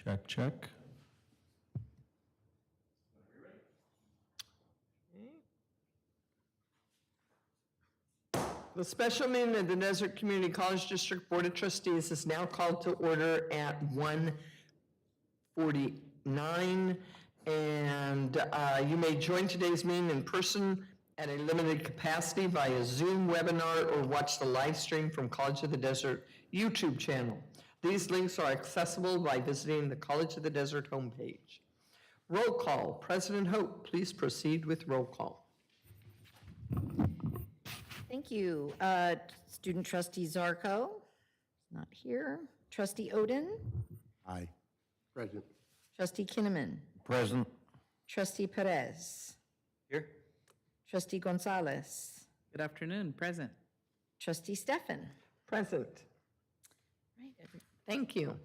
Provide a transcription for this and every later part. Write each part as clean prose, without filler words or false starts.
Check, check. The special meeting of the Desert Community College District Board of Trustees is now called to order at 1:49. And you may join today's meeting in person at a limited capacity via Zoom webinar or watch the live stream from College of the Desert YouTube channel. These links are accessible by visiting the College of the Desert homepage. Roll call. President Hope, please proceed with roll call. Thank you. Student trustee Zarko, not here. Trustee Oden, Aye. Present. trustee Kinnaman, Present. trustee Perez, Here. trustee Gonzalez, Good afternoon, present. trustee Stefan. Present. Right, Thank you.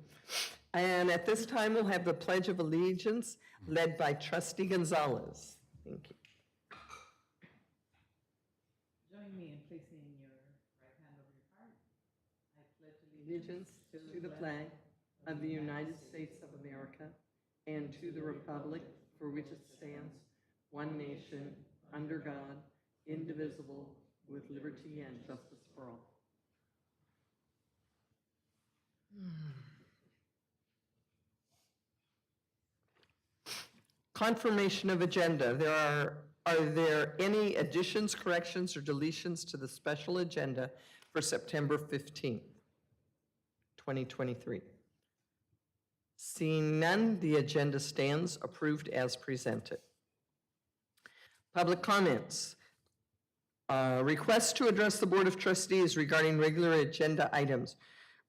And at this time, we'll have the Pledge of Allegiance led by Trustee Gonzalez. Thank you. Join me in placing your right hand over your heart. I pledge Allegiance to the flag of the United States of America and to the republic for which it stands, one nation, under God, indivisible, with liberty and justice for all. Confirmation of agenda. Are there any additions, corrections, or deletions to the special agenda for September 15th, 2023? Seeing none, the agenda stands approved as presented. Public comments. Request to address the Board of Trustees regarding regular agenda items.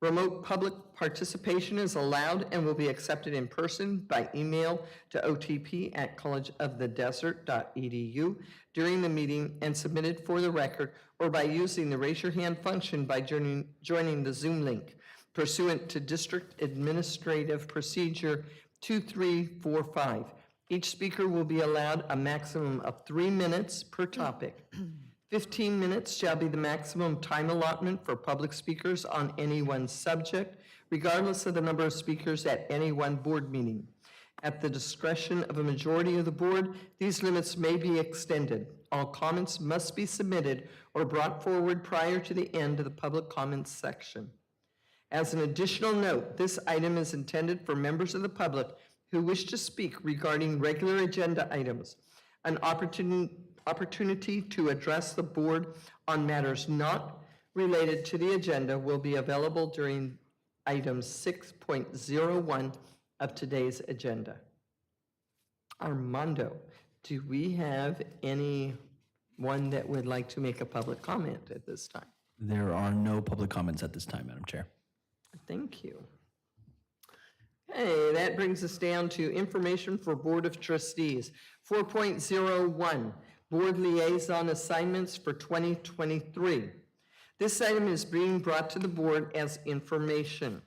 Remote public participation is allowed and will be accepted in person by email to otp@collegeofthedesert.edu during the meeting and submitted for the record, or by using the raise your hand function by joining the Zoom link pursuant to District Administrative Procedure 2345. Each speaker will be allowed a maximum of 3 minutes per topic. 15 minutes shall be the maximum time allotment for public speakers on any one subject, regardless of the number of speakers at any one board meeting. At the discretion of a majority of the board, these limits may be extended. All comments must be submitted or brought forward prior to the end of the public comments section. As an additional note, this item is intended for members of the public who wish to speak regarding regular agenda items. An opportunity to address the board on matters not related to the agenda will be available during item 6.01 of today's agenda. Armando, do we have anyone that would like to make a public comment at this time? There are no public comments at this time, Madam Chair. Thank you. Okay, that brings us down to information for Board of Trustees. 4.01, Board Liaison Assignments for 2023. This item is being brought to the board as information,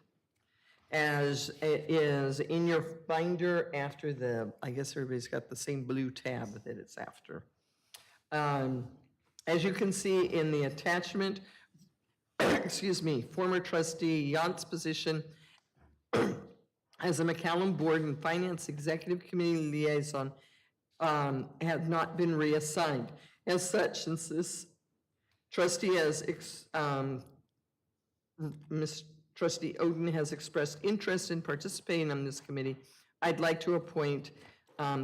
as it is in your binder after the, I guess everybody's got the same blue tab that it's after. As you can see in the attachment, excuse me, former trustee Yant's position as a McCallum Board and Finance Executive Committee Liaison have not been reassigned. As such, since this trustee has, Ms. Trustee Oden has expressed interest in participating on this committee, I'd like to appoint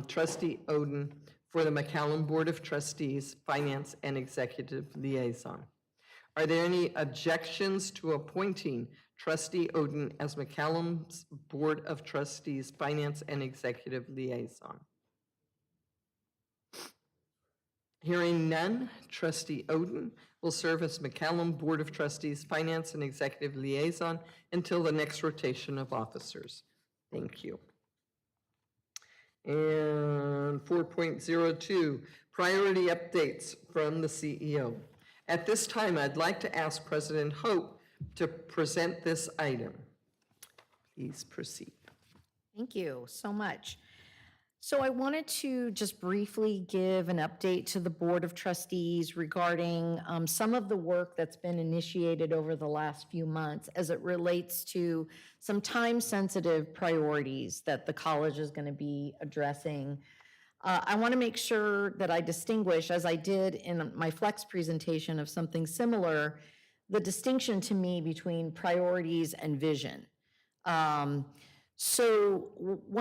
Trustee Oden for the McCallum Board of Trustees, Finance and Executive Liaison. Are there any objections to appointing Trustee Oden as McCallum's Board of Trustees, Finance and Executive Liaison? Hearing none, Trustee Oden will serve as McCallum Board of Trustees, Finance and Executive Liaison until the next rotation of officers. Thank you. And 4.02, priority updates from the CEO. At this time, I'd like to ask President Hope to present this item. Please proceed. Thank you so much. So I wanted to just briefly give an update to the Board of Trustees regarding some of the work that's been initiated over the last few months as it relates to some time-sensitive priorities that the college is going to be addressing. I want to make sure that I distinguish, as I did in my Flex presentation of something similar, the distinction to me between priorities and vision. One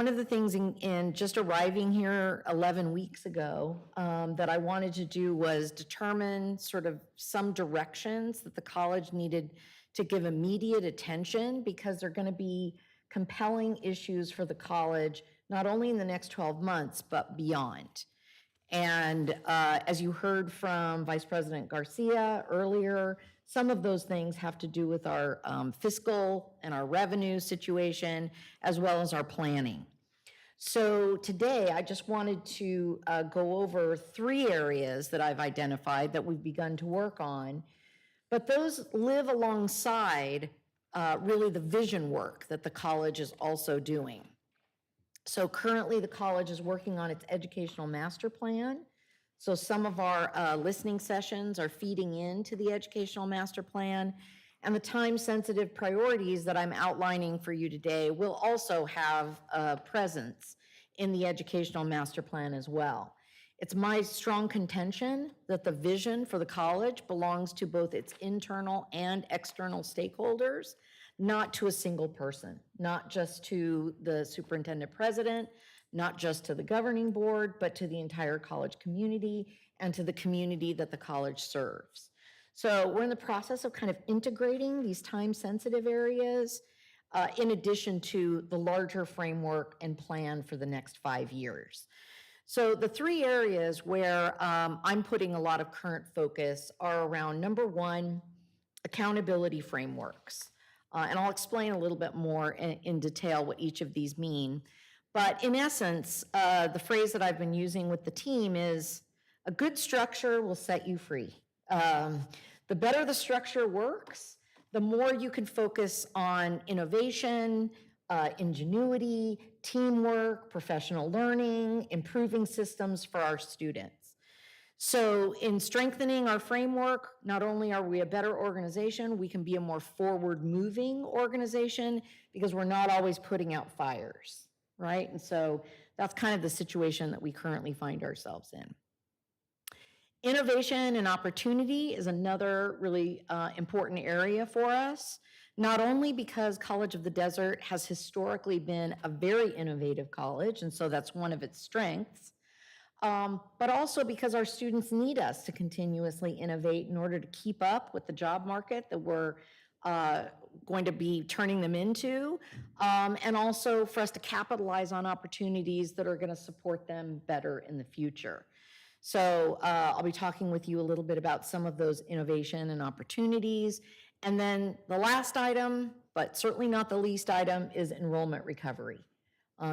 of the things in just arriving here 11 weeks ago that I wanted to do was determine sort of some directions that the college needed to give immediate attention, because they're going to be compelling issues for the college, not only in the next 12 months, but beyond. And as you heard from Vice President Garcia earlier, some of those things have to do with our fiscal and our revenue situation, as well as our planning. So today, I just wanted to go over 3 areas that I've identified that we've begun to work on, but those live alongside really the vision work that the college is also doing. So currently, the college is working on its educational master plan. So some of our listening sessions are feeding into the educational master plan, and the time-sensitive priorities that I'm outlining for you today will also have a presence in the educational master plan as well. It's my strong contention that the vision for the college belongs to both its internal and external stakeholders, not to a single person, not just to the superintendent president, not just to the governing board, but to the entire college community and to the community that the college serves. So we're in the process of kind of integrating these time-sensitive areas in addition to the larger framework and plan for the next 5 years. So the 3 areas where I'm putting a lot of current focus are around, number 1, accountability frameworks. And I'll explain a little bit more in detail what each of these mean. But in essence, the phrase that I've been using with the team is, a good structure will set you free. The better the structure works, the more you can focus on innovation, ingenuity, teamwork, professional learning, improving systems for our students. So in strengthening our framework, not only are we a better organization, we can be a more forward-moving organization because we're not always putting out fires, right? And so that's kind of the situation that we currently find ourselves in. Innovation and opportunity is another really important area for us, not only because College of the Desert has historically been a very innovative college, and so that's one of its strengths, but also because our students need us to continuously innovate in order to keep up with the job market that we're going to be turning them into, and also for us to capitalize on opportunities that are going to support them better in the future. So I'll be talking with you a little bit about some of those innovation and opportunities. And then the last item, but certainly not the least item, is enrollment recovery.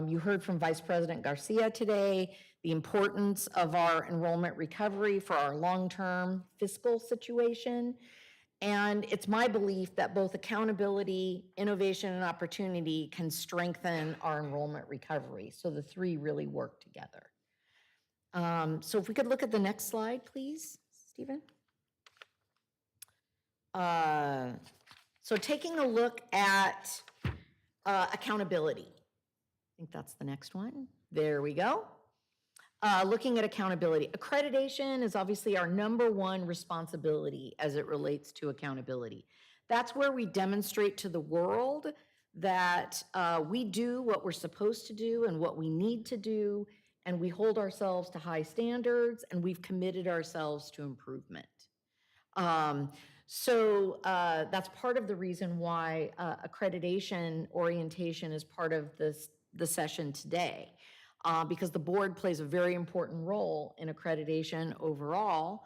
You heard from Vice President Garcia today the importance of our enrollment recovery for our long-term fiscal situation. And it's my belief that both accountability, innovation, and opportunity can strengthen our enrollment recovery. So the 3 really work together. So if we could look at the next slide, please, Stephen. So taking a look at accountability. I think that's the next one. There we go. Looking at accountability. Accreditation is obviously our number 1 responsibility as it relates to accountability. That's where we demonstrate to the world that we do what we're supposed to do and what we need to do, and we hold ourselves to high standards, and we've committed ourselves to improvement. So that's part of the reason why accreditation orientation is part of the session today, because the board plays a very important role in accreditation overall.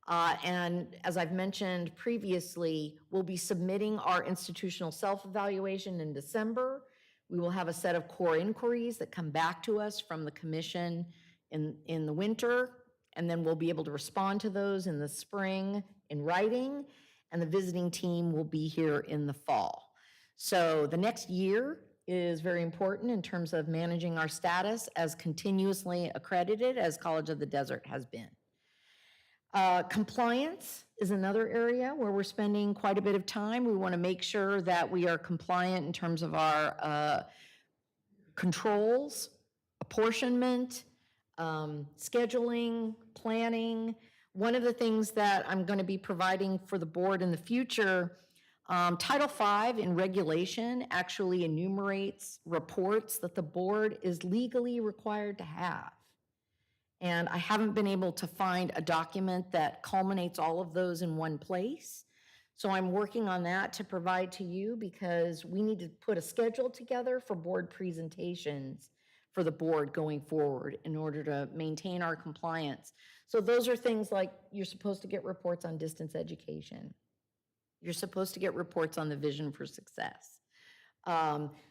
And as I've mentioned previously, we'll be submitting our institutional self-evaluation in December. We will have a set of core inquiries that come back to us from the commission in the winter, and then we'll be able to respond to those in the spring in writing, and the visiting team will be here in the fall. So the next year is very important in terms of managing our status as continuously accredited as College of the Desert has been. Compliance is another area where we're spending quite a bit of time. We want to make sure that we are compliant in terms of our controls, apportionment, scheduling, planning. One of the things that I'm going to be providing for the board in the future, Title V in regulation actually enumerates reports that the board is legally required to have. And I haven't been able to find a document that culminates all of those in one place. So I'm working on that to provide to you because we need to put a schedule together for board presentations for the board going forward in order to maintain our compliance. So those are things like you're supposed to get reports on distance education. You're supposed to get reports on the vision for success.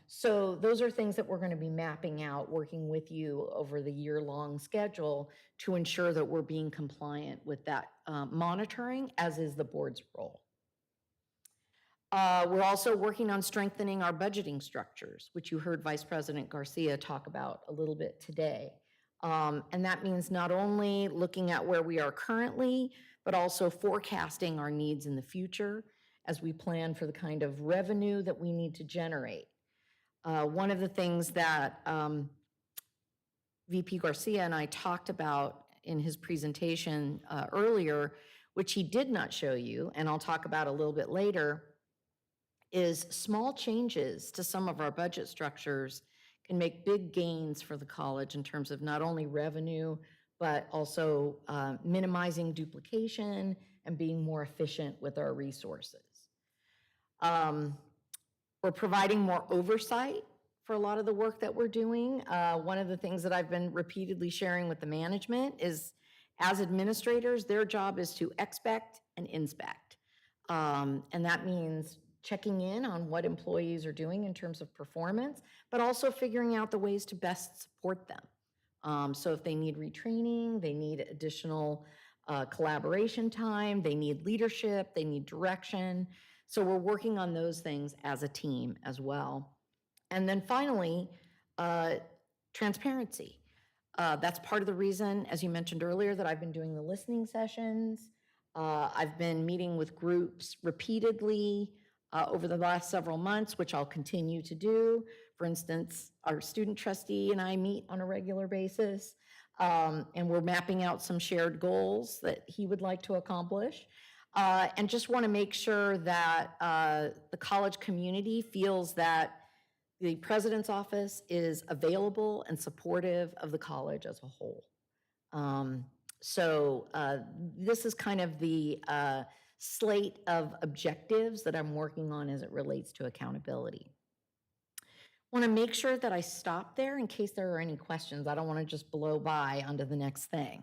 So those are things that we're going to be mapping out, working with you over the year-long schedule to ensure that we're being compliant with that monitoring, as is the board's role. We're also working on strengthening our budgeting structures, which you heard Vice President Garcia talk about a little bit today. And that means not only looking at where we are currently, but also forecasting our needs in the future as we plan for the kind of revenue that we need to generate. One of the things that VP Garcia and I talked about in his presentation earlier, which he did not show you, and I'll talk about a little bit later, is small changes to some of our budget structures can make big gains for the college in terms of not only revenue, but also minimizing duplication and being more efficient with our resources. We're providing more oversight for a lot of the work that we're doing. One of the things that I've been repeatedly sharing with the management is, as administrators, their job is to expect and inspect. And that means checking in on what employees are doing in terms of performance, but also figuring out the ways to best support them. So if they need retraining, they need additional collaboration time, they need leadership, they need direction. So we're working on those things as a team as well. And then finally, transparency. That's part of the reason, as you mentioned earlier, that I've been doing the listening sessions. I've been meeting with groups repeatedly over the last several months, which I'll continue to do. For instance, our student trustee and I meet on a regular basis, and we're mapping out some shared goals that he would like to accomplish. And just want to make sure that the college community feels that the president's office is available and supportive of the college as a whole. So this is kind of the slate of objectives that I'm working on as it relates to accountability. Want to make sure that I stop there in case there are any questions. I don't want to just blow by onto the next thing.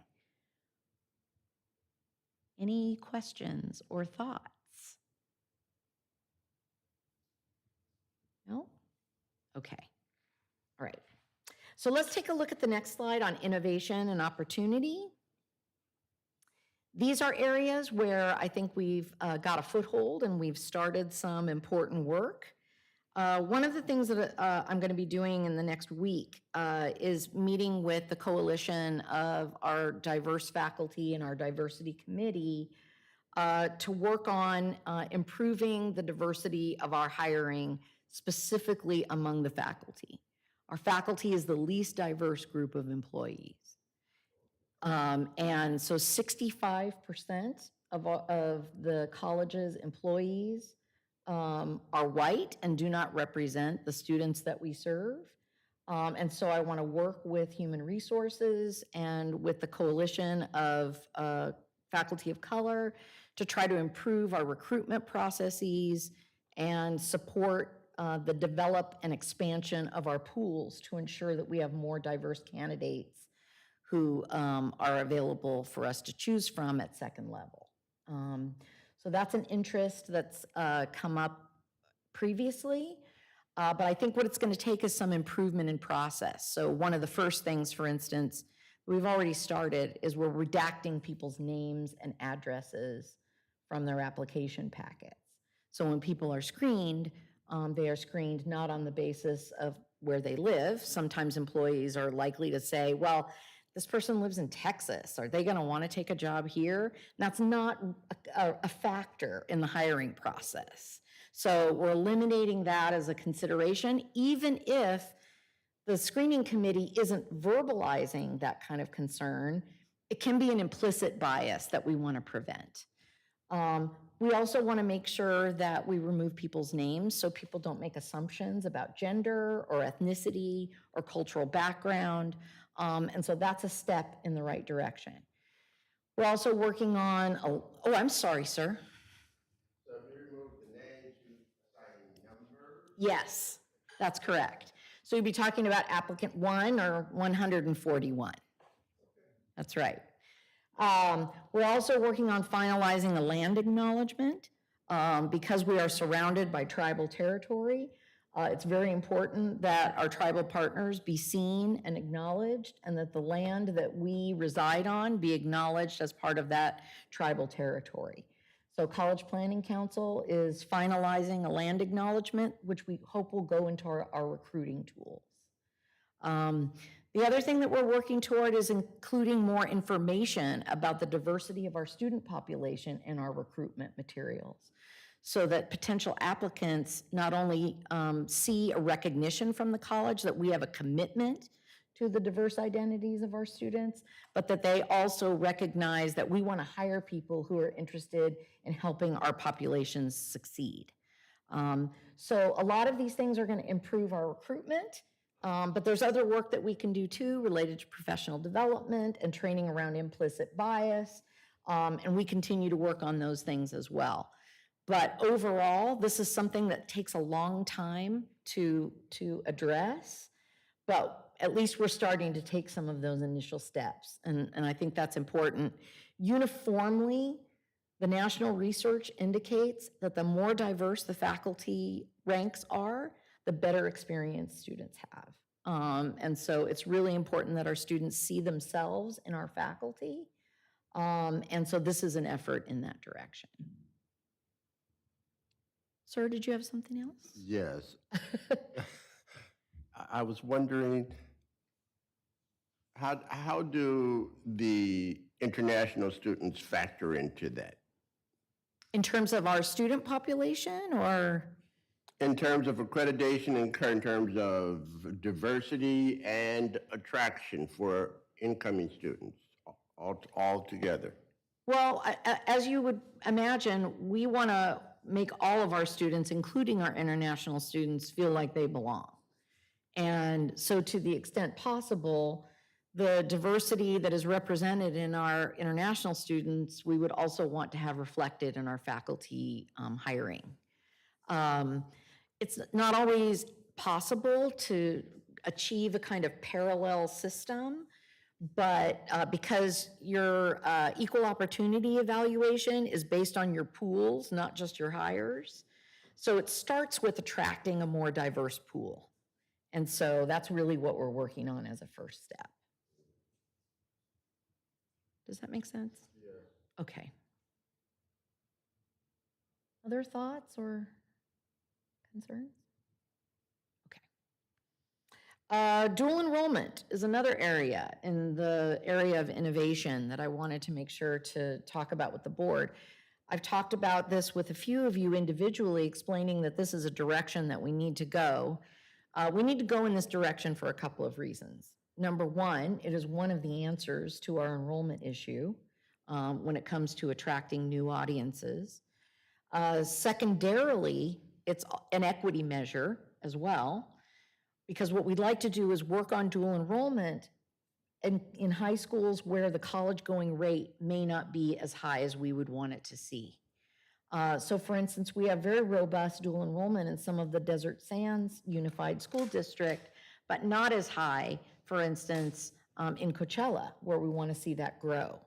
Any questions or thoughts? No? Okay. All right. So let's take a look at the next slide on innovation and opportunity. These are areas where I think we've got a foothold and we've started some important work. One of the things that I'm going to be doing in the next week is meeting with the coalition of our diverse faculty and our diversity committee to work on improving the diversity of our hiring, specifically among the faculty. Our faculty is the least diverse group of employees. And so 65% of the college's employees are white and do not represent the students that we serve. And so I want to work with human resources and with the coalition of faculty of color to try to improve our recruitment processes and support the develop and expansion of our pools to ensure that we have more diverse candidates who are available for us to choose from at second level. So that's an interest that's come up previously, but I think what it's going to take is some improvement in process. So one of the first things, for instance, we've already started is we're redacting people's names and addresses from their application packets. So when people are screened, They are screened not on the basis of where they live. Sometimes employees are likely to say, well, this person lives in Texas. Are they going to want to take a job here? That's not a factor in the hiring process. So we're eliminating that as a consideration, even if the screening committee isn't verbalizing that kind of concern. It can be an implicit bias that we want to prevent. We also want to make sure that we remove people's names so people don't make assumptions about gender or ethnicity or cultural background. And so that's a step in the right direction. We're also working on, oh, I'm sorry, sir. So if you remove the names, you assign numbers? Yes, that's correct. So you'd be talking about applicant 1 or 141. That's right. We're also working on finalizing a land acknowledgement because we are surrounded by tribal territory. It's very important that our tribal partners be seen and acknowledged, and that the land that we reside on be acknowledged as part of that tribal territory. So College Planning Council is finalizing a land acknowledgement, which we hope will go into our recruiting tools. The other thing that we're working toward is including more information about the diversity of our student population in our recruitment materials, so that potential applicants not only see a recognition from the college that we have a commitment to the diverse identities of our students, but that they also recognize that we want to hire people who are interested in helping our populations succeed. So a lot of these things are going to improve our recruitment. But there's other work that we can do too related to professional development and training around implicit bias. And we continue to work on those things as well. But overall, this is something that takes a long time to address, but at least we're starting to take some of those initial steps. And I think that's important. Uniformly, the national research indicates that the more diverse the faculty ranks are, the better experience students have. And so it's really important that our students see themselves in our faculty. And so this is an effort in that direction. Sir, did you have something else? Yes. I was wondering, how do the international students factor into that? In terms of our student population, or? In terms of accreditation, in terms of diversity and attraction for incoming students, all together? Well, as you would imagine, we want to make all of our students, including our international students, feel like they belong. And so to the extent possible, the diversity that is represented in our international students, we would also want to have reflected in our faculty hiring. It's not always possible to achieve a kind of parallel system, but because your equal opportunity evaluation is based on your pools, not just your hires. So it starts with attracting a more diverse pool. And so that's really what we're working on as a first step. Does that make sense? Yeah. Okay. Other thoughts or concerns? Dual enrollment is another area in the area of innovation that I wanted to make sure to talk about with the board. I've talked about this with a few of you individually, explaining that this is a direction that we need to go. We need to go in this direction for a couple of reasons. Number one, it is one of the answers to our enrollment issue when it comes to attracting new audiences. Secondarily, it's an equity measure as well, because what we'd like to do is work on dual enrollment in high schools where the college-going rate may not be as high as we would want it to see. So for instance, we have very robust dual enrollment in some of the Desert Sands Unified School District, but not as high, for instance, in Coachella, where we want to see that grow.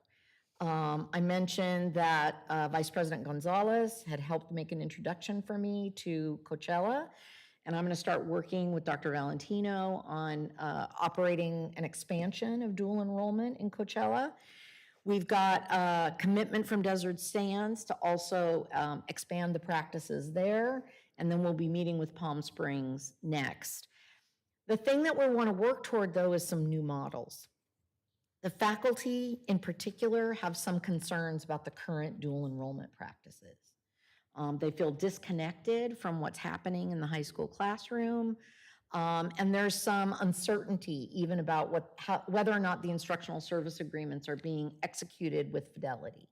I mentioned that Vice President Gonzalez had helped make an introduction for me to Coachella, and I'm going to start working with Dr. Valentino on operating an expansion of dual enrollment in Coachella. We've got a commitment from Desert Sands to also expand the practices there, and then we'll be meeting with Palm Springs next. The thing that we want to work toward, though, is some new models. The faculty in particular have some concerns about the current dual enrollment practices. They feel disconnected from what's happening in the high school classroom. And there's some uncertainty even about whether or not the instructional service agreements are being executed with fidelity.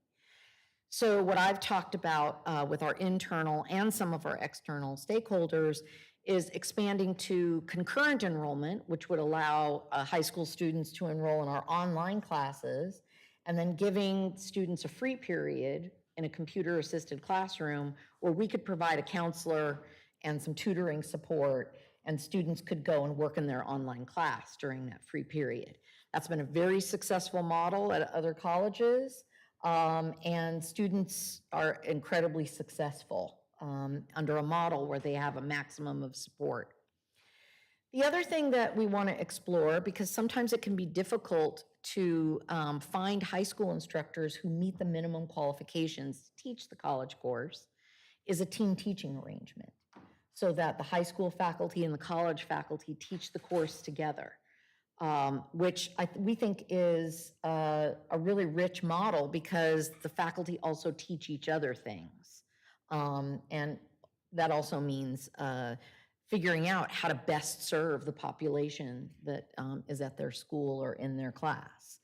So what I've talked about with our internal and some of our external stakeholders is expanding to concurrent enrollment, which would allow high school students to enroll in our online classes, and then giving students a free period in a computer-assisted classroom where we could provide a counselor and some tutoring support, and students could go and work in their online class during that free period. That's been a very successful model at other colleges, and students are incredibly successful under a model where they have a maximum of support. The other thing that we want to explore, because sometimes it can be difficult to find high school instructors who meet the minimum qualifications to teach the college course, is a team teaching arrangement, so that the high school faculty and the college faculty teach the course together, which we think is a really rich model because the faculty also teach each other things. And that also means figuring out how to best serve the population that is at their school or in their class.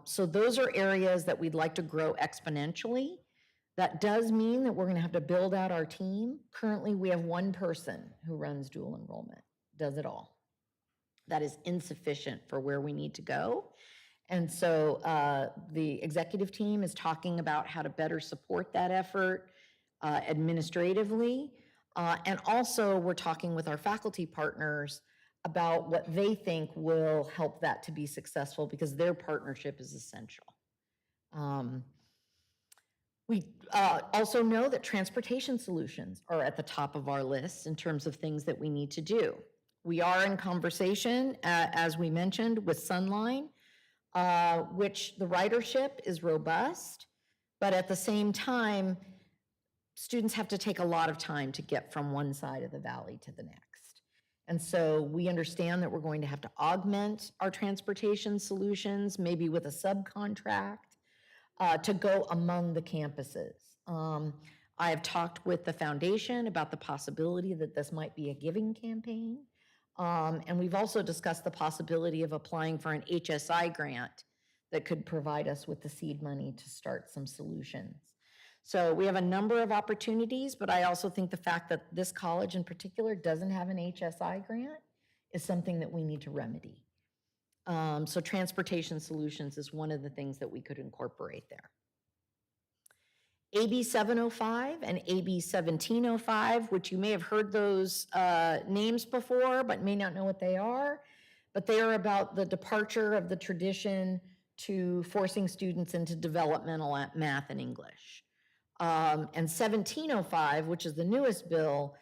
So those are areas that we'd like to grow exponentially. That does mean that we're going to have to build out our team. Currently, we have one person who runs dual enrollment, does it all. That is insufficient for where we need to go. And so the executive team is talking about how to better support that effort administratively. And also we're talking with our faculty partners about what they think will help that to be successful, because their partnership is essential. We also know that transportation solutions are at the top of our list in terms of things that we need to do. We are in conversation, as we mentioned, with Sunline, which the ridership is robust, but at the same time, students have to take a lot of time to get from one side of the valley to the next. And so we understand that we're going to have to augment our transportation solutions, maybe with a subcontract, to go among the campuses. I have talked with the foundation about the possibility that this might be a giving campaign. And we've also discussed the possibility of applying for an HSI grant that could provide us with the seed money to start some solutions. So we have a number of opportunities, but I also think the fact that this college in particular doesn't have an HSI grant is something that we need to remedy. So transportation solutions is one of the things that we could incorporate there. AB 705 and AB 1705, which you may have heard those names before, but may not know what they are, but they are about the departure of the tradition to forcing students into developmental math and English. And 1705, which is the newest bill,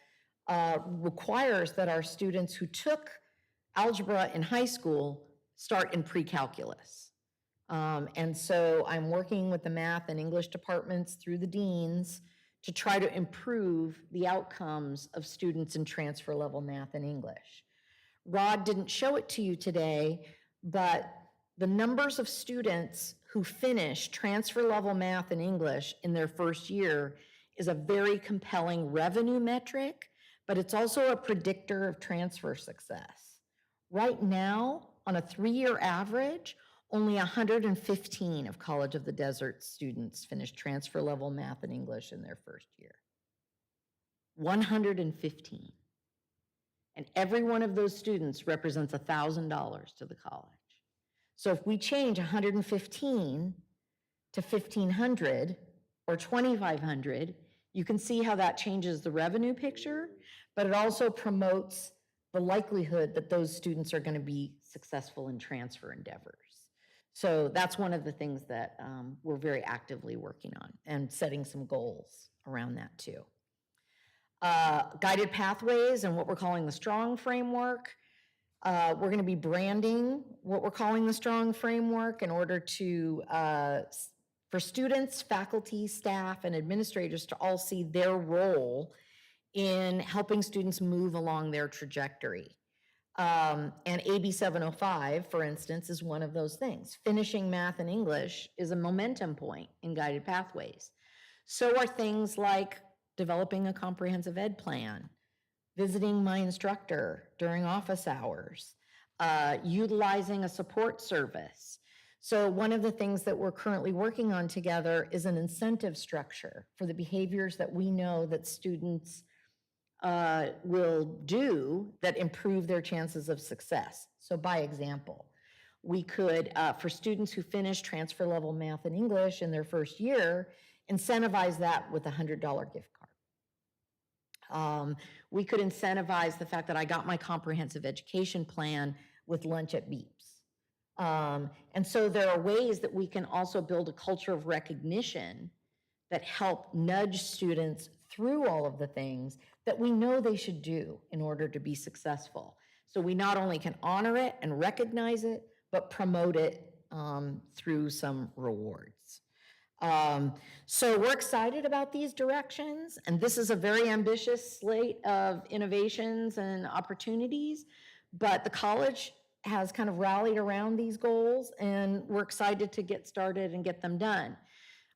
requires that our students who took algebra in high school start in pre-calculus. And so I'm working with the math and English departments through the deans to try to improve the outcomes of students in transfer level math and English. Rod didn't show it to you today, but the numbers of students who finish transfer level math and English in their first year is a very compelling revenue metric, but it's also a predictor of transfer success. Right now, on a 3-year average, only 115 of College of the Desert students finish transfer level math and English in their first year. 115. And every one of those students represents $1,000 to the college. So if we change 115 to 1,500 or 2,500, you can see how that changes the revenue picture, but it also promotes the likelihood that those students are going to be successful in transfer endeavors. So that's one of the things that we're very actively working on and setting some goals around that too. Guided pathways and what we're calling the STRONG framework. We're going to be branding what we're calling the STRONG framework in order to, for students, faculty, staff, and administrators to all see their role in helping students move along their trajectory. And AB 705, for instance, is one of those things. Finishing math and English is a momentum point in guided pathways. So are things like developing a comprehensive ed plan, visiting my instructor during office hours, utilizing a support service. So one of the things that we're currently working on together is an incentive structure for the behaviors that we know that students will do that improve their chances of success. So by example, we could, for students who finish transfer level math and English in their first year, incentivize that with a $100 gift card. We could incentivize the fact that I got my comprehensive education plan with lunch at Beeps. And so there are ways that we can also build a culture of recognition that help nudge students through all of the things that we know they should do in order to be successful. So we not only can honor it and recognize it, but promote it through some rewards. So we're excited about these directions, and this is a very ambitious slate of innovations and opportunities, but the college has kind of rallied around these goals, and we're excited to get started and get them done.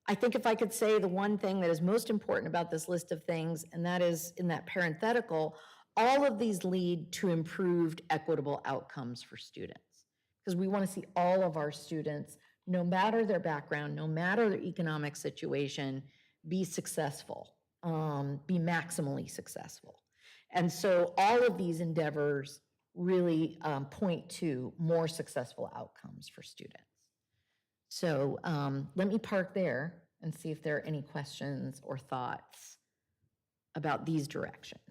I think if I could say the one thing that is most important about this list of things, and that is in that parenthetical, all of these lead to improved equitable outcomes for students. Because we want to see all of our students, no matter their background, no matter their economic situation, be successful, be maximally successful. And so all of these endeavors really point to more successful outcomes for students. So let me park there and see if there are any questions or thoughts about these directions.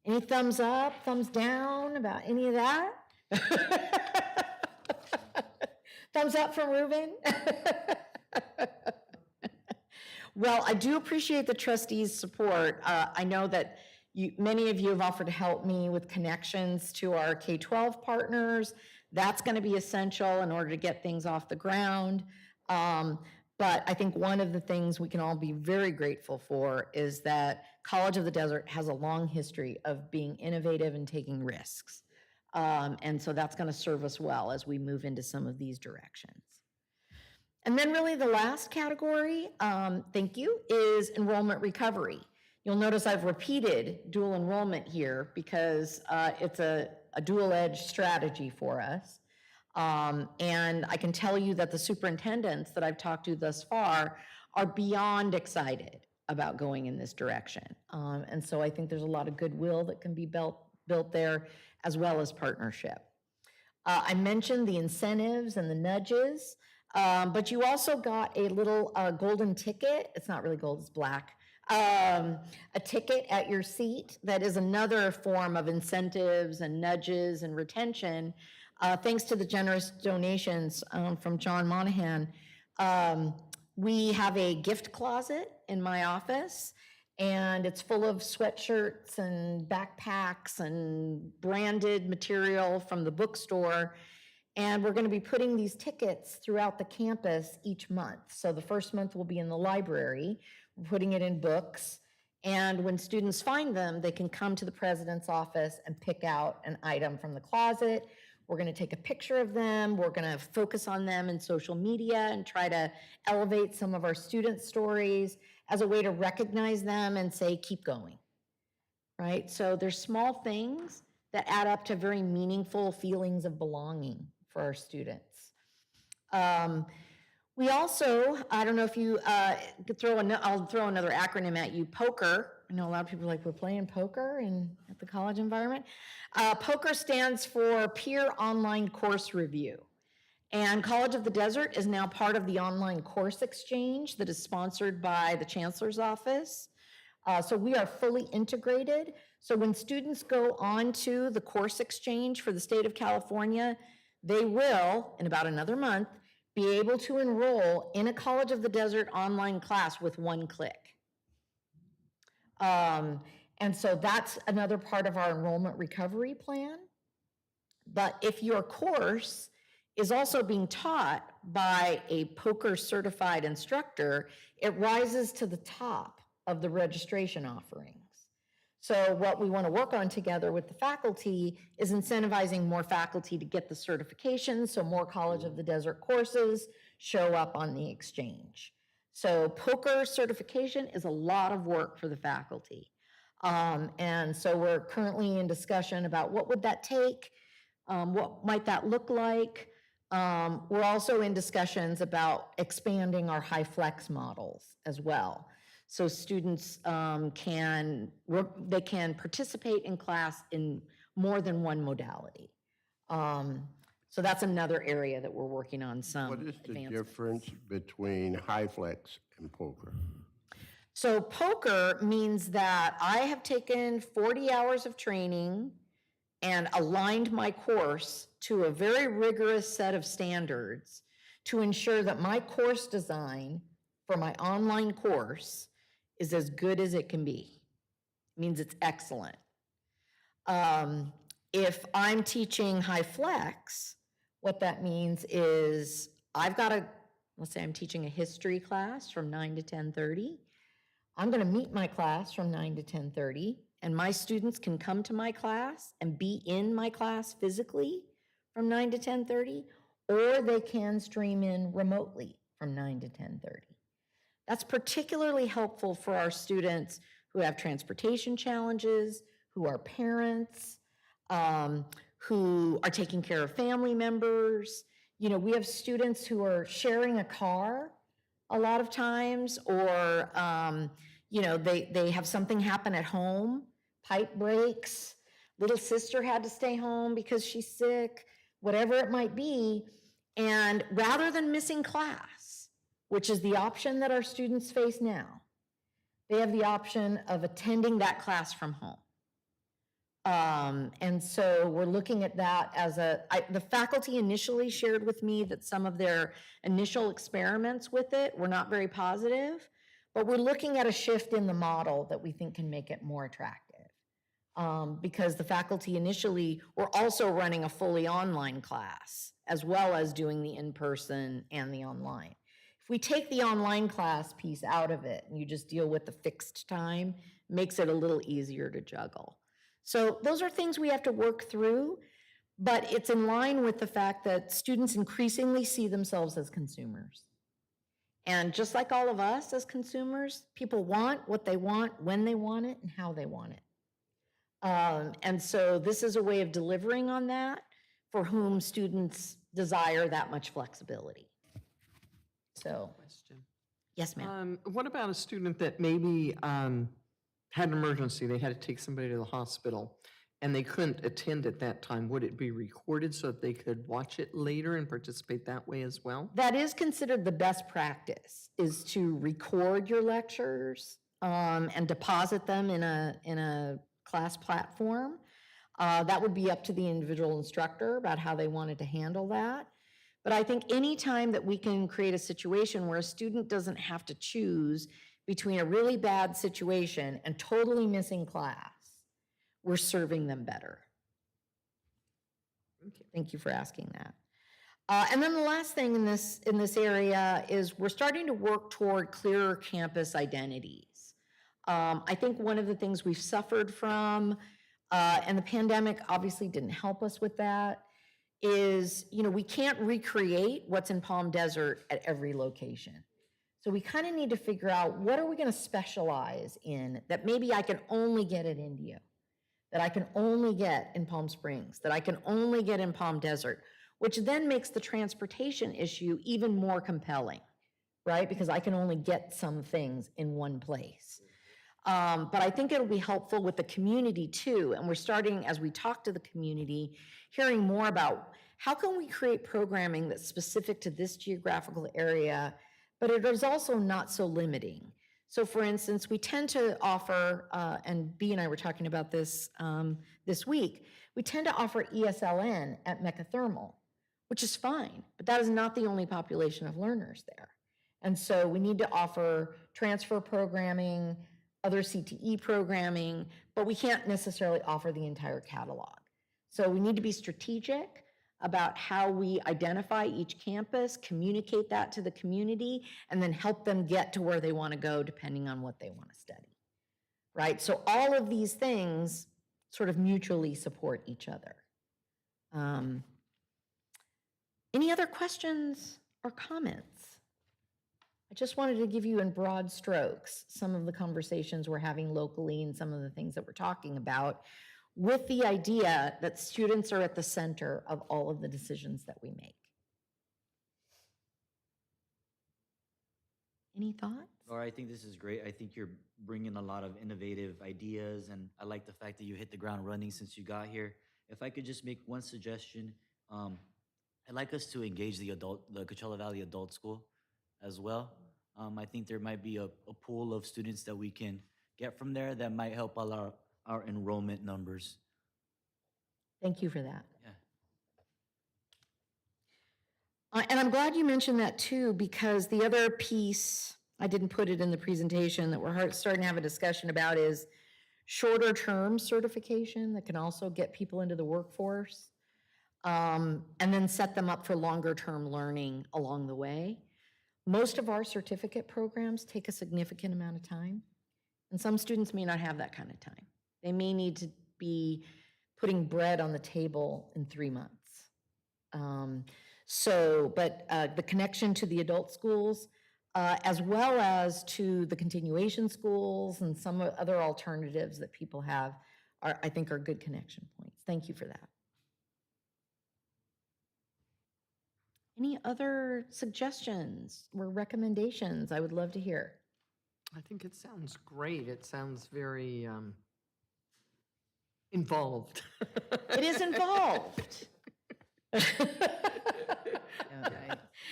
Any thumbs up, thumbs down about any of that? Thumbs up from Ruben? Well, I do appreciate the trustees' support. I know that many of you have offered to help me with connections to our K-12 partners. That's going to be essential in order to get things off the ground. But I think one of the things we can all be very grateful for is that College of the Desert has a long history of being innovative and taking risks. And so that's going to serve us well as we move into some of these directions. And then really the last category, thank you, is enrollment recovery. You'll notice I've repeated dual enrollment here because it's a dual edge strategy for us. And I can tell you that the superintendents that I've talked to thus far are beyond excited about going in this direction. And so I think there's a lot of goodwill that can be built there, as well as partnership. I mentioned the incentives and the nudges, but you also got a little golden ticket. It's not really gold, it's black. A ticket at your seat that is another form of incentives and nudges and retention. Thanks to the generous donations from John Monahan, we have a gift closet in my office, and it's full of sweatshirts and backpacks and branded material from the bookstore. And we're going to be putting these tickets throughout the campus each month. So the first month will be in the library. We're putting it in books. And when students find them, they can come to the president's office and pick out an item from the closet. We're going to take a picture of them. We're going to focus on them in social media and try to elevate some of our student stories as a way to recognize them and say, keep going, right? So there's small things that add up to very meaningful feelings of belonging for our students. We also, I don't know if you could I'll throw another acronym at you, POKER. I know a lot of people are like, we're playing poker at the college environment. POKER stands for Peer Online Course Review. And College of the Desert is now part of the online course exchange that is sponsored by the Chancellor's Office. So we are fully integrated. So when students go on to the course exchange for the state of California, they will, in about another month, be able to enroll in a College of the Desert online class with one click. And so that's another part of our enrollment recovery plan. But if your course is also being taught by a poker certified instructor, it rises to the top of the registration offerings. So what we want to work on together with the faculty is incentivizing more faculty to get the certification, so more College of the Desert courses show up on the exchange. So poker certification is a lot of work for the faculty. And so we're currently in discussion about what would that take, what might that look like. We're also in discussions about expanding our high flex models as well. So students can participate in class in more than one modality. So that's another area that we're working on some What is the advancements. difference between high flex and poker? So poker means that I have taken 40 hours of training and aligned my course to a very rigorous set of standards to ensure that my course design for my online course is as good as it can be. It means it's excellent. If I'm teaching high flex, what that means is let's say I'm teaching a history class from 9 to 10:30. I'm going to meet my class from 9 to 10:30, and my students can come to my class and be in my class physically from 9 to 10:30, or they can stream in remotely from 9 to 10:30. That's particularly helpful for our students who have transportation challenges, who are parents, who are taking care of family members. You know, we have students who are sharing a car a lot of times, or, you know, they have something happen at home, pipe breaks, little sister had to stay home because she's sick, whatever it might be. And rather than missing class, which is the option that our students face now, they have the option of attending that class from home. And so we're looking at that as the faculty initially shared with me that some of their initial experiments with it were not very positive, but we're looking at a shift in the model that we think can make it more attractive. Because the faculty initially were also running a fully online class, as well as doing the in-person and the online. If we take the online class piece out of it and you just deal with the fixed time, makes it a little easier to juggle. So those are things we have to work through, but it's in line with the fact that students increasingly see themselves as consumers. And just like all of us as consumers, people want what they want, when they want it, and how they want it. And so this is a way of delivering on that for whom students desire that much flexibility. So, Question. yes, ma'am. What about a student that maybe had an emergency, they had to take somebody to the hospital, and they couldn't attend at that time? Would it be recorded so that they could watch it later and participate that way as well? That is considered the best practice, is to record your lectures and deposit them in a class platform. That would be up to the individual instructor about how they wanted to handle that. But I think any time that we can create a situation where a student doesn't have to choose between a really bad situation and totally missing class, we're serving them better. Thank you for asking that. And then the last thing in this area is we're starting to work toward clearer campus identities. I think one of the things we've suffered from, and the pandemic obviously didn't help us with that, is, you know, we can't recreate what's in Palm Desert at every location. So we kind of need to figure out, what are we going to specialize in that maybe I can only get at Indio, that I can only get in Palm Springs, that I can only get in Palm Desert, which then makes the transportation issue even more compelling, right? Because I can only get some things in one place. But I think it'll be helpful with the community too. And we're starting, as we talk to the community, hearing more about how can we create programming that's specific to this geographical area, but it is also not so limiting. So for instance, we tend to offer, and Bea and I were talking about this this week, we tend to offer ESLN at Mechathermal, which is fine, but that is not the only population of learners there. And so we need to offer transfer programming, other CTE programming, but we can't necessarily offer the entire catalog. So we need to be strategic about how we identify each campus, communicate that to the community, and then help them get to where they want to go depending on what they want to study, right? So all of these things sort of mutually support each other. Any other questions or comments? I just wanted to give you in broad strokes some of the conversations we're having locally and some of the things that we're talking about, with the idea that students are at the center of all of the decisions that we make. Any thoughts? Laura, I think this is great. I think you're bringing a lot of innovative ideas, and I like the fact that you hit the ground running since you got here. If I could just make one suggestion, I'd like us to engage the Coachella Valley Adult School as well. I think there might be a pool of students that we can get from there that might help our enrollment numbers. Thank you for that. Yeah. And I'm glad you mentioned that too, because the other piece, I didn't put it in the presentation, that we're starting to have a discussion about is shorter term certification that can also get people into the workforce, and then set them up for longer term learning along the way. Most of our certificate programs take a significant amount of time, and some students may not have that kind of time. They may need to be putting bread on the table in 3 months. But the connection to the adult schools, as well as to the continuation schools and some other alternatives that people have, I think are good connection points. Thank you for that. Any other suggestions or recommendations I would love to hear? I think it sounds great. It sounds very involved. It is involved. Yeah,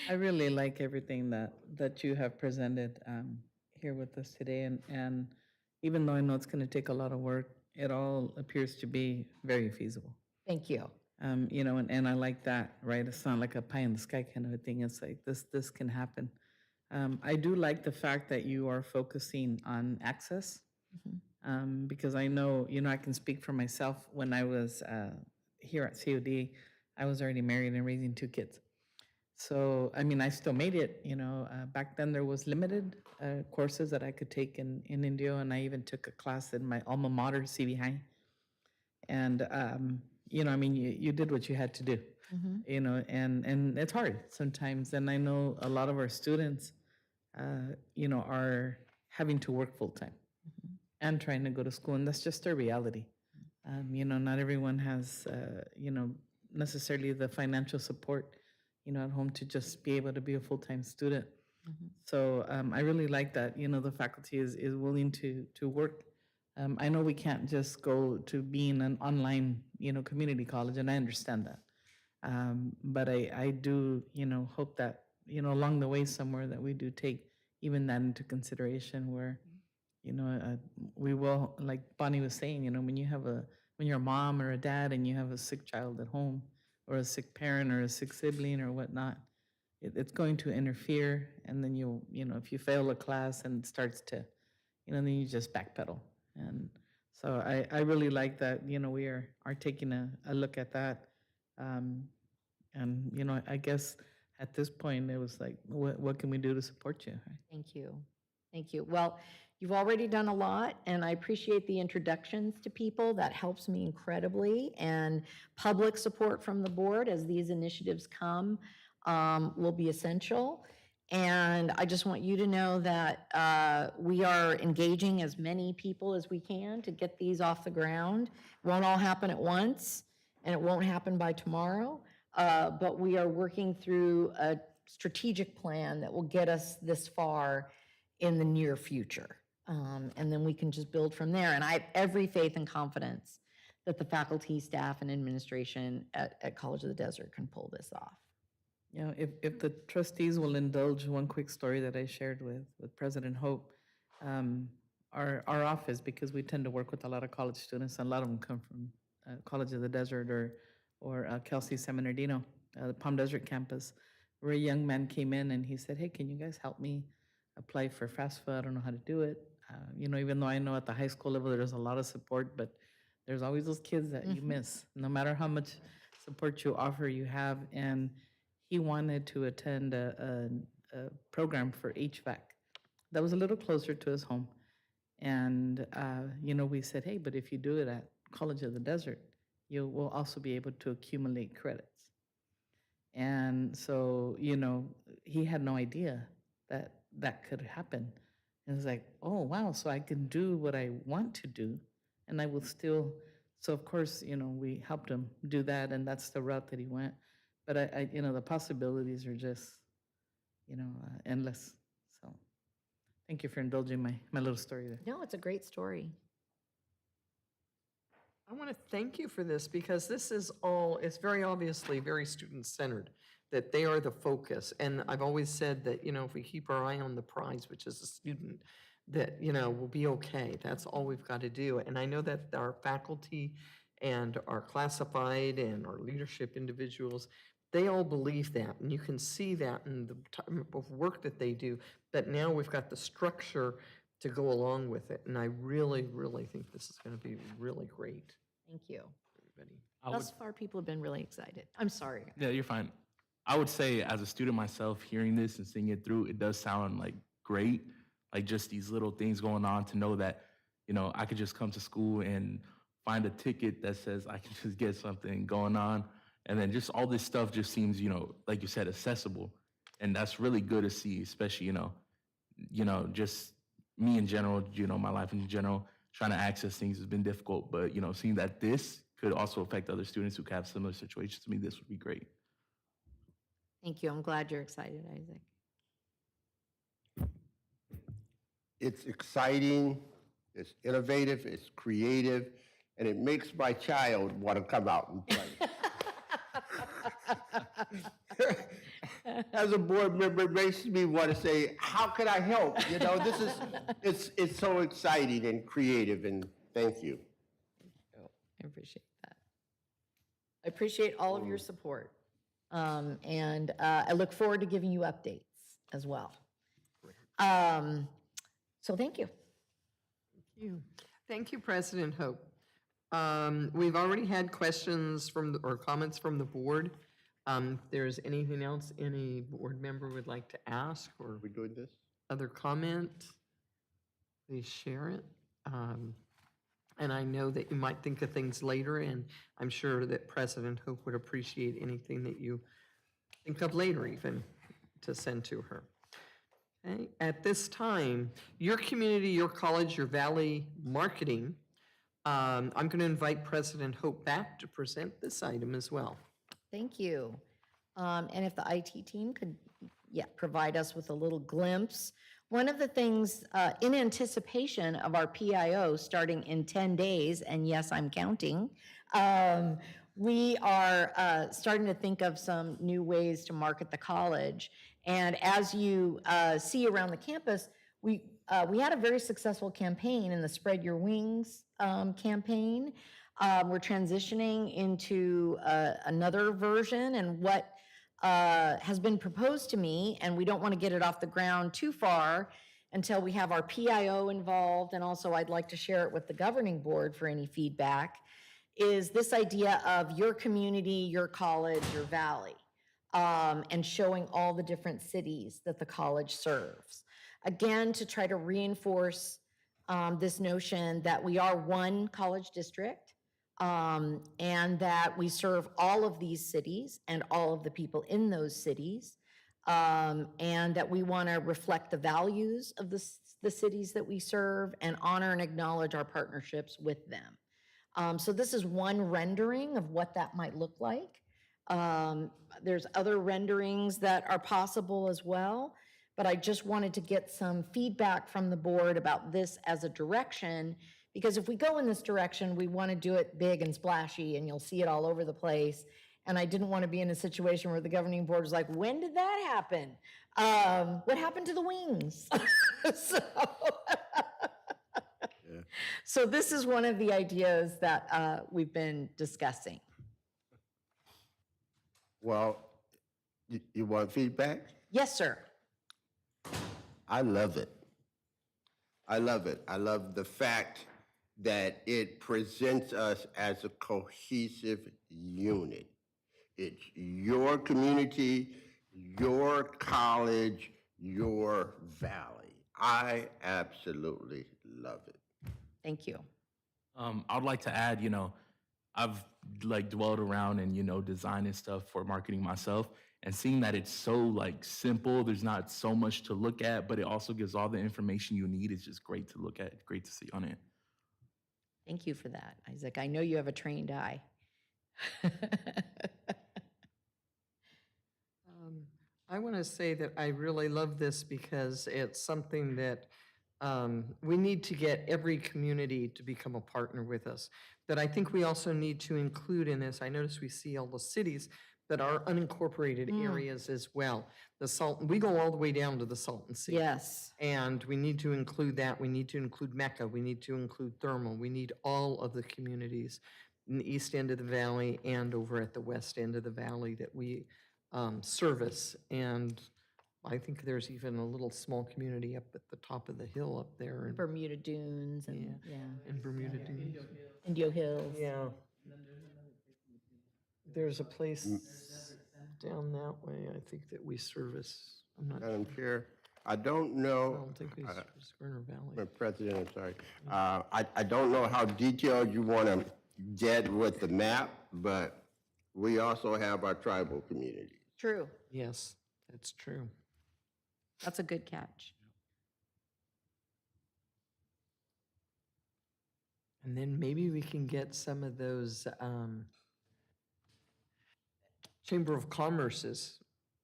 I really like everything that you have presented here with us today. And even though I know it's going to take a lot of work, it all appears to be very feasible. Thank you. You know, and I like that, right? It's not like a pie in the sky kind of a thing. It's like this can happen. I do like the fact that you are focusing on access, because I know, you know, I can speak for myself. When I was here at COD, I was already married and raising 2 kids. So, I mean, I still made it, you know. Back then there was limited courses that I could take in Indio, and I even took a class in my alma mater, CV High. And, you know, I mean, you did what you had to do, you know, and it's hard sometimes. And I know a lot of our students, you know, are having to work full time and trying to go to school, and that's just their reality. You know, not everyone has, you know, necessarily the financial support, you know, at home to just be able to be a full-time student. So I really like that, you know, the faculty is willing to work. I know we can't just go to being an online, you know, community college, and I understand that. But I do, you know, hope that, you know, along the way somewhere that we do take even that into consideration, where, you know, we will, like Bonnie was saying, you know, when you're a mom or a dad and you have a sick child at home, or a sick parent or a sick sibling or whatnot, it's going to interfere. And then you know, if you fail a class and it starts to, you know, then you just backpedal. And so I really like that, you know, we are taking a look at that. And, you know, I guess at this point it was like, what can we do to support you? Right? Thank you. Thank you. Well, you've already done a lot, and I appreciate the introductions to people. That helps me incredibly. And public support from the board as these initiatives come will be essential. And I just want you to know that we are engaging as many people as we can to get these off the ground. It won't all happen at once, and it won't happen by tomorrow, but we are working through a strategic plan that will get us this far in the near future. And then we can just build from there. And I have every faith and confidence that the faculty, staff, and administration at College of the Desert can pull this off. You know, if the trustees will indulge one quick story that I shared with President Hope, our office, because we tend to work with a lot of college students, and a lot of them come from College of the Desert or Kelsey San Bernardino, the Palm Desert campus, where a young man came in and he said, "Hey, can you guys help me apply for FAFSA? I don't know how to do it." You know, even though I know at the high school level there's a lot of support, but there's always those kids that you miss, no matter how much support you offer you have, and he wanted to attend a program for HVAC that was a little closer to his home. And, we said, hey, but if you do it at College of the Desert, you will also be able to accumulate credits. And so, he had no idea that that could happen. And it's like, oh, wow, so I can do what I want to do, and I will still. So, of course, we helped him do that, and that's the route that he went. But the possibilities are just, endless. So, thank you for indulging my little story there. No, it's a great story. I want to thank you for this because this is all, it's very obviously very student-centered, that they are the focus. And I've always said that, if we keep our eye on the prize, which is a student, that, we'll be okay. That's all we've got to do. And I know that our faculty and our classified and our leadership individuals, they all believe that. And you can see that in the type of work that they do. But now we've got the structure to go along with it. And I really, really think this is going to be really great. Thank you. Everybody. Thus far, people have been really excited. I'm sorry. Yeah, you're fine. I would say, as a student myself, hearing this and seeing it through, it does sound like great. Like just these little things going on, to know that, I could just come to school and find a ticket that says I can just get something going on. And then just all this stuff just seems, like you said, accessible. And that's really good to see, especially, just me in general, my life in general, trying to access things has been difficult. But, seeing that this could also affect other students who could have similar situations to me, this would be great. Thank you. I'm glad you're excited, Isaac. It's exciting, it's innovative, it's creative, and it makes my child want to come out and play. As a board member, it makes me want to say, how can I help? It's so exciting and creative, and thank you. I appreciate that. I appreciate all of your support. And I look forward to giving you updates as well. So thank you. Thank you, President Hope. We've already had questions or comments from the board. If there's anything else any board member would like to ask or Are we doing this? other comment, please share it. And I know that you might think of things later, and I'm sure that President Hope would appreciate anything that you think of later even to send to her. Okay. At this time, your community, your college, your valley marketing, I'm going to invite President Hope back to present this item as well. Thank you. And if the IT team could, provide us with a little glimpse. One of the things in anticipation of our PIO starting in 10 days, and yes, I'm counting, we are starting to think of some new ways to market the college. And as you see around the campus, we had a very successful campaign in the Spread Your Wings campaign. We're transitioning into another version, and what has been proposed to me, and we don't want to get it off the ground too far until we have our PIO involved, and also I'd like to share it with the governing board for any feedback, is this idea of your community, your college, your valley, and showing all the different cities that the college serves. Again, to try to reinforce this notion that we are one college district, and that we serve all of these cities and all of the people in those cities, and that we want to reflect the values of the cities that we serve and honor and acknowledge our partnerships with them. So this is one rendering of what that might look like. There's other renderings that are possible as well, but I just wanted to get some feedback from the board about this as a direction, because if we go in this direction, we want to do it big and splashy, and you'll see it all over the place. And I didn't want to be in a situation where the governing board was like, when did that happen? What happened to the wings? So this is one of the ideas that we've been discussing. Well, you want feedback? Yes, sir. I love it. I love it. I love the fact that it presents us as a cohesive unit. It's your community, your college, your valley. I absolutely love it. Thank you. I'd like to add, I've like dwelled around and, designing stuff for marketing myself and seeing that it's so like simple. There's not so much to look at, but it also gives all the information you need. It's just great to look at, great to see on it. Thank you for that, Isaac. I know you have a trained eye. I want to say that I really love this because it's something that we need to get every community to become a partner with us. But I think we also need to include in this, I notice we see all the cities that are unincorporated areas as well. The Salton, we go all the way down to the Salton Sea. Yes. And we need to include that. We need to include Mecca. We need to include Thermal. We need all of the communities in the east end of the valley and over at the west end of the valley that we service. And I think there's even a little small community up at the top of the hill up there Bermuda Dunes and, yeah, in Bermuda Dunes. Indio Hills. Yeah. There's a place down that way, I think, that we service. I'm not, Madam Chair, I don't I know, don't think we service Garner Valley. Mr. President, I'm sorry. I don't know how detailed you want to get with the map, but we also have our tribal communities. True. Yes, that's true. That's a good catch. And then maybe we can get some of those Chamber of Commerce's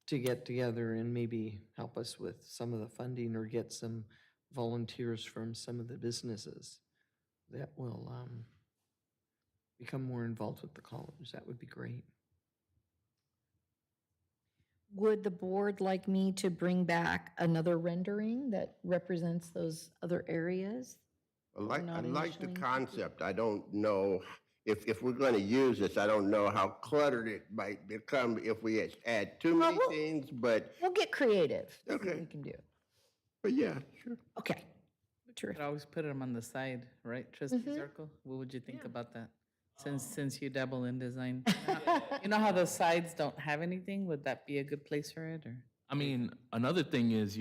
to get together and maybe help us with some of the funding or get some volunteers from some of the businesses that will become more involved with the college. That would be great. Would the board like me to bring back another rendering that represents those other areas? I like Not the initially. concept. I don't know, if we're going to use this, I don't know how cluttered it might become if we add too many Well, things, but We'll get creative. See what Okay. we can do. yeah, sure. Okay. Could Terrific. always put them on the side, right? Trustee Circle? What would you think about that? Since you dabble in design. You know how the sides don't have anything? Would that be a good place for it, or? I mean, another thing is,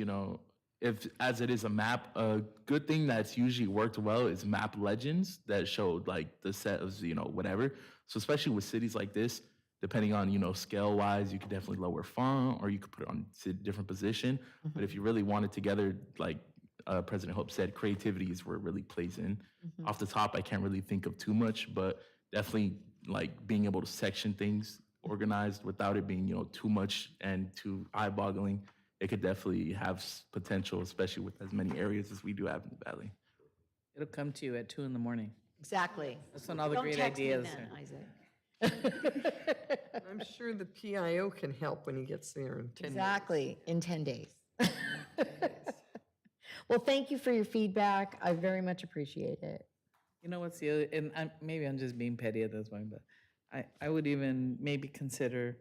if as it is a map, a good thing that's usually worked well is map legends that showed like the set of, whatever. So especially with cities like this, depending on, scale wise, you could definitely lower font or you could put it on a different position. But if you really want it together, like President Hope said, creativity is where it really plays in. Off the top, I can't really think of too much, but definitely like being able to section things organized without it being, too much and too eye-boggling. It could definitely have potential, especially with as many areas as we do have in the valley. It'll come to you at 2 a.m. Exactly. That's when all the Don't great text me ideas then, are. Isaac. I'm sure the PIO can help when he gets there in 10 minutes. Exactly, in 10 days. Well, thank you for your feedback. I very much appreciate it. You know what's the other, and maybe I'm just being petty at this point, but I would even maybe consider,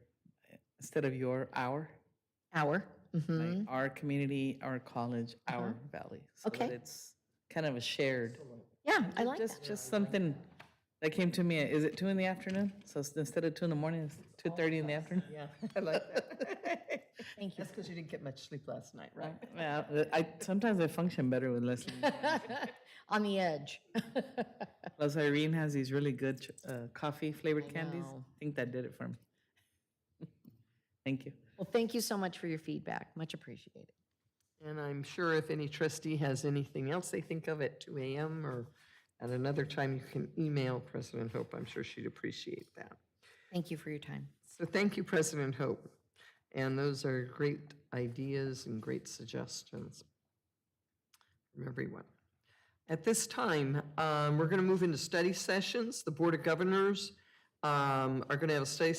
instead of our Hour. like our community, our college, our valley. So that Okay. it's kind of a shared. Yeah, I like that. Just something that came to me. Is it 2 p.m? So instead of 2 a.m, it's 2:30 in the afternoon. Yeah, I like that. Thank you. That's because you didn't get much sleep last night, right? Yeah, sometimes I function better with less. On the edge. Plus, Irene has these really good coffee flavored candies. know. I think that did it for me. Thank you. Well, thank you so much for your feedback. Much appreciated. And I'm sure if any trustee has anything else they think of at 2 a.m. or at another time, you can email President Hope. I'm sure she'd appreciate that. Thank you for your time. So thank you, President Hope. And those are great ideas and great suggestions from everyone. At this time, we're going to move into study sessions. The Board of Governors are going to have a study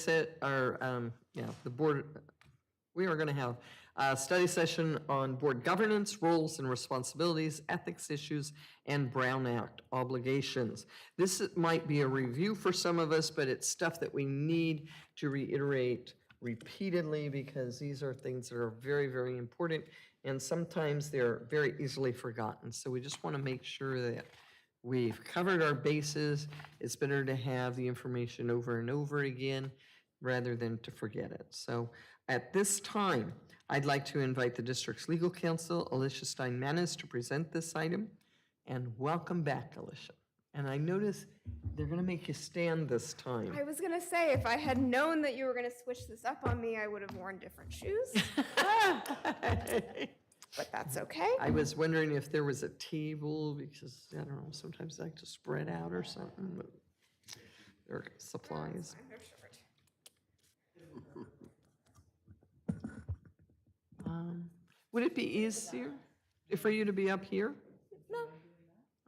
we are going to have a study session on board governance, roles and responsibilities, ethics issues, and Brown Act obligations. This might be a review for some of us, but it's stuff that we need to reiterate repeatedly because these are things that are very, very important, and sometimes they're very easily forgotten. So we just want to make sure that we've covered our bases. It's better to have the information over and over again rather than to forget it. So at this time, I'd like to invite the district's legal counsel, Alicia Stein-Manis, to present this item. And welcome back, Alicia. And I notice they're going to make you stand this time. I was gonna say, if I had known that you were gonna switch this up on me, I would have worn different shoes, but that's okay. I was wondering if there was a table, because, I don't know, sometimes I like to spread out or something, but there are supplies. They're short. Would it be easier for you to be up here? No,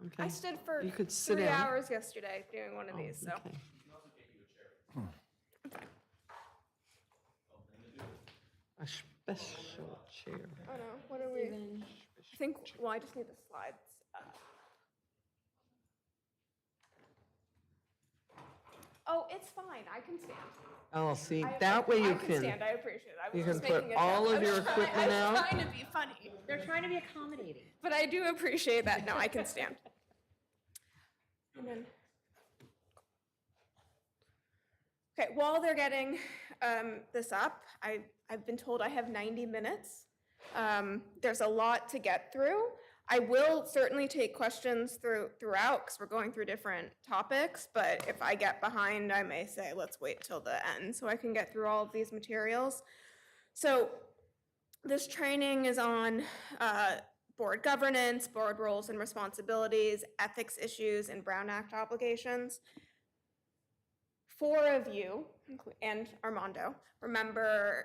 Okay. I stood for You could sit 3 down. hours yesterday doing one of these, so. Okay. A special chair. I don't know, what are we? I think, well, I just need the slides. Oh, it's fine, I can stand. Oh, see, I- that way I you stand, can, I appreciate it. I you was can just put making a all joke. of your equipment I out. was trying to be funny, They're trying to be accommodating. but I do appreciate that. No, I can stand. And then. Okay, while they're getting this up, I've been told I have 90 minutes. There's a lot to get through. I will certainly take questions throughout because we're going through different topics, but if I get behind, I may say, let's wait till the end so I can get through all of these materials. So this training is on board governance, board roles and responsibilities, ethics issues, and Brown Act obligations. 4 of you, and Armando,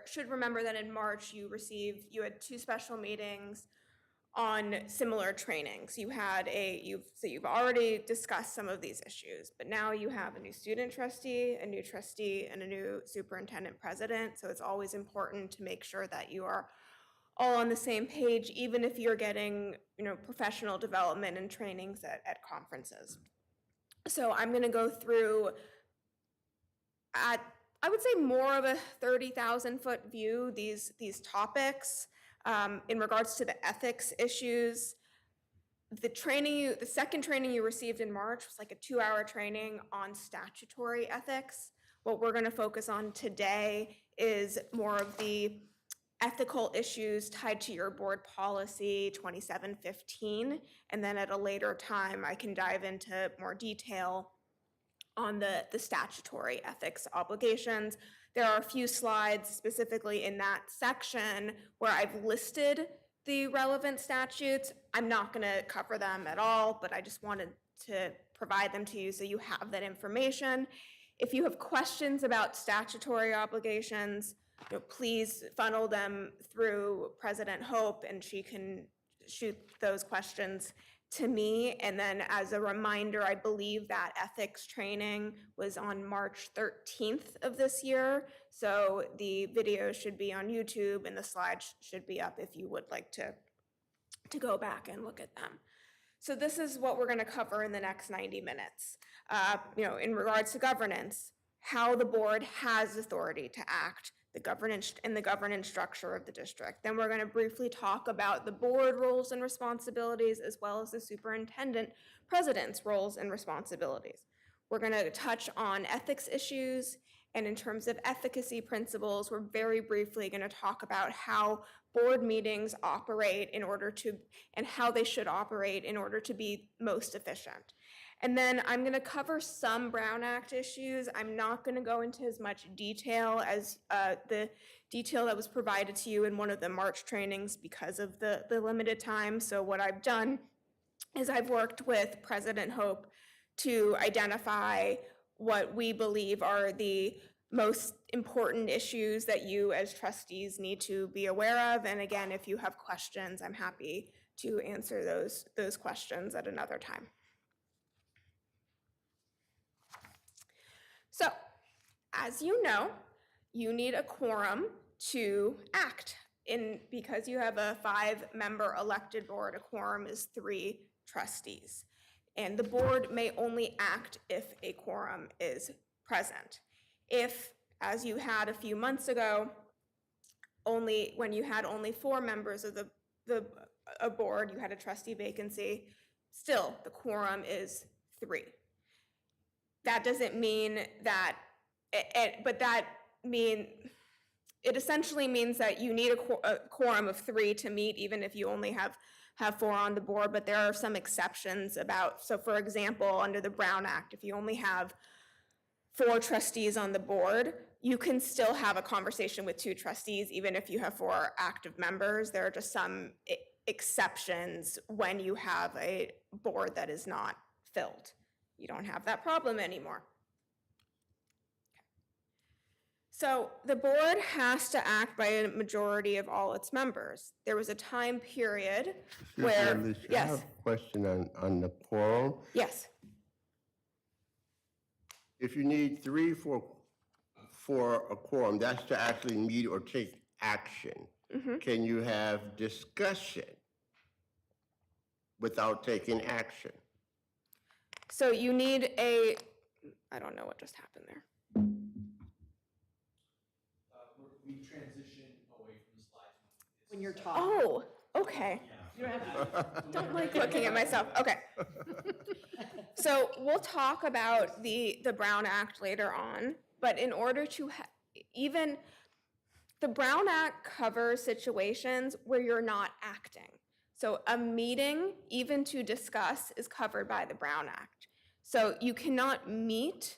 should remember that in March you had 2 special meetings on similar trainings. You've already discussed some of these issues, but now you have a new student trustee, a new trustee, and a new superintendent president. So it's always important to make sure that you are all on the same page, even if you're getting, professional development and trainings at conferences. So I'm going to go through at, I would say, more of a 30,000-foot view, these topics. In regards to the ethics issues, the second training you received in March was like a 2-hour training on statutory ethics. What we're going to focus on today is more of the ethical issues tied to your board policy 2715, and then at a later time I can dive into more detail on the statutory ethics obligations. There are a few slides specifically in that section where I've listed the relevant statutes. I'm not going to cover them at all, but I just wanted to provide them to you so you have that information. If you have questions about statutory obligations, please funnel them through President Hope and she can shoot those questions to me. And then as a reminder, I believe that ethics training was on March 13th of this year. So the video should be on YouTube and the slides should be up if you would like to go back and look at them. So this is what we're going to cover in the next 90 minutes. In regards to governance, how the board has authority to act, the governance structure of the district. Then we're going to briefly talk about the board roles and responsibilities as well as the superintendent president's roles and responsibilities. We're going to touch on ethics issues, and in terms of efficacy principles, we're very briefly going to talk about how board meetings operate and how they should operate in order to be most efficient. And then I'm going to cover some Brown Act issues. I'm not going to go into as much detail as the detail that was provided to you in one of the March trainings because of the limited time. So what I've done is I've worked with President Hope to identify what we believe are the most important issues that you as trustees need to be aware of. And again, if you have questions, I'm happy to answer those questions at another time. So, as you know, you need a quorum to act. Because you have a 5-member elected board, a quorum is 3 trustees. And the board may only act if a quorum is present. If, as you had a few months ago, when you had only 4 members of a board, you had a trustee vacancy, still the quorum is 3. That doesn't mean that, but that it essentially means that you need a quorum of 3 to meet, even if you only have 4 on the board, but there are some exceptions about, so for example, under the Brown Act, if you only have 4 trustees on the board, you can still have a conversation with 2 trustees, even if you have 4 active members. There are just some exceptions when you have a board that is not filled. You don't have that problem anymore. So the board has to act by a majority of all its members. There was a time period where, Alicia, I yes, have a question on the quorum. yes. If you need 3 for a quorum, that's to actually meet or take action. Can you have discussion without taking action? So you need I don't know what just happened there. We transitioned away from the slides. When you're talking. Oh, okay. Don't like looking at myself. Okay. So we'll talk about the Brown Act later on, but in order to even the Brown Act covers situations where you're not acting. So a meeting, even to discuss, is covered by the Brown Act. So you cannot meet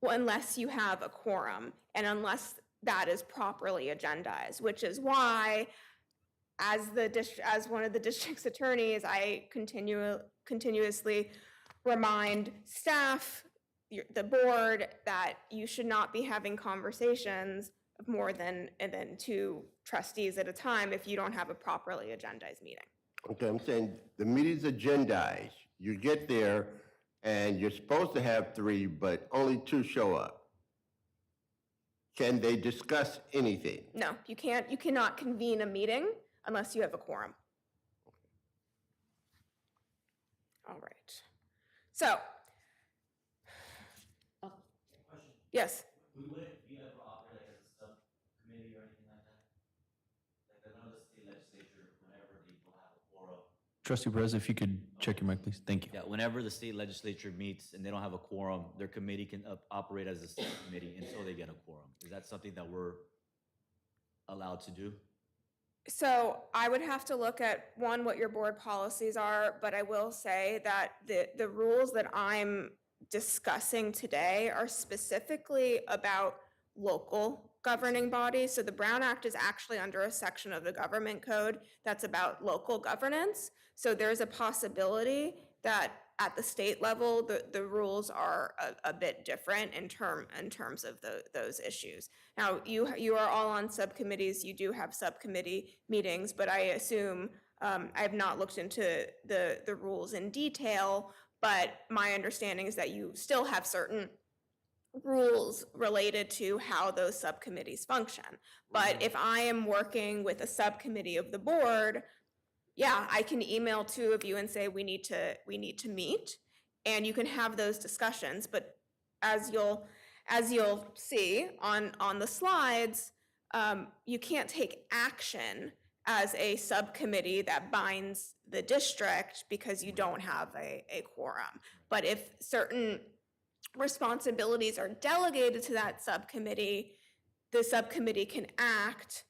unless you have a quorum and unless that is properly agendized, which is why as one of the district's attorneys, I continuously remind staff, the board, that you should not be having conversations of more than 2 trustees at a time if you don't have a properly agendized meeting. Okay, I'm saying the meeting's agendized. You get there and you're supposed to have 3, but only 2 show up. Can they discuss anything? No, you cannot convene a meeting unless you have a quorum. All right. So, yes. We wouldn't be able to operate as a subcommittee or anything like that? Like I know the state legislature, whenever they don't have a quorum. Trustee Perez, if you could check your mic, please. Thank you. Yeah, whenever the state legislature meets and they don't have a quorum, their committee can operate as a subcommittee until they get a quorum. Is that something that we're allowed to do? So I would have to look at, one, what your board policies are, but I will say that the rules that I'm discussing today are specifically about local governing bodies. So the Brown Act is actually under a section of the government code that's about local governance. So there's a possibility that at the state level, the rules are a bit different in terms of those issues. Now, you are all on subcommittees. You do have subcommittee meetings, but I assume I have not looked into the rules in detail. But my understanding is that you still have certain rules related to how those subcommittees function. But if I am working with a subcommittee of the board, yeah, I can email 2 of you and say we need to meet, and you can have those discussions. But as you'll see on the slides, you can't take action as a subcommittee that binds the district because you don't have a quorum. But if certain responsibilities are delegated to that subcommittee, the subcommittee can act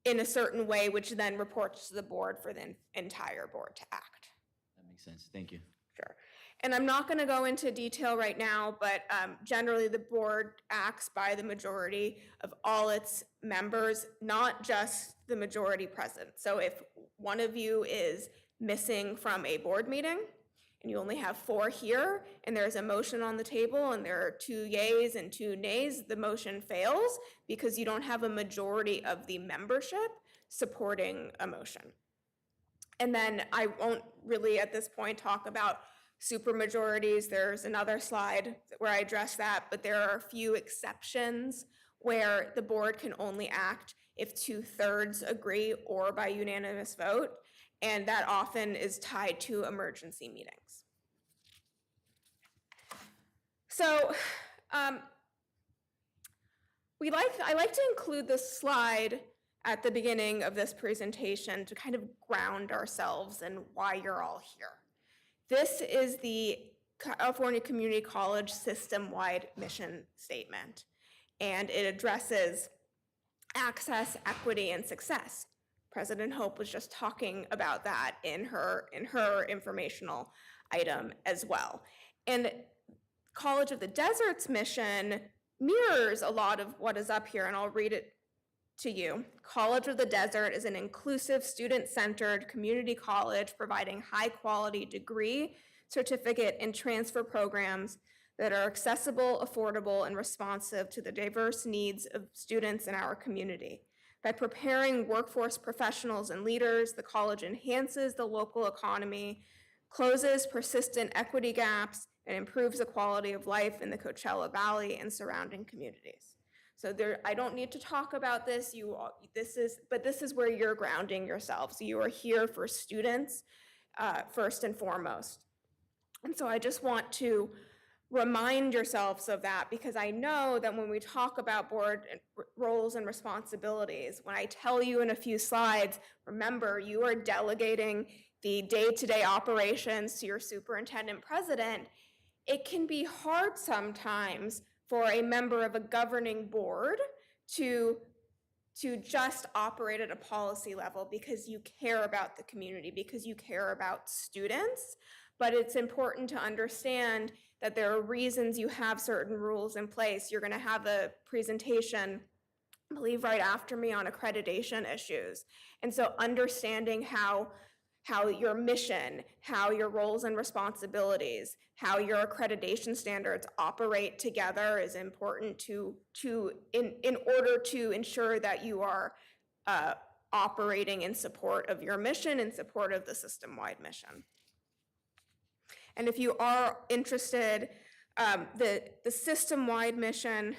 in a certain way, which then reports to the board for the entire board to act. That makes sense. Thank you. Sure. And I'm not going to go into detail right now, but generally the board acts by the majority of all its members, not just the majority present. So if one of you is missing from a board meeting and you only have 4 here and there's a motion on the table and there are 2 yays and 2 nays, the motion fails because you don't have a majority of the membership supporting a motion. And then I won't really at this point talk about supermajorities. There's another slide where I address that, but there are a few exceptions where the board can only act if 2/3 agree or by unanimous vote, and that often is tied to emergency meetings. So I like to include this slide at the beginning of this presentation to kind of ground ourselves and why you're all here. This is the California Community College system-wide mission statement. and it addresses access, equity, and success. President Hope was just talking about that in her informational item as well. And College of the Desert's mission mirrors a lot of what is up here, and I'll read it to you. College of the Desert is an inclusive, student-centered community college providing high-quality degree, certificate, and transfer programs that are accessible, affordable, and responsive to the diverse needs of students in our community. By preparing workforce professionals and leaders, the college enhances the local economy, closes persistent equity gaps, and improves the quality of life in the Coachella Valley and surrounding communities. So I don't need to talk about this. This is where you're grounding yourselves. You are here for students first and foremost. And so I just want to remind yourselves of that, because I know that when we talk about board roles and responsibilities, when I tell you in a few slides, remember, you are delegating the day-to-day operations to your superintendent president, it can be hard sometimes for a member of a governing board to just operate at a policy level because you care about the community, because you care about students. But it's important to understand that there are reasons you have certain rules in place. You're going to have a presentation, I believe, right after me on accreditation issues. And so understanding how your mission, how your roles and responsibilities, how your accreditation standards operate together is important in order to ensure that you are operating in support of your mission, in support of the system-wide mission. And if you are interested, the system-wide mission,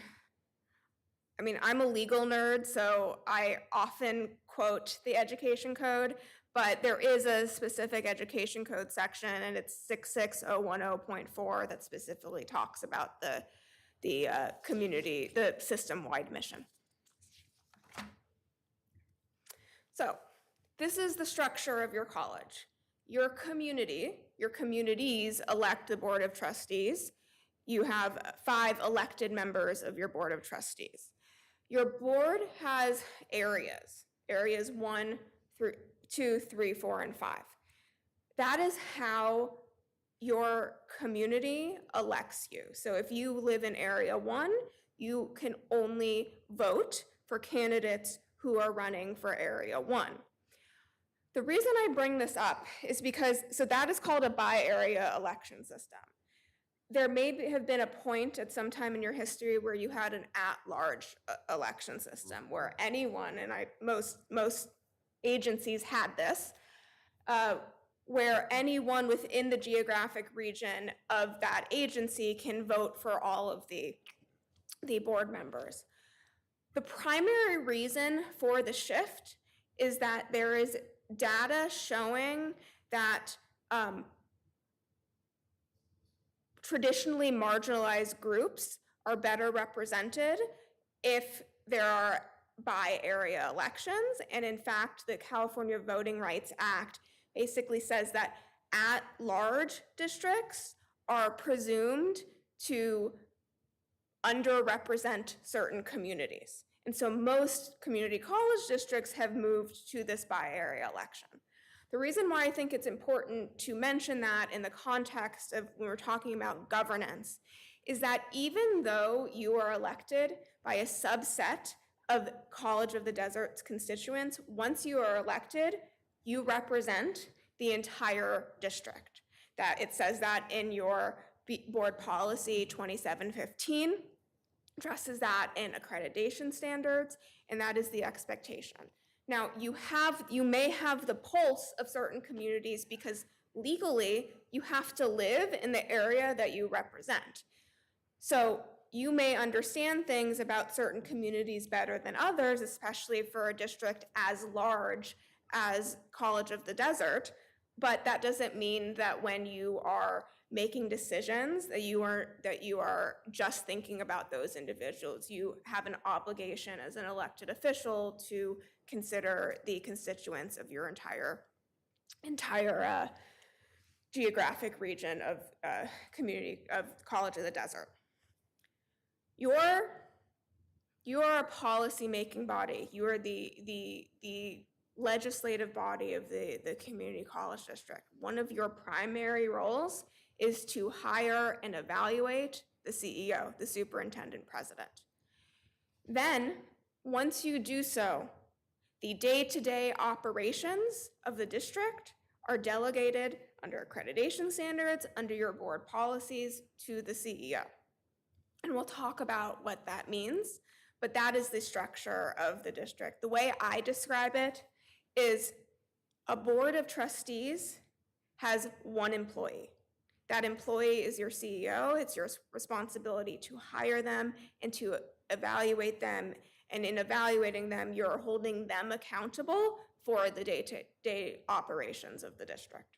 I mean, I'm a legal nerd, so I often quote the education code, but there is a specific education code section, and it's 66010.4 that specifically talks about the community, the system-wide mission. So this is the structure of your college. Your communities elect the Board of Trustees. You have 5 elected members of your Board of Trustees. Your board has areas 1 through 2, 3, 4, and 5. That is how your community elects you. So if you live in area 1, you can only vote for candidates who are running for area 1. The reason I bring this up is because, so that is called a by-area election system. There may have been a point at some time in your history where you had an at-large election system where anyone, and most agencies had this, where anyone within the geographic region of that agency can vote for all of the board members. The primary reason for the shift is that there is data showing that traditionally marginalized groups are better represented if there are by-area elections. And in fact, the California Voting Rights Act basically says that at-large districts are presumed to underrepresent certain communities. And so most community college districts have moved to this by-area election. The reason why I think it's important to mention that in the context of when we're talking about governance is that even though you are elected by a subset of College of the Desert's constituents, once you are elected, you represent the entire district. That it says that in your board policy 2715, addresses that in accreditation standards, and that is the expectation. Now, you may have the pulse of certain communities because legally you have to live in the area that you represent. So you may understand things about certain communities better than others, especially for a district as large as College of the Desert, but that doesn't mean that when you are making decisions that you are just thinking about those individuals. You have an obligation as an elected official to consider the constituents of your entire geographic region of community of College of the Desert. Your You are a policy-making body. You are the legislative body of the community college district. One of your primary roles is to hire and evaluate the CEO, the superintendent president. Then, once you do so, the day-to-day operations of the district are delegated under accreditation standards, under your board policies, to the CEO. And we'll talk about what that means, but that is the structure of the district. The way I describe it is a board of trustees has one employee. That employee is your CEO. It's your responsibility to hire them and to evaluate them. And in evaluating them, you're holding them accountable for the day-to-day operations of the district.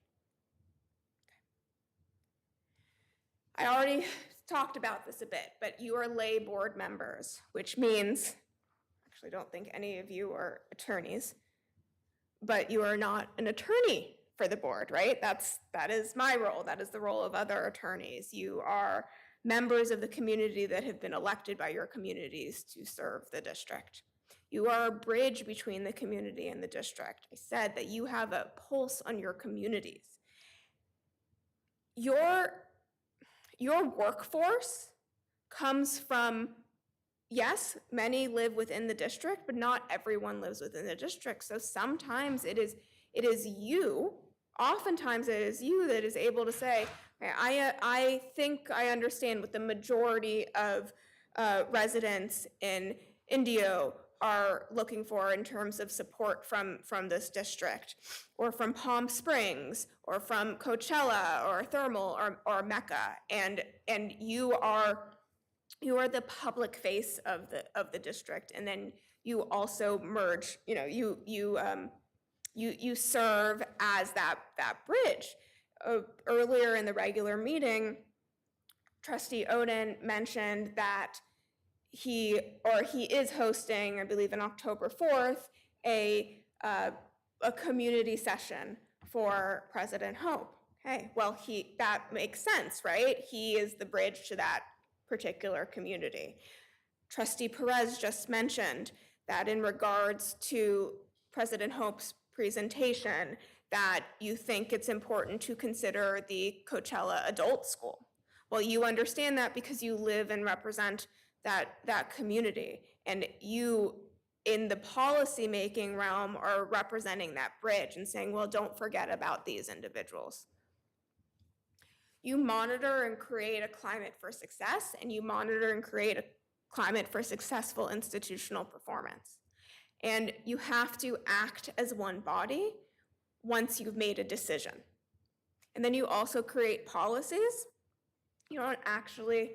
I already talked about this a bit, but you are lay board members, which means, actually, I don't think any of you are attorneys, but you are not an attorney for the board, right? That is my role. That is the role of other attorneys. You are members of the community that have been elected by your communities to serve the district. You are a bridge between the community and the district. I said that you have a pulse on your communities. Your workforce comes from, yes, many live within the district, but not everyone lives within the district. So sometimes it is you, oftentimes it is you that is able to say, okay, I think I understand what the majority of residents in Indio are looking for in terms of support from this district, or from Palm Springs, or from Coachella, or Thermal, or Mecca, and you are the public face of the district, and then you also merge. You serve as that bridge. Earlier in the regular meeting, Trustee Oden mentioned that he is hosting, I believe on October 4th, a community session for President Hope. Okay, well, that makes sense, right? He is the bridge to that particular community. Trustee Perez just mentioned that in regards to President Hope's presentation, that you think it's important to consider the Coachella Adult School. Well, you understand that because you live and represent that community, and you, in the policy-making realm, are representing that bridge and saying, well, don't forget about these individuals. You monitor and create a climate for success, and you monitor and create a climate for successful institutional performance. And you have to act as one body once you've made a decision. And then you also create policies. You don't actually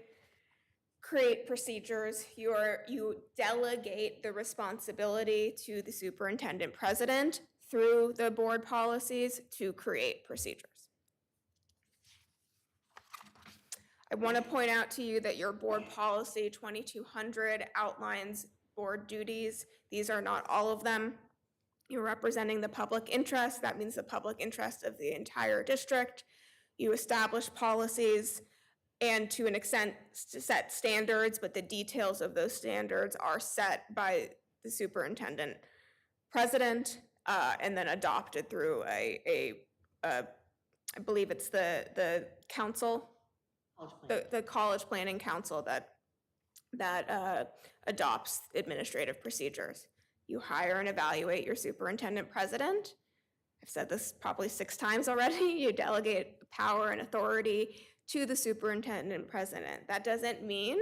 create procedures. You delegate the responsibility to the superintendent president through the board policies to create procedures. I want to point out to you that your board policy 2200 outlines board duties. These are not all of them. You're representing the public interest. That means the public interest of the entire district. You establish policies and to an extent set standards, but the details of those standards are set by the superintendent president and then adopted through I believe it's the council, the college planning council that adopts administrative procedures. You hire and evaluate your superintendent president. I've said this probably 6 times already. You delegate power and authority to the superintendent president. That doesn't mean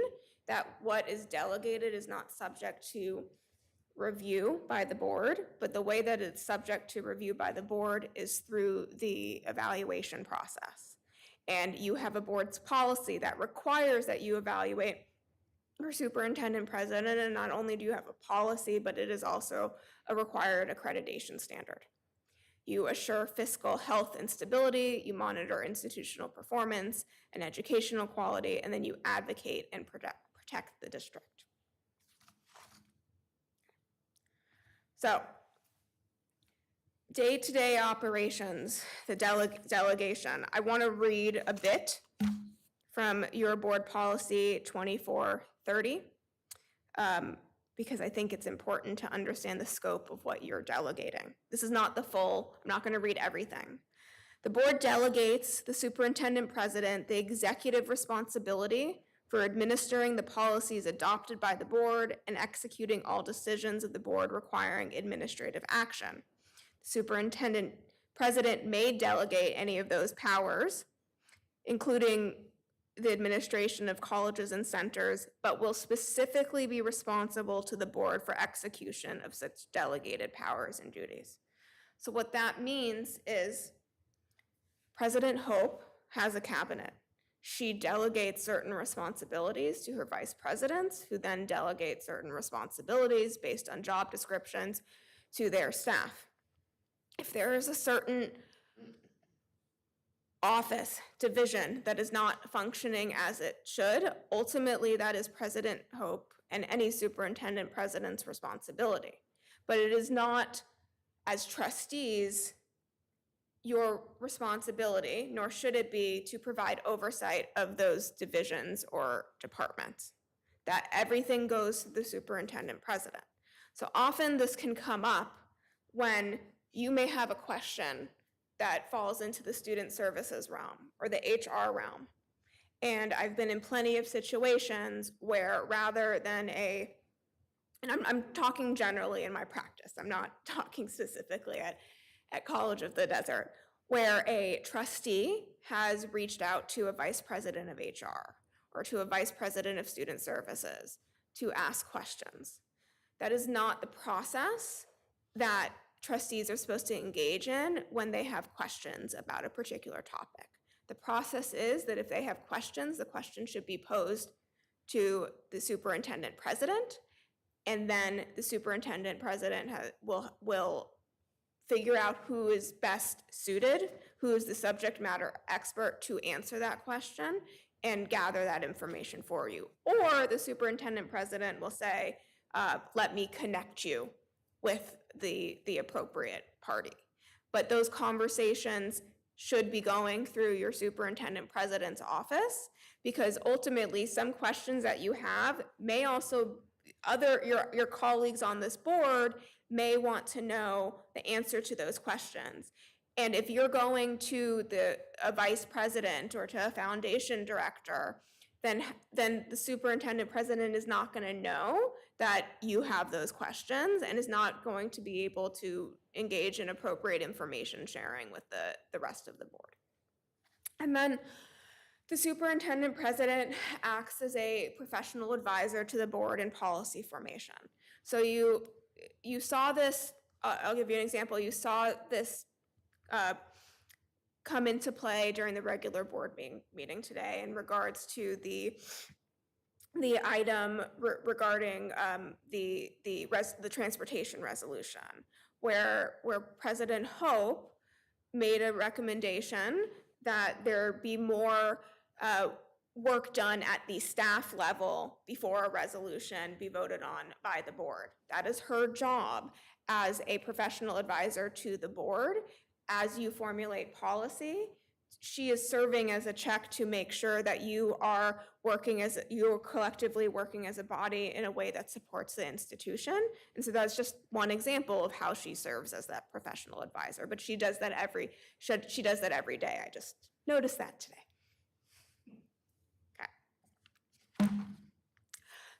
that what is delegated is not subject to review by the board, but the way that it's subject to review by the board is through the evaluation process. And you have a board's policy that requires that you evaluate your superintendent president, and not only do you have a policy, but it is also a required accreditation standard. You assure fiscal health and stability, you monitor institutional performance and educational quality, and then you advocate and protect the district. So, day-to-day operations, the delegation. I want to read a bit from your board policy 2430. because I think it's important to understand the scope of what you're delegating. This is not the full, I'm not going to read everything. The board delegates the superintendent president the executive responsibility for administering the policies adopted by the board and executing all decisions of the board requiring administrative action. The superintendent president may delegate any of those powers, including the administration of colleges and centers, but will specifically be responsible to the board for execution of such delegated powers and duties. So what that means is President Hope has a cabinet. She delegates certain responsibilities to her vice presidents, who then delegate certain responsibilities based on job descriptions to their staff. If there is a certain office, division that is not functioning as it should, ultimately that is President Hope and any superintendent president's responsibility. But it is not, as trustees, your responsibility, nor should it be, to provide oversight of those divisions or departments. That everything goes to the superintendent president. So often this can come up when you may have a question that falls into the student services realm or the HR realm. And I've been in plenty of situations where rather than and I'm talking generally in my practice, I'm not talking specifically at College of the Desert, where a trustee has reached out to a vice president of HR or to a vice president of student services to ask questions. That is not the process that trustees are supposed to engage in when they have questions about a particular topic. The process is that if they have questions, the question should be posed to the superintendent president, and then the superintendent president will figure out who is best suited, who is the subject matter expert to answer that question, and gather that information for you. Or the superintendent president will say, let me connect you with the appropriate party. But those conversations should be going through your superintendent president's office, because ultimately some questions that you have may also, your colleagues on this board may want to know the answer to those questions. And if you're going to a vice president or to a foundation director, then the superintendent president is not going to know that you have those questions and is not going to be able to engage in appropriate information sharing with the rest of the board. And then the superintendent president acts as a professional advisor to the board in policy formation. So you saw this, I'll give you an example, you saw this come into play during the regular board meeting today in regards to the item regarding the transportation resolution, where President Hope made a recommendation that there be more work done at the staff level before a resolution be voted on by the board. That is her job as a professional advisor to the board. As you formulate policy, she is serving as a check to make sure that you are collectively working as a body in a way that supports the institution. And so that's just one example of how she serves as that professional advisor. But she does that every day. I just noticed that today.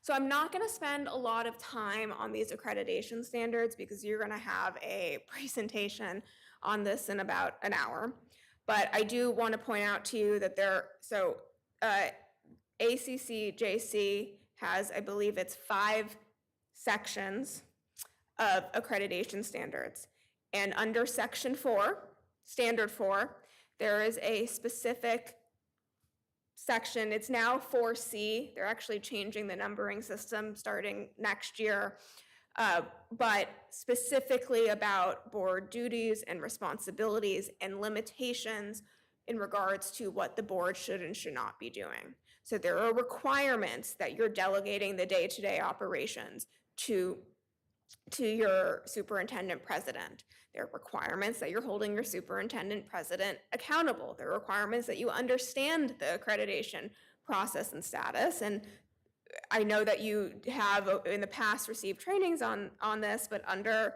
So I'm not going to spend a lot of time on these accreditation standards because you're going to have a presentation on this in about an hour. But I do want to point out to you that ACCJC has, I believe it's 5 sections of accreditation standards. And under section 4, standard 4, there is a specific section. It's now 4C. They're actually changing the numbering system starting next year, but specifically about board duties and responsibilities and limitations in regards to what the board should and should not be doing. So there are requirements that you're delegating the day-to-day operations to your superintendent president. There are requirements that you're holding your superintendent president accountable. There are requirements that you understand the accreditation process and status, and I know that you have in the past received trainings on this, but under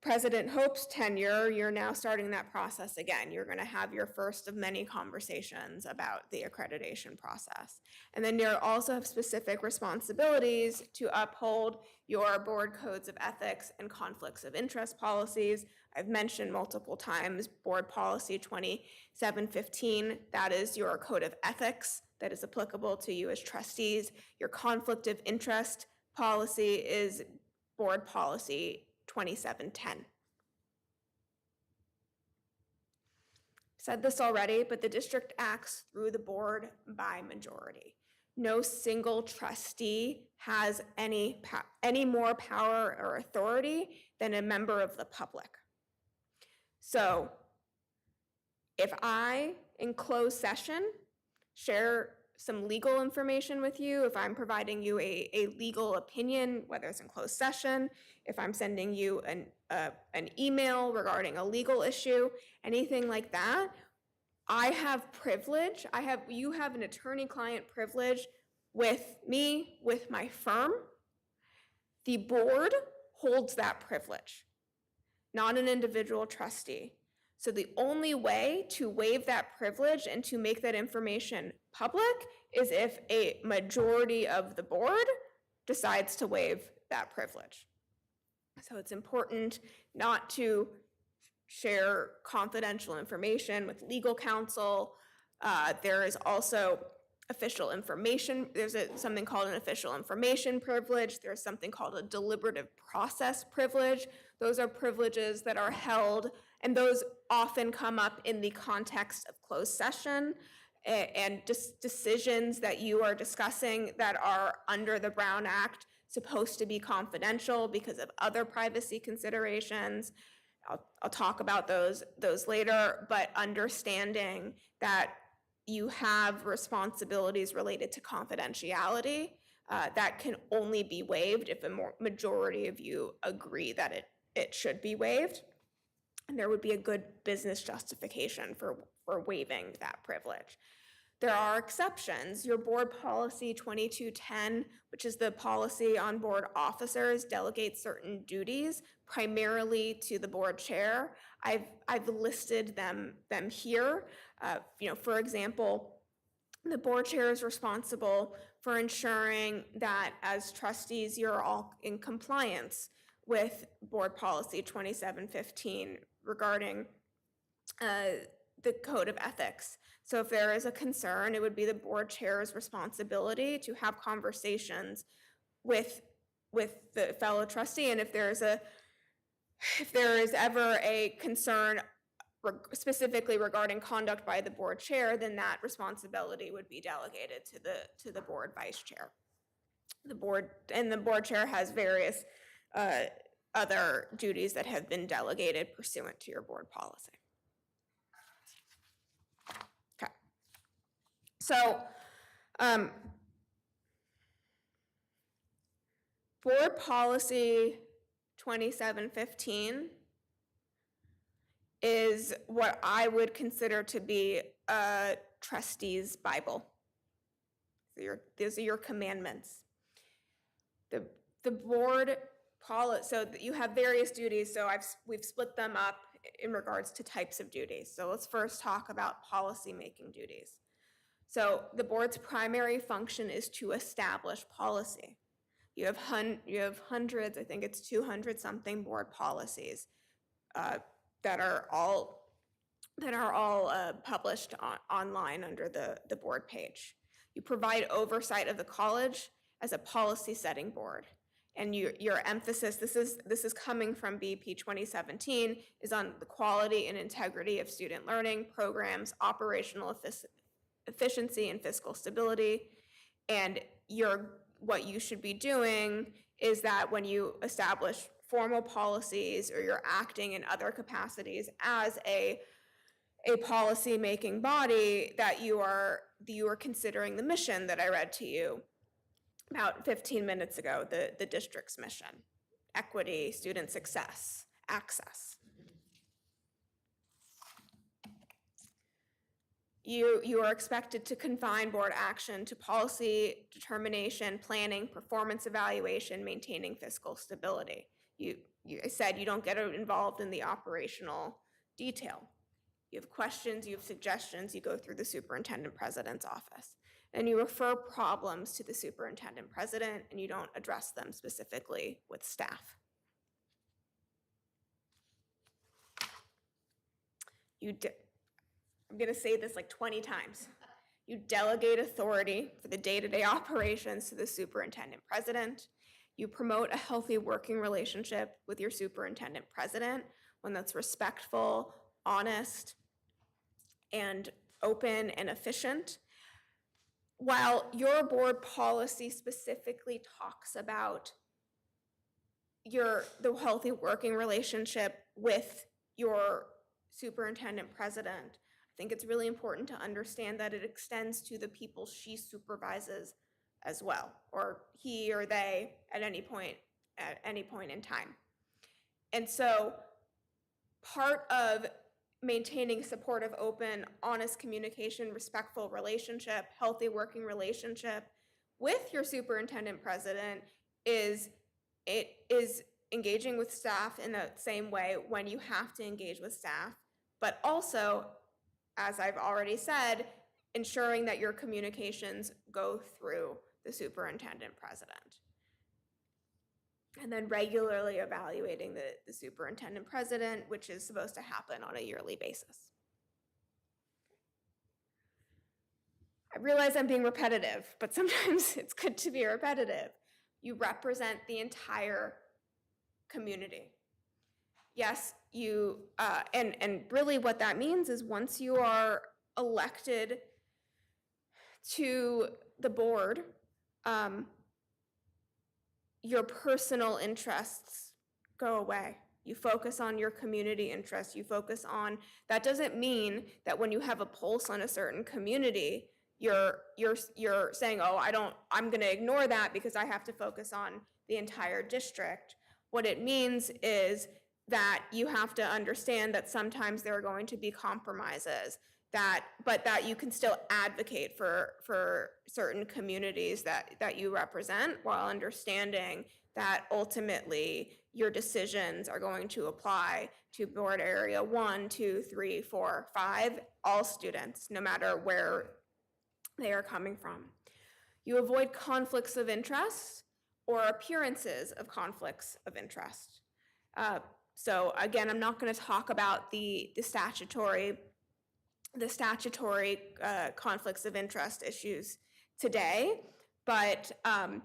President Hope's tenure, you're now starting that process again. You're going to have your first of many conversations about the accreditation process. And then you also have specific responsibilities to uphold your board codes of ethics and conflicts of interest policies. I've mentioned multiple times Board Policy 2715. That is your code of ethics that is applicable to you as trustees. Your conflict of interest policy is Board Policy 2710. Said this already, but the district acts through the board by majority. No single trustee has any more power or authority than a member of the public. So if I, in closed session, share some legal information with you, if I'm providing you a legal opinion, whether it's in closed session, if I'm sending you an email regarding a legal issue, anything like that, I have privilege. You have an attorney-client privilege with me, with my firm. The board holds that privilege, not an individual trustee. So the only way to waive that privilege and to make that information public is if a majority of the board decides to waive that privilege. So it's important not to share confidential information with legal counsel. There is also official information. There's something called an official information privilege. There's something called a deliberative process privilege. Those are privileges that are held, and those often come up in the context of closed session and just decisions that you are discussing that are under the Brown Act supposed to be confidential because of other privacy considerations. I'll talk about those later, but understanding that you have responsibilities related to confidentiality that can only be waived if a majority of you agree that it should be waived. And there would be a good business justification for waiving that privilege. There are exceptions. Your Board Policy 2210, which is the policy on board officers, delegates certain duties primarily to the board chair. I've listed them here. For example, the board chair is responsible for ensuring that as trustees, you're all in compliance with Board Policy 2715 regarding the Code of Ethics. So if there is a concern, it would be the board chair's responsibility to have conversations with the fellow trustee. And if there is ever a concern specifically regarding conduct by the board chair, then that responsibility would be delegated to the board vice chair. The board chair has various other duties that have been delegated pursuant to your board policy. Okay. So, Board Policy 2715 is what I would consider to be a trustee's Bible. These are your commandments. The board policy, so you have various duties, so we've split them up in regards to types of duties. So let's first talk about policy-making duties. So the board's primary function is to establish policy. You have hundreds, I think it's 200 something board policies that are all published online under the board page. You provide oversight of the college as a policy setting board. And your emphasis, this is coming from BP 2017, is on the quality and integrity of student learning programs, operational efficiency and fiscal stability. And what you should be doing is that when you establish formal policies or you're acting in other capacities as a policy-making body, that you are considering the mission that I read to you about 15 minutes ago, the district's mission: equity, student success, access. You are expected to confine board action to policy determination, planning, performance evaluation, maintaining fiscal stability. I said you don't get involved in the operational detail. You have questions, you have suggestions, you go through the superintendent president's office. And you refer problems to the superintendent president, and you don't address them specifically with staff. I'm going to say this like 20 times. You delegate authority for the day-to-day operations to the superintendent president. You promote a healthy working relationship with your superintendent president, one that's respectful, honest, and open and efficient. While your board policy specifically talks about the healthy working relationship with your superintendent president, I think it's really important to understand that it extends to the people she supervises as well, or he or they at any point in time. And so part of maintaining supportive, open, honest communication, respectful relationship, healthy working relationship with your superintendent president is engaging with staff in the same way when you have to engage with staff, but also, as I've already said, ensuring that your communications go through the superintendent president. And then regularly evaluating the superintendent president, which is supposed to happen on a yearly basis. I realize I'm being repetitive, but sometimes it's good to be repetitive. You represent the entire community. Yes, you, and really what that means is once you are elected to the board, your personal interests go away. You focus on your community interests. You focus on, that doesn't mean that when you have a pulse on a certain community, you're saying, oh, I'm gonna ignore that because I have to focus on the entire district. What it means is that you have to understand that sometimes there are going to be compromises, but that you can still advocate for certain communities that you represent, while understanding that ultimately your decisions are going to apply to board area 1, 2, 3, 4, 5, all students, no matter where they are coming from. You avoid conflicts of interest or appearances of conflicts of interest. So again, I'm not going to talk about the statutory conflicts of interest issues today, but I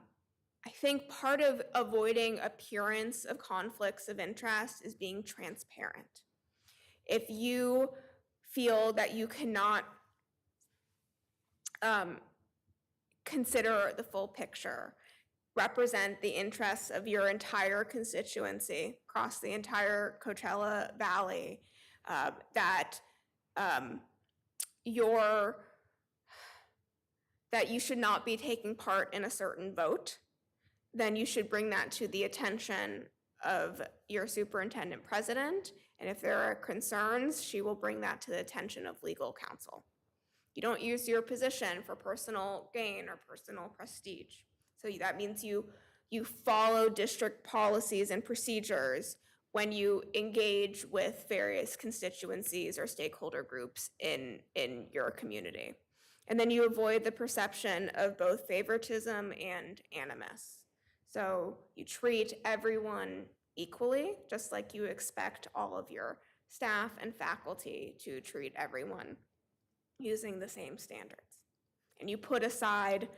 think part of avoiding appearance of conflicts of interest is being transparent. If you feel that you cannot consider the full picture, represent the interests of your entire constituency across the entire Coachella Valley, that you should not be taking part in a certain vote, then you should bring that to the attention of your superintendent president. And if there are concerns, she will bring that to the attention of legal counsel. You don't use your position for personal gain or personal prestige. So that means you follow district policies and procedures when you engage with various constituencies or stakeholder groups in your community. And then you avoid the perception of both favoritism and animus. So you treat everyone equally, just like you expect all of your staff and faculty to treat everyone using the same standards. And you put aside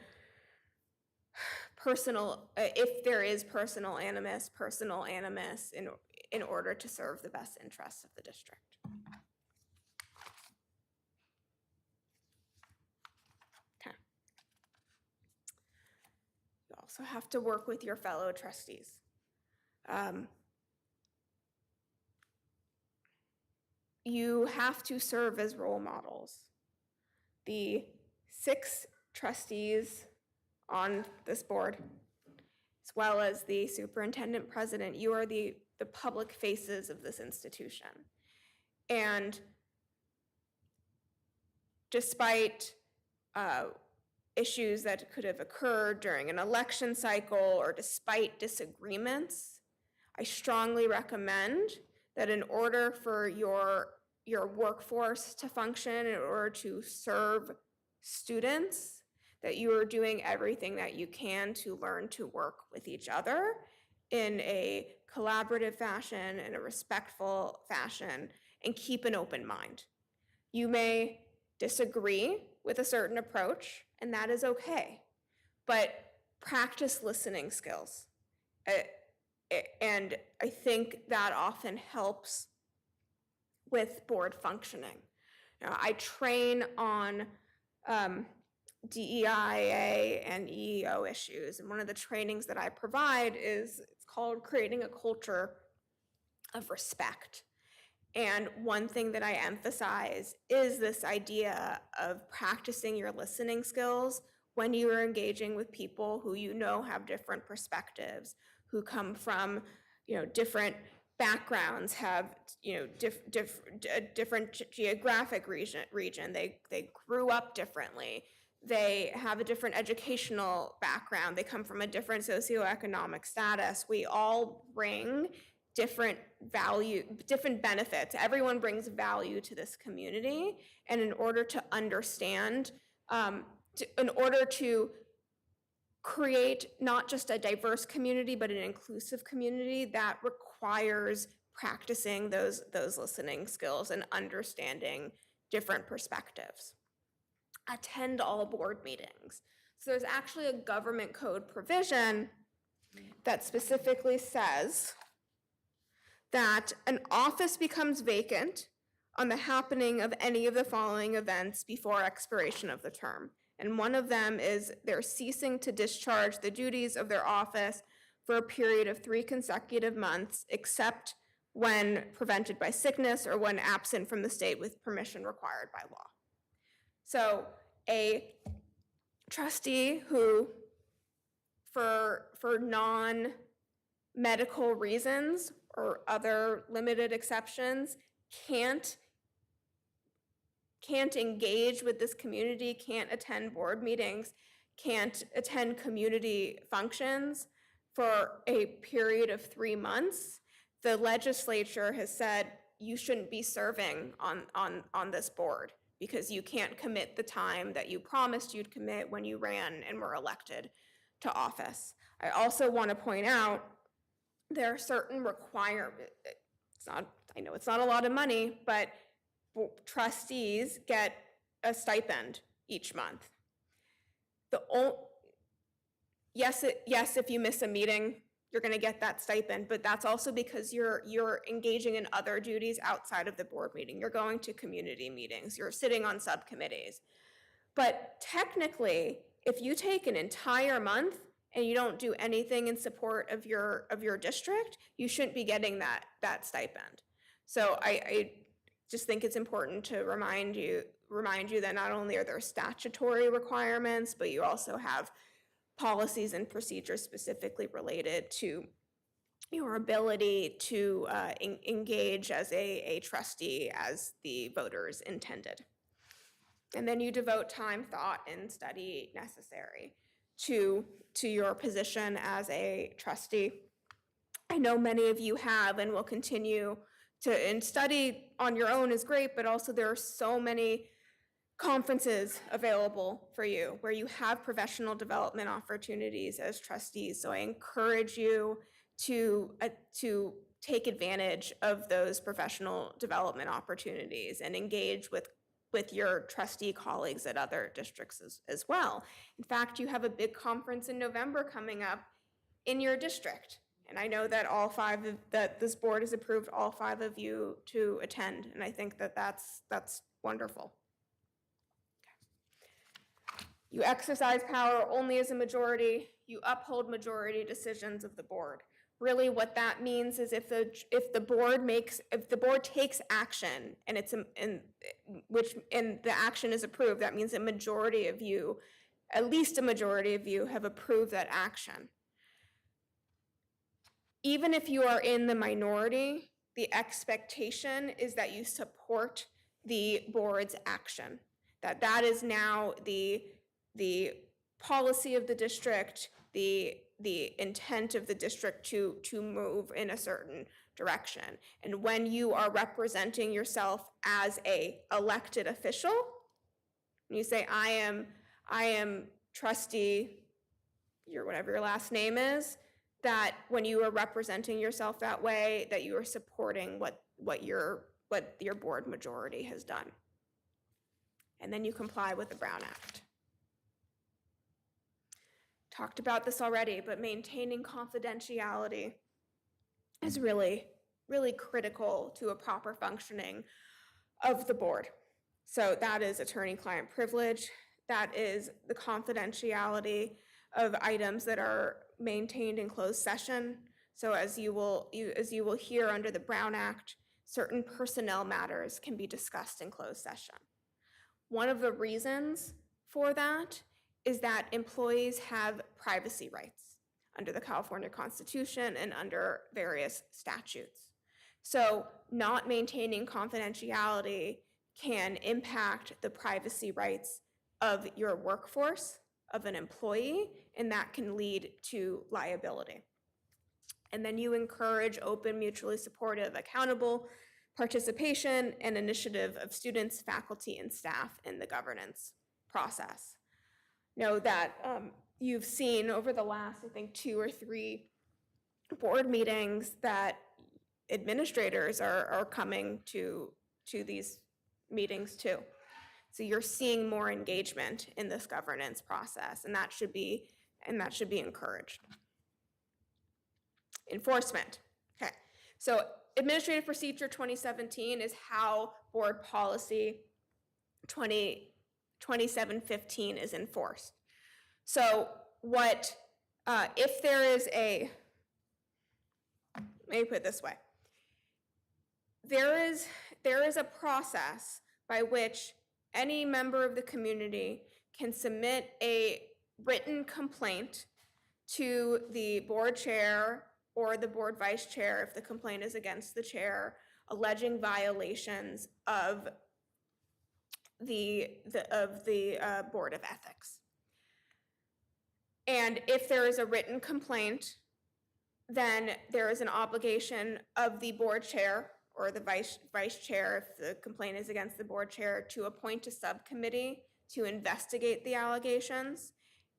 if there is personal animus in order to serve the best interests of the district. Okay. You also have to work with your fellow trustees. You have to serve as role models. The 6 trustees on this board, as well as the superintendent president, you are the public faces of this institution. And despite issues that could have occurred during an election cycle or despite disagreements, I strongly recommend that in order for your workforce to function, in order to serve students, that you are doing everything that you can to learn to work with each other in a collaborative fashion, in a respectful fashion, and keep an open mind. You may disagree with a certain approach, and that is okay, but practice listening skills. And I think that often helps with board functioning. I train on DEIA and EEO issues, and one of the trainings that I provide is it's called creating a culture of respect. And one thing that I emphasize is this idea of practicing your listening skills when you are engaging with people who you know have different perspectives, who come from, different backgrounds, have, different geographic region. They grew up differently. They have a different educational background. They come from a different socioeconomic status. We all bring different value, different benefits. Everyone brings value to this community. And in order to understand, in order to create not just a diverse community, but an inclusive community, that requires practicing those listening skills and understanding different perspectives. Attend all board meetings. So there's actually a government code provision that specifically says that an office becomes vacant on the happening of any of the following events before expiration of the term. And one of them is they're ceasing to discharge the duties of their office for a period of 3 consecutive months, except when prevented by sickness or when absent from the state with permission required by law. So a trustee who, for non-medical reasons or other limited exceptions, can't engage with this community, can't attend board meetings, can't attend community functions for a period of 3 months, the legislature has said you shouldn't be serving on this board because you can't commit the time that you promised you'd commit when you ran and were elected to office. I also want to point out there are certain requirements. I know it's not a lot of money, but trustees get a stipend each month. Yes, if you miss a meeting, you're going to get that stipend, but that's also because you're engaging in other duties outside of the board meeting. You're going to community meetings, you're sitting on subcommittees. But technically, if you take an entire month and you don't do anything in support of your district, you shouldn't be getting that stipend. So I just think it's important to remind you that not only are there statutory requirements, but you also have policies and procedures specifically related to your ability to engage as a trustee as the voters intended. And then you devote time, thought, and study necessary to your position as a trustee. I know many of you have and will continue to, and study on your own is great, but also there are so many conferences available for you where you have professional development opportunities as trustees. So I encourage you to take advantage of those professional development opportunities and engage with your trustee colleagues at other districts as well. In fact, you have a big conference in November coming up in your district. And I know that that this board has approved all 5 of you to attend. And I think that that's wonderful. You exercise power only as a majority. You uphold majority decisions of the board. Really what that means is if the board takes action and the action is approved, that means a majority of you, at least a majority of you, have approved that action. Even if you are in the minority, the expectation is that you support the board's action, That is now the policy of the district, the intent of the district to move in a certain direction. And when you are representing yourself as a elected official, and you say, I am trustee, your whatever your last name is, that when you are representing yourself that way, that you are supporting what your board majority has done. And then you comply with the Brown Act. Talked about this already, but maintaining confidentiality is really, really critical to a proper functioning of the board. So that is attorney-client privilege. That is the confidentiality of items that are maintained in closed session. So as you will hear under the Brown Act, certain personnel matters can be discussed in closed session. One of the reasons for that is that employees have privacy rights under the California Constitution and under various statutes. So not maintaining confidentiality can impact the privacy rights of your workforce, of an employee, and that can lead to liability. And then you encourage open, mutually supportive, accountable participation and initiative of students, faculty, and staff in the governance process. Know that you've seen over the last, I think, 2 or 3 board meetings that administrators are coming to these meetings too. So you're seeing more engagement in this governance process, and that should be encouraged. Enforcement. Okay. So Administrative Procedure 2017 is how Board Policy 2715 is enforced. So what, if there is a, let me put it this way. There is a process by which any member of the community can submit a written complaint to the board chair or the board vice chair if the complaint is against the chair, alleging violations of the Board of Ethics. And if there is a written complaint, then there is an obligation of the board chair or the vice chair, if the complaint is against the board chair, to appoint a subcommittee to investigate the allegations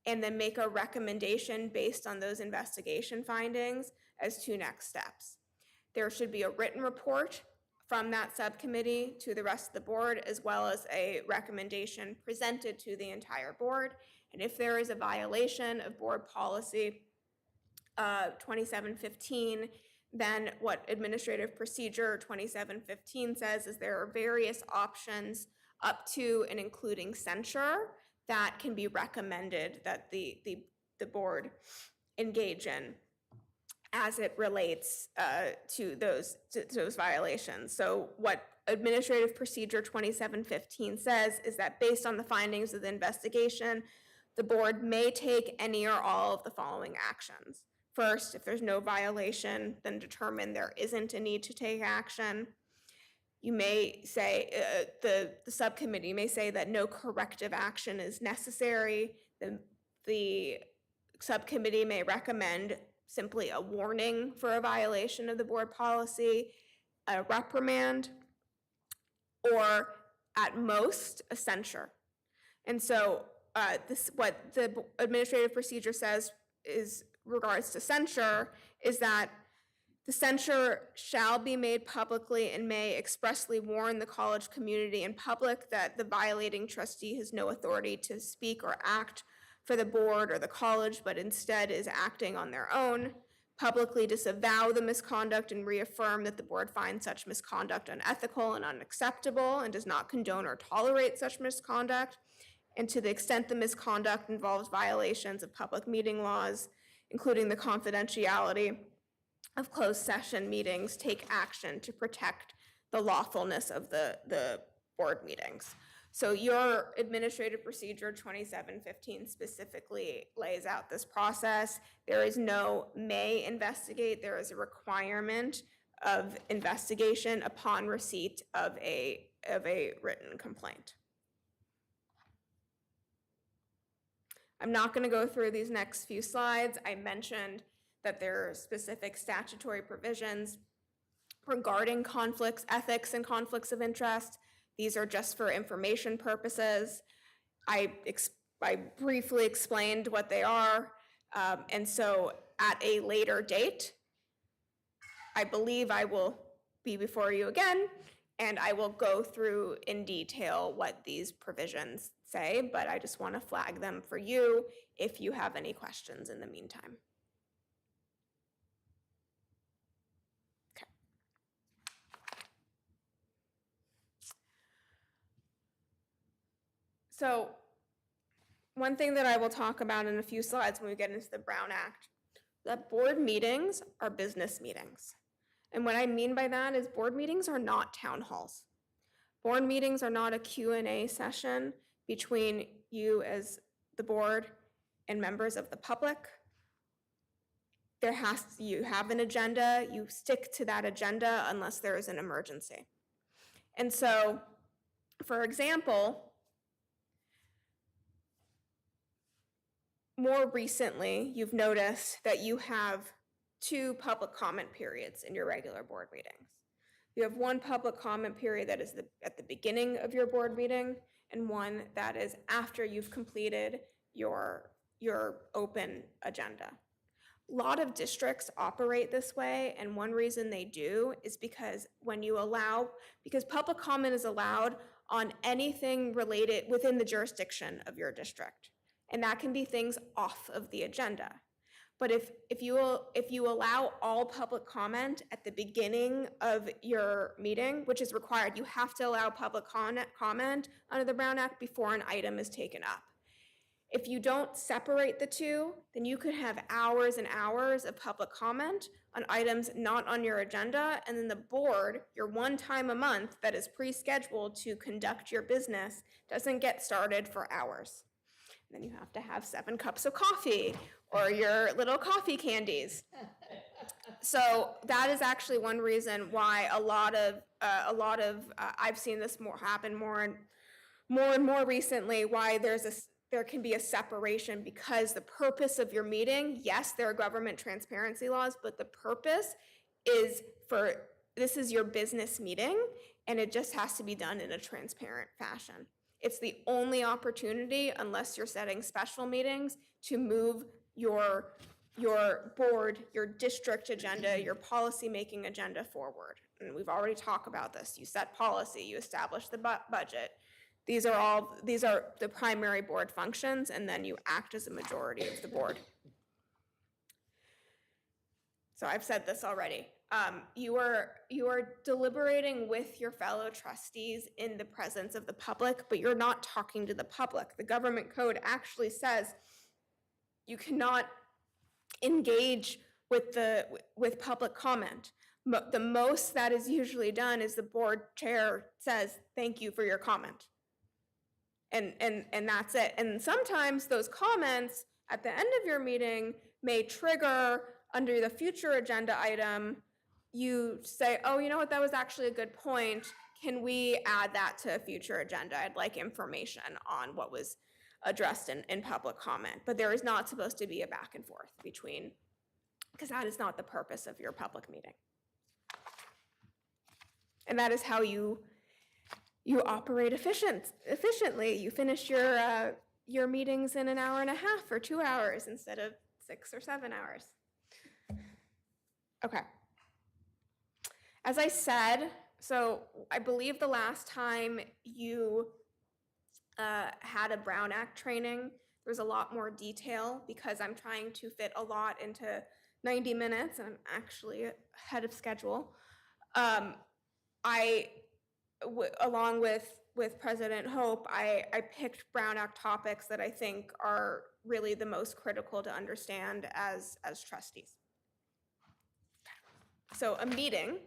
and then make a recommendation based on those investigation findings as to next steps. There should be a written report from that subcommittee to the rest of the board, as well as a recommendation presented to the entire board. And if there is a violation of board policy 2715, then what Administrative Procedure 2715 says is there are various options up to and including censure that can be recommended that the board engage in as it relates to those violations. So what Administrative Procedure 2715 says is that based on the findings of the investigation, the board may take any or all of the following actions. First, if there's no violation, then determine there isn't a need to take action. You may say, the subcommittee may say that no corrective action is necessary. The subcommittee may recommend simply a warning for a violation of the board policy, a reprimand, or at most a censure. And so what the Administrative Procedure says is regards to censure is that the censure shall be made publicly and may expressly warn the college community in public that the violating trustee has no authority to speak or act for the board or the college, but instead is acting on their own, publicly disavow the misconduct and reaffirm that the board finds such misconduct unethical and unacceptable and does not condone or tolerate such misconduct, and to the extent the misconduct involves violations of public meeting laws, including the confidentiality of closed session meetings, take action to protect the lawfulness of the board meetings. So your Administrative Procedure 2715 specifically lays out this process. There is no may investigate, there is a requirement of investigation upon receipt of a written complaint. I'm not going to go through these next few slides. I mentioned that there are specific statutory provisions regarding conflicts, ethics, and conflicts of interest. These are just for information purposes. I briefly explained what they are, and so at a later date, I believe I will be before you again, and I will go through in detail what these provisions say, but I just want to flag them for you if you have any questions in the meantime. Okay. So one thing that I will talk about in a few slides when we get into the Brown Act, that board meetings are business meetings. And what I mean by that is board meetings are not town halls. Board meetings are not a Q&A session between you as the board and members of the public. You have an agenda, you stick to that agenda unless there is an emergency. And so, for example, more recently, you've noticed that you have 2 public comment periods in your regular board meetings. You have one public comment period that is at the beginning of your board meeting and one that is after you've completed your open agenda. A lot of districts operate this way, and one reason they do is because because public comment is allowed on anything related within the jurisdiction of your district, and that can be things off of the agenda. But if you allow all public comment at the beginning of your meeting, which is required, you have to allow public comment under the Brown Act before an item is taken up. If you don't separate the two, then you could have hours and hours of public comment on items not on your agenda, and then the board, your one time a month that is pre-scheduled to conduct your business, doesn't get started for hours. And then you have to have 7 cups of coffee or your little coffee candies. So that is actually one reason why a lot of I've seen this happen more and more recently, why there can be a separation, because the purpose of your meeting, yes, there are government transparency laws, but the purpose is this is your business meeting, and it just has to be done in a transparent fashion. It's the only opportunity, unless you're setting special meetings, to move your board, your district agenda, your policy-making agenda forward. And we've already talked about this. You set policy, you establish the budget. These are the primary board functions, and then you act as a majority of the board. So I've said this already. You are deliberating with your fellow trustees in the presence of the public, but you're not talking to the public. The government code actually says you cannot engage with public comment. The most that is usually done is the board chair says, "Thank you for your comment." And that's it. And sometimes those comments at the end of your meeting may trigger, under the future agenda item, you say, "Oh, you know what, that was actually a good point. Can we add that to a future agenda? I'd like information on what was addressed in public comment." But there is not supposed to be a back and forth because that is not the purpose of your public meeting. And that is how you operate efficiently. You finish your meetings in an hour and a half or 2 hours instead of 6 or 7 hours. Okay. As I said, so I believe the last time you had a Brown Act training, there was a lot more detail, because I'm trying to fit a lot into 90 minutes, and I'm actually ahead of schedule. Along with President Hope, I picked Brown Act topics that I think are really the most critical to understand as trustees. So a meeting,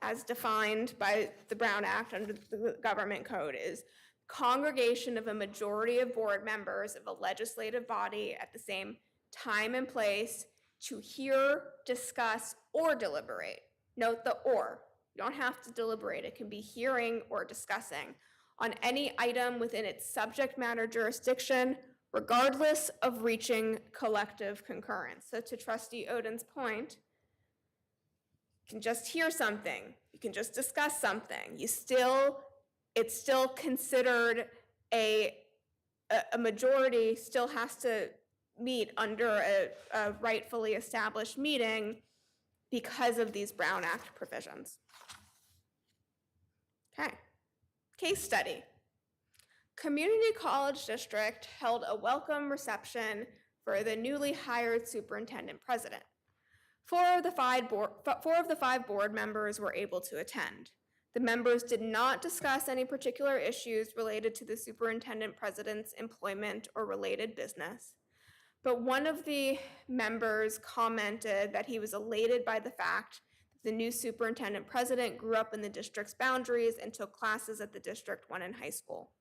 as defined by the Brown Act under the government code, is congregation of a majority of board members of a legislative body at the same time and place to hear, discuss, or deliberate. Note the or. You don't have to deliberate. It can be hearing or discussing on any item within its subject matter jurisdiction regardless of reaching collective concurrence. So to Trustee Oden's point, you can just hear something, you can just discuss something, it's still considered a majority still has to meet under a rightfully established meeting because of these Brown Act provisions. Okay, case study. Community College District held a welcome reception for the newly hired superintendent president. Four of the five board members were able to attend. The members did not discuss any particular issues related to the superintendent president's employment or related business, but one of the members commented that he was elated by the fact that the new superintendent president grew up in the district's boundaries and took classes at the district when in high school.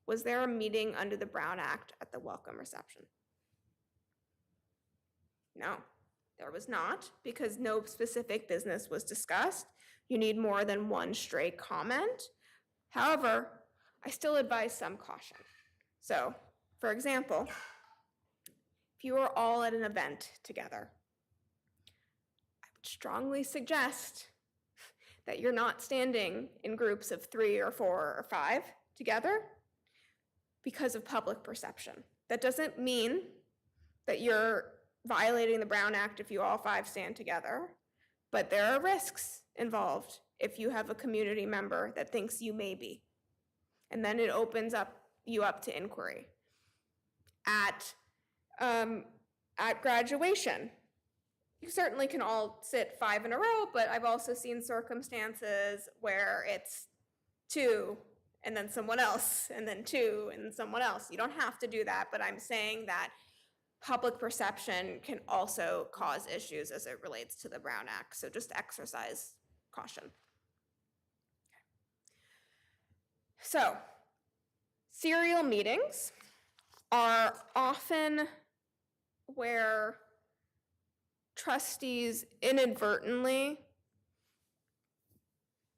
Was there a meeting under the Brown Act at the welcome reception? No, there was not, because no specific business was discussed. You need more than one stray comment. However, I still advise some caution. So, for example, if you are all at an event together, I would strongly suggest that you're not standing in groups of 3 or 4 or 5 together because of public perception. That doesn't mean that you're violating the Brown Act if you all 5 stand together, but there are risks involved if you have a community member that thinks you may be. And then it opens you up to inquiry. At graduation, you certainly can all sit 5 in a row, but I've also seen circumstances where it's 2 and then someone else, and then 2 and someone else. You don't have to do that, but I'm saying that public perception can also cause issues as it relates to the Brown Act, so just exercise caution. So, serial meetings are often where trustees inadvertently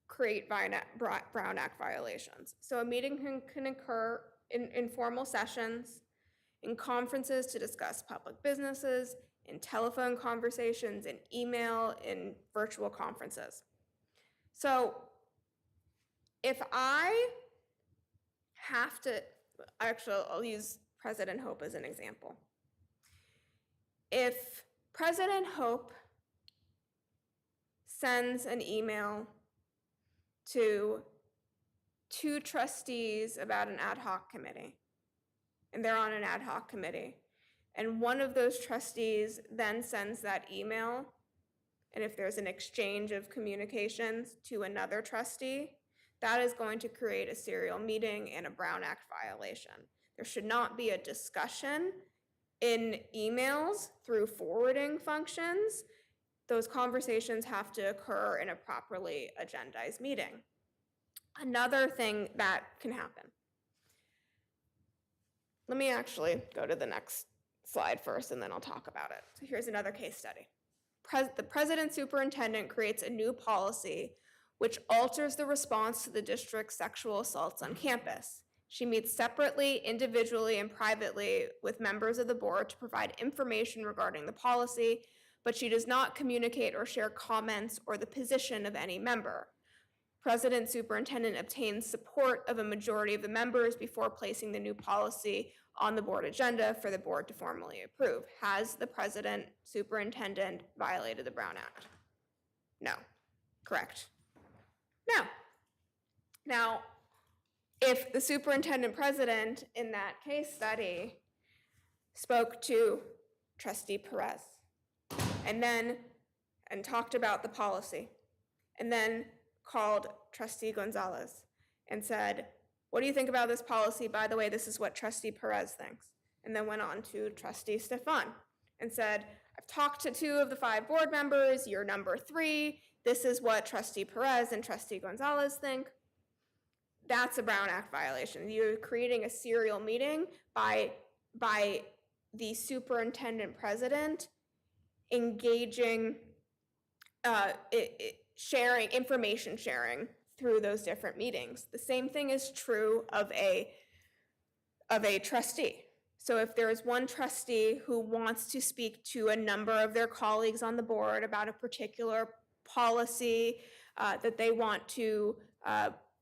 create Brown Act violations. So a meeting can occur in informal sessions, in conferences to discuss public businesses, in telephone conversations, in email, in virtual conferences. So if I have to, actually, I'll use President Hope as an example. If President Hope sends an email to 2 trustees about an ad hoc committee, and they're on an ad hoc committee, and one of those trustees then sends that email, and if there's an exchange of communications to another trustee, that is going to create a serial meeting and a Brown Act violation. There should not be a discussion in emails through forwarding functions. Those conversations have to occur in a properly agendized meeting. Another thing that can happen. Let me actually go to the next slide first, and then I'll talk about it. So here's another case study. The president superintendent creates a new policy which alters the response to the district's sexual assaults on campus. She meets separately, individually, and privately with members of the board to provide information regarding the policy, but she does not communicate or share comments or the position of any member. President superintendent obtains support of a majority of the members before placing the new policy on the board agenda for the board to formally approve. Has the president superintendent violated the Brown Act? No. Correct. No. Now, if the superintendent president in that case study spoke to Trustee Perez and talked about the policy, and then called Trustee Gonzalez and said, what do you think about this policy? By the way, this is what Trustee Perez thinks. And then went on to Trustee Stefan and said, I've talked to 2 of the 5 board members, you're number 3, this is what Trustee Perez and Trustee Gonzalez think. That's a Brown Act violation. You're creating a serial meeting by the superintendent president engaging, information sharing through those different meetings. The same thing is true of a trustee. So if there is one trustee who wants to speak to a number of their colleagues on the board about a particular policy that they want to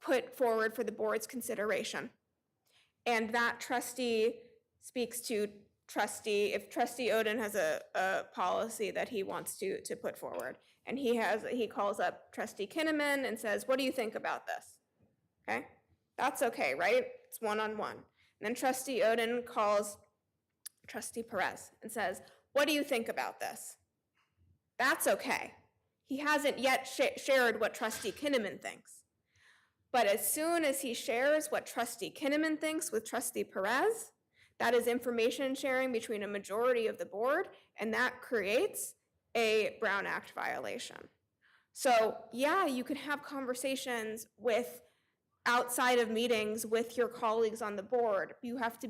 put forward for the board's consideration, and that trustee speaks to if Trustee Oden has a policy that he wants to put forward, and he calls up Trustee Kinnaman and says, what do you think about this? Okay, that's okay, right? It's one-on-one. And then Trustee Oden calls Trustee Perez and says, what do you think about this? That's okay. He hasn't yet shared what Trustee Kinnaman thinks. But as soon as he shares what Trustee Kinnaman thinks with Trustee Perez, that is information sharing between a majority of the board, and that creates a Brown Act violation. So yeah, you can have conversations with outside of meetings with your colleagues on the board. You have to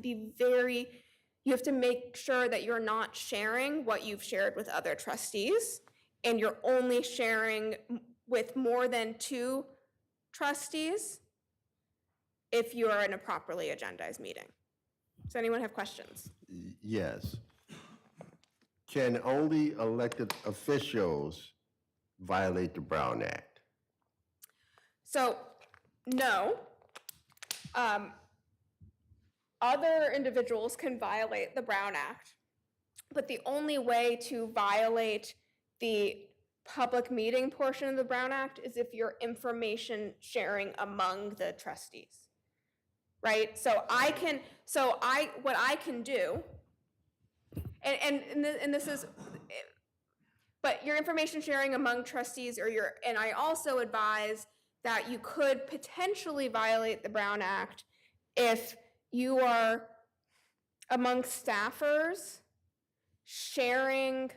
make sure that you're not sharing what you've shared with other trustees, and you're only sharing with more than 2 trustees if you are in a properly agendized meeting. Does anyone have questions? Yes. Can only elected officials violate the Brown Act? So, no. Other individuals can violate the Brown Act, but the only way to violate the public meeting portion of the Brown Act is if you're information sharing among the trustees, right? What I can do, and this is, but your information sharing among trustees, and I also advise that you could potentially violate the Brown Act if you are among staffers sharing,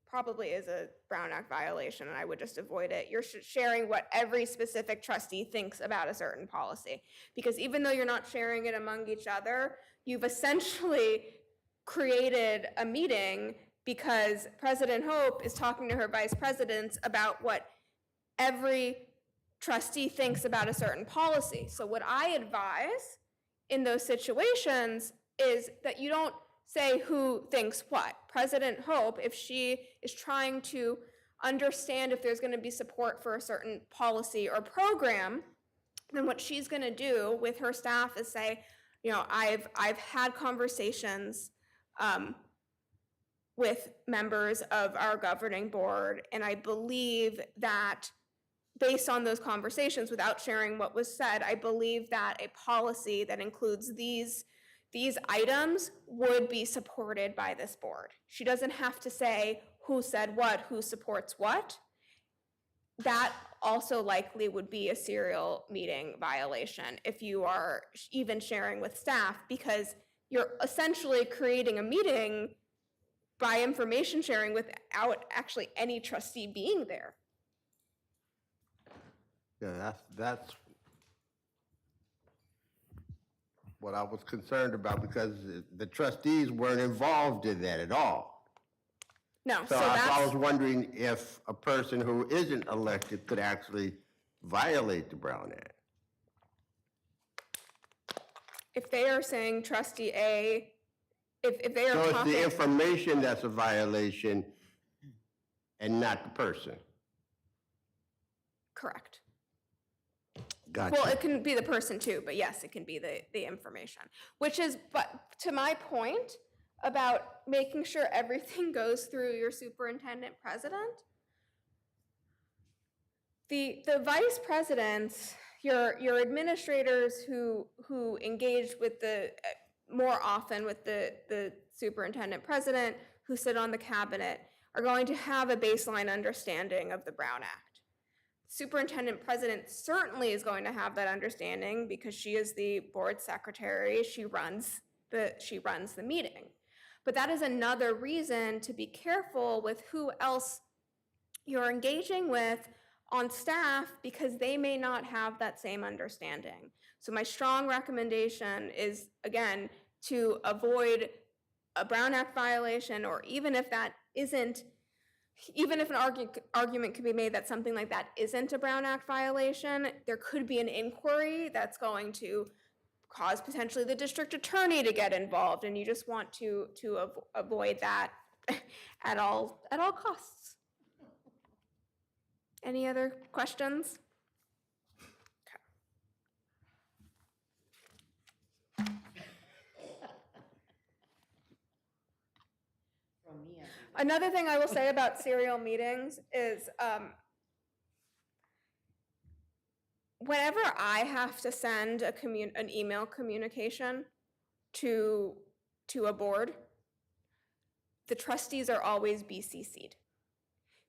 probably is a Brown Act violation, and I would just avoid it. You're sharing what every specific trustee thinks about a certain policy. Because even though you're not sharing it among each other, you've essentially created a meeting because President Hope is talking to her vice presidents about what every trustee thinks about a certain policy. So what I advise in those situations is that you don't say who thinks what. President Hope, if she is trying to understand if there's going to be support for a certain policy or program, then what she's going to do with her staff is say, I've had conversations with members of our governing board, and I believe that based on those conversations, without sharing what was said, I believe that a policy that includes these items would be supported by this board. She doesn't have to say who said what, who supports what. That also likely would be a serial meeting violation if you are even sharing with staff, because you're essentially creating a meeting by information sharing without actually any trustee being there. Yeah, that's what I was concerned about, because the trustees weren't involved in that at all. No, So I was wondering if a person who isn't elected could actually violate the Brown Act. if they are saying trustee A, if they are So it's talking. the information that's a violation and not the person. Correct. Gotcha. Well, it can be the person too, but yes, it can be the information. Which is, but to my point about making sure everything goes through your superintendent president, the vice presidents, your administrators who engage with more often with the superintendent president, who sit on the cabinet, are going to have a baseline understanding of the Brown Act. Superintendent president certainly is going to have that understanding because she is the board secretary. She runs the meeting. But that is another reason to be careful with who else you're engaging with on staff, because they may not have that same understanding. So my strong recommendation is, again, to avoid a Brown Act violation, or even if an argument could be made that something like that isn't a Brown Act violation, there could be an inquiry that's going to cause potentially the district attorney to get involved, and you just want to avoid that at all costs. Any other questions? Another thing I will say about serial meetings is whenever I have to send an email communication to a board, the trustees are always BCC'd.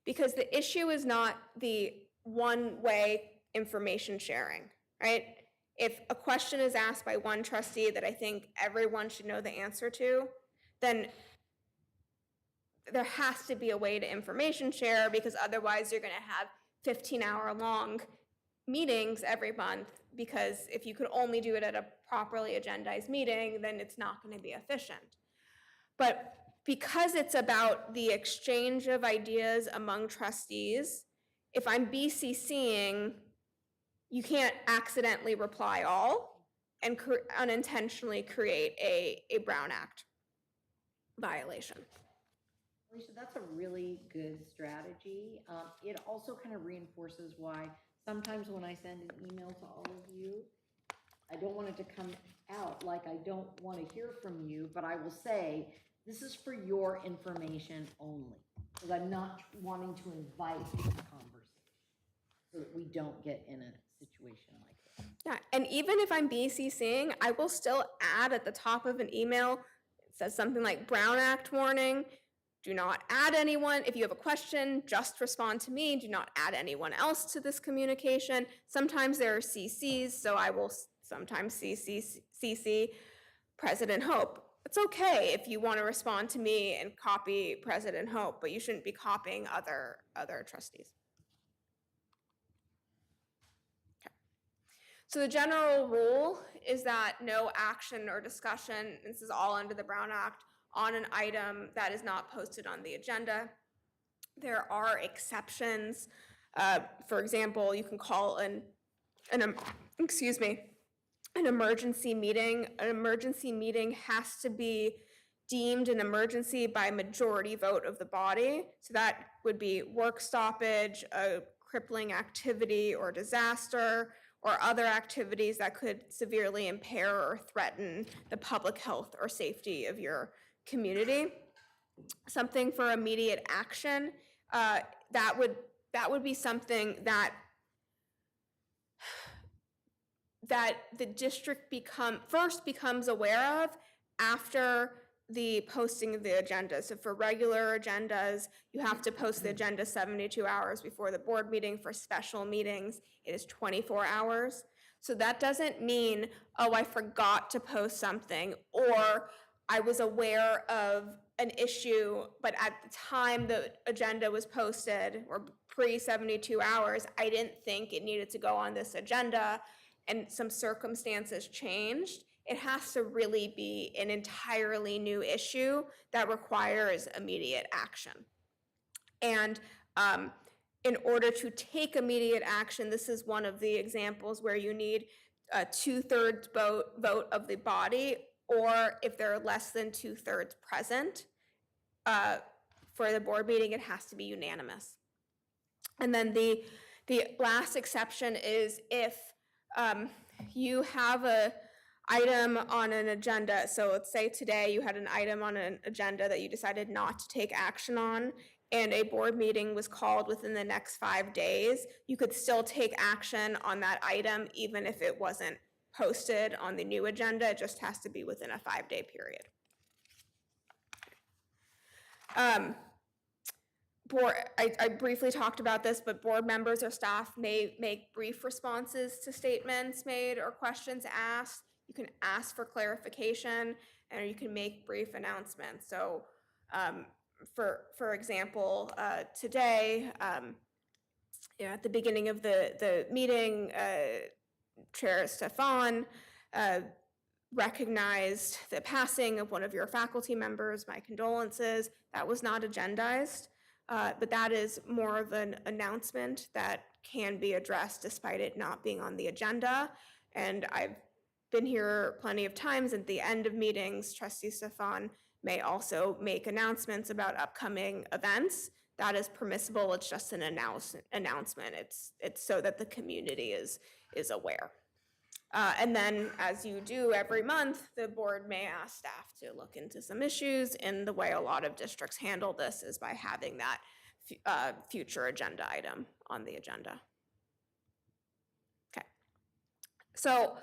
Because the issue is not the one-way information sharing, right? If a question is asked by one trustee that I think everyone should know the answer to, then there has to be a way to information share, because otherwise you're going to have 15-hour-long meetings every month, because if you could only do it at a properly agendized meeting, then it's not going to be efficient. But because it's about the exchange of ideas among trustees, if I'm BCCing, you can't accidentally reply all and unintentionally create a Brown Act violation. Alicia, that's a really good strategy. It also kind of reinforces why sometimes when I send an email to all of you, I don't want it to come out like I don't want to hear from you, but I will say, this is for your information only, because I'm not wanting to invite a conversation so that we don't get in a situation like this. Yeah, and even if I'm BCCing, I will still add at the top of an email, it says something like Brown Act warning. Do not add anyone. If you have a question, just respond to me. Do not add anyone else to this communication. Sometimes there are CCs, so I will sometimes CC President Hope. It's okay if you want to respond to me and copy President Hope, but you shouldn't be copying other trustees. Okay. So the general rule is that no action or discussion, this is all under the Brown Act, on an item that is not posted on the agenda. There are exceptions. For example, you can call an emergency meeting. An emergency meeting has to be deemed an emergency by majority vote of the body. So that would be work stoppage, a crippling activity or disaster, or other activities that could severely impair or threaten the public health or safety of your community. Something for immediate action, that would be something that the district first becomes aware of after the posting of the agenda. So for regular agendas, you have to post the agenda 72 hours before the board meeting. For special meetings, it is 24 hours. So that doesn't mean, oh, I forgot to post something, or I was aware of an issue, but at the time the agenda was posted, or pre-72 hours, I didn't think it needed to go on this agenda, and some circumstances changed. It has to really be an entirely new issue that requires immediate action. And in order to take immediate action, this is one of the examples where you need a 2/3 vote of the body, or if there are less than 2/3 present for the board meeting, it has to be unanimous. And then the last exception is if you have a item on an agenda. So let's say today you had an item on an agenda that you decided not to take action on, and a board meeting was called within the next 5 days. You could still take action on that item even if it wasn't posted on the new agenda. It just has to be within a 5-day period. I briefly talked about this, but board members or staff may make brief responses to statements made or questions asked. You can ask for clarification, and you can make brief announcements. So for example, today, at the beginning of the meeting, Chair Stefan recognized the passing of one of your faculty members. My condolences. That was not agendized, but that is more of an announcement that can be addressed despite it not being on the agenda. And I've been here plenty of times. At the end of meetings, Trustee Stefan may also make announcements about upcoming events. That is permissible. It's just an announcement. It's so that the community is aware. And then, as you do every month, the board may ask staff to look into some issues. And the way a lot of districts handle this is by having that future agenda item on the agenda. Okay. So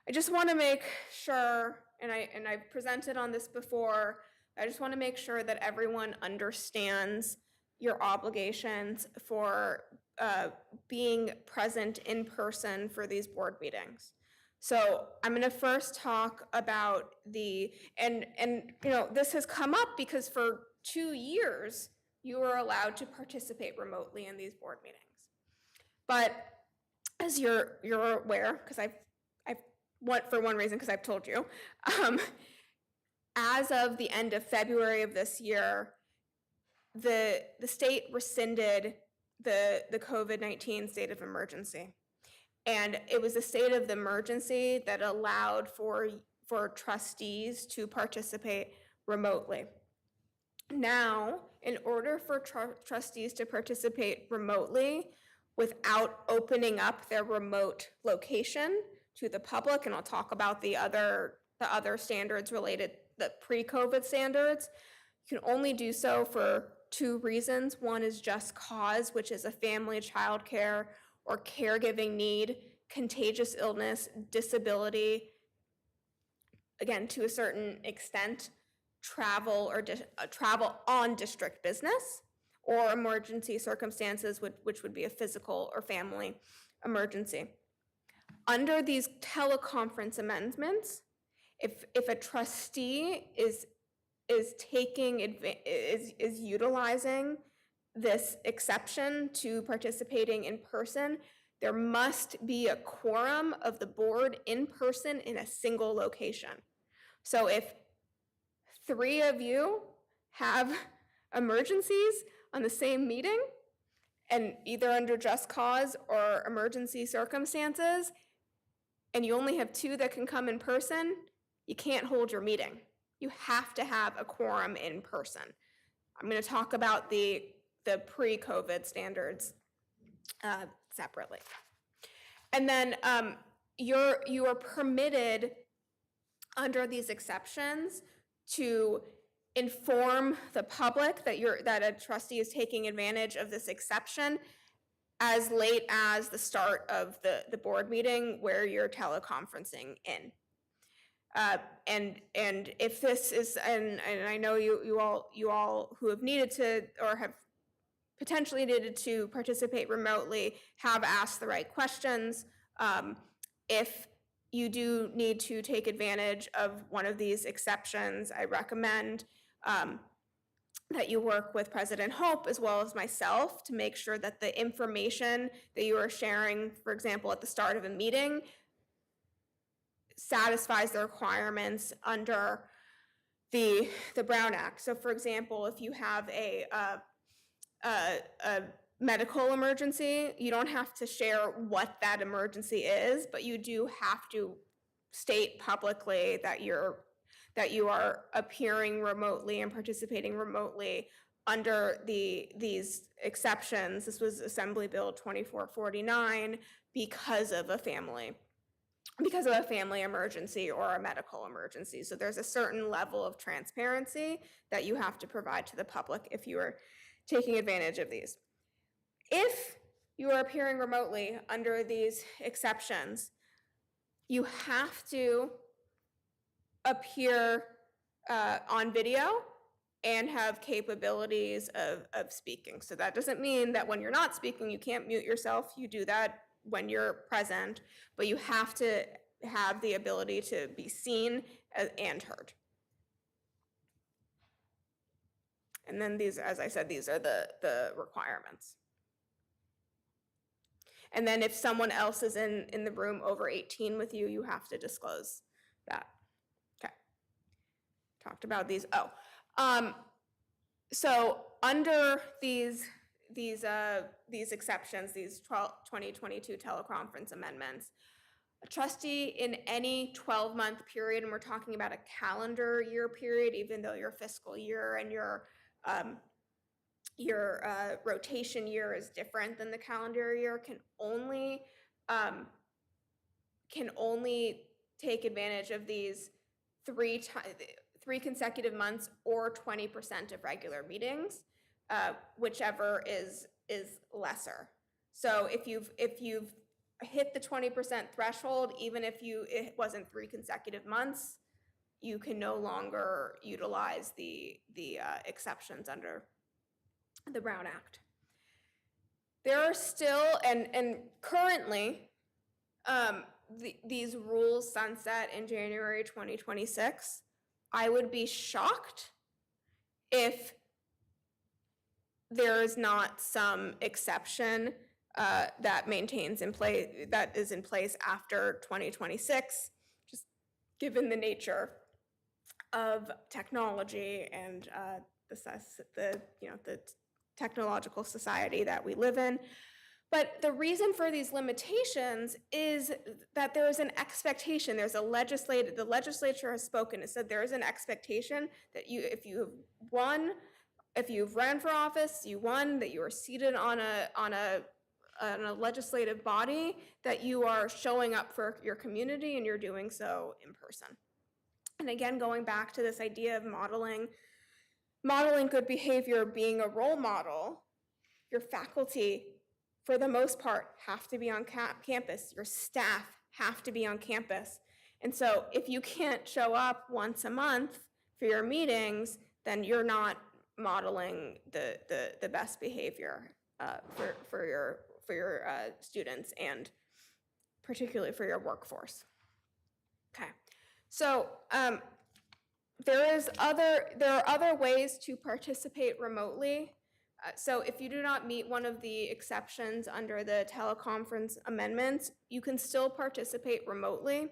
I just want to make sure, and I've presented on this before, I just want to make sure that everyone understands your obligations for being present in person for these board meetings. So I'm going to first talk about and you know, this has come up because for 2 years, you were allowed to participate remotely in these board meetings. But as you're aware, because for one reason, because I've told you, as of the end of February of this year, the state rescinded the COVID-19 state of emergency. And it was a state of emergency that allowed for trustees to participate remotely. Now, in order for trustees to participate remotely without opening up their remote location to the public, and I'll talk about the other standards related, the pre-COVID standards, you can only do so for 2 reasons. One is just cause, which is a family, childcare, or caregiving need, contagious illness, disability, again, to a certain extent, travel or travel on district business, or emergency circumstances, which would be a physical or family emergency. Under these teleconference amendments, if a trustee is utilizing this exception to participating in person, there must be a quorum of the board in person in a single location. So if 3 of you have emergencies on the same meeting, and either under just cause or emergency circumstances, and you only have 2 that can come in person, you can't hold your meeting. You have to have a quorum in person. I'm going to talk about the pre-COVID standards separately. And then you are permitted under these exceptions to inform the public that a trustee is taking advantage of this exception as late as the start of the board meeting where you're teleconferencing in. And if this is, and I know you all who have needed to or have potentially needed to participate remotely have asked the right questions. If you do need to take advantage of one of these exceptions, I recommend that you work with President Hope as well as myself to make sure that the information that you are sharing, for example, at the start of a meeting, satisfies the requirements under the Brown Act. So for example, if you have a medical emergency, you don't have to share what that emergency is, but you do have to state publicly that you are appearing remotely and participating remotely under these exceptions. This was Assembly Bill 2449 because of a family emergency or a medical emergency. So there's a certain level of transparency that you have to provide to the public if you are taking advantage of these. If you are appearing remotely under these exceptions, you have to appear on video and have capabilities of speaking. So that doesn't mean that when you're not speaking, you can't mute yourself. You do that when you're present, but you have to have the ability to be seen and heard. And then these, as I said, these are the requirements. And then if someone else is in the room over 18 with you, you have to disclose that. Okay. Talked about these. So under these exceptions, these 2022 teleconference amendments, A trustee in any 12-month period, and we're talking about a calendar year period, even though your fiscal year and your rotation year is different than the calendar year, can only take advantage of these three consecutive months or 20% of regular meetings, whichever is lesser. So if you've hit the 20% threshold, even if it wasn't 3 consecutive months, you can no longer utilize the exceptions under the Brown Act. There are still, and currently, these rules sunset in January 2026. I would be shocked if there is not some exception that is in place after 2026, just given the nature of technology and the technological society that we live in. But the reason for these limitations is that there is an expectation. The legislature has spoken. It said there is an expectation that if you've ran for office, you won, that you are seated on a legislative body, that you are showing up for your community and you're doing so in person. And again, going back to this idea of modeling good behavior, being a role model, your faculty, for the most part, have to be on campus. Your staff have to be on campus. And so if you can't show up once a month for your meetings, then you're not modeling the best behavior for your students and particularly for your workforce. Okay, so there are other ways to participate remotely. So if you do not meet one of the exceptions under the teleconference amendments, you can still participate remotely,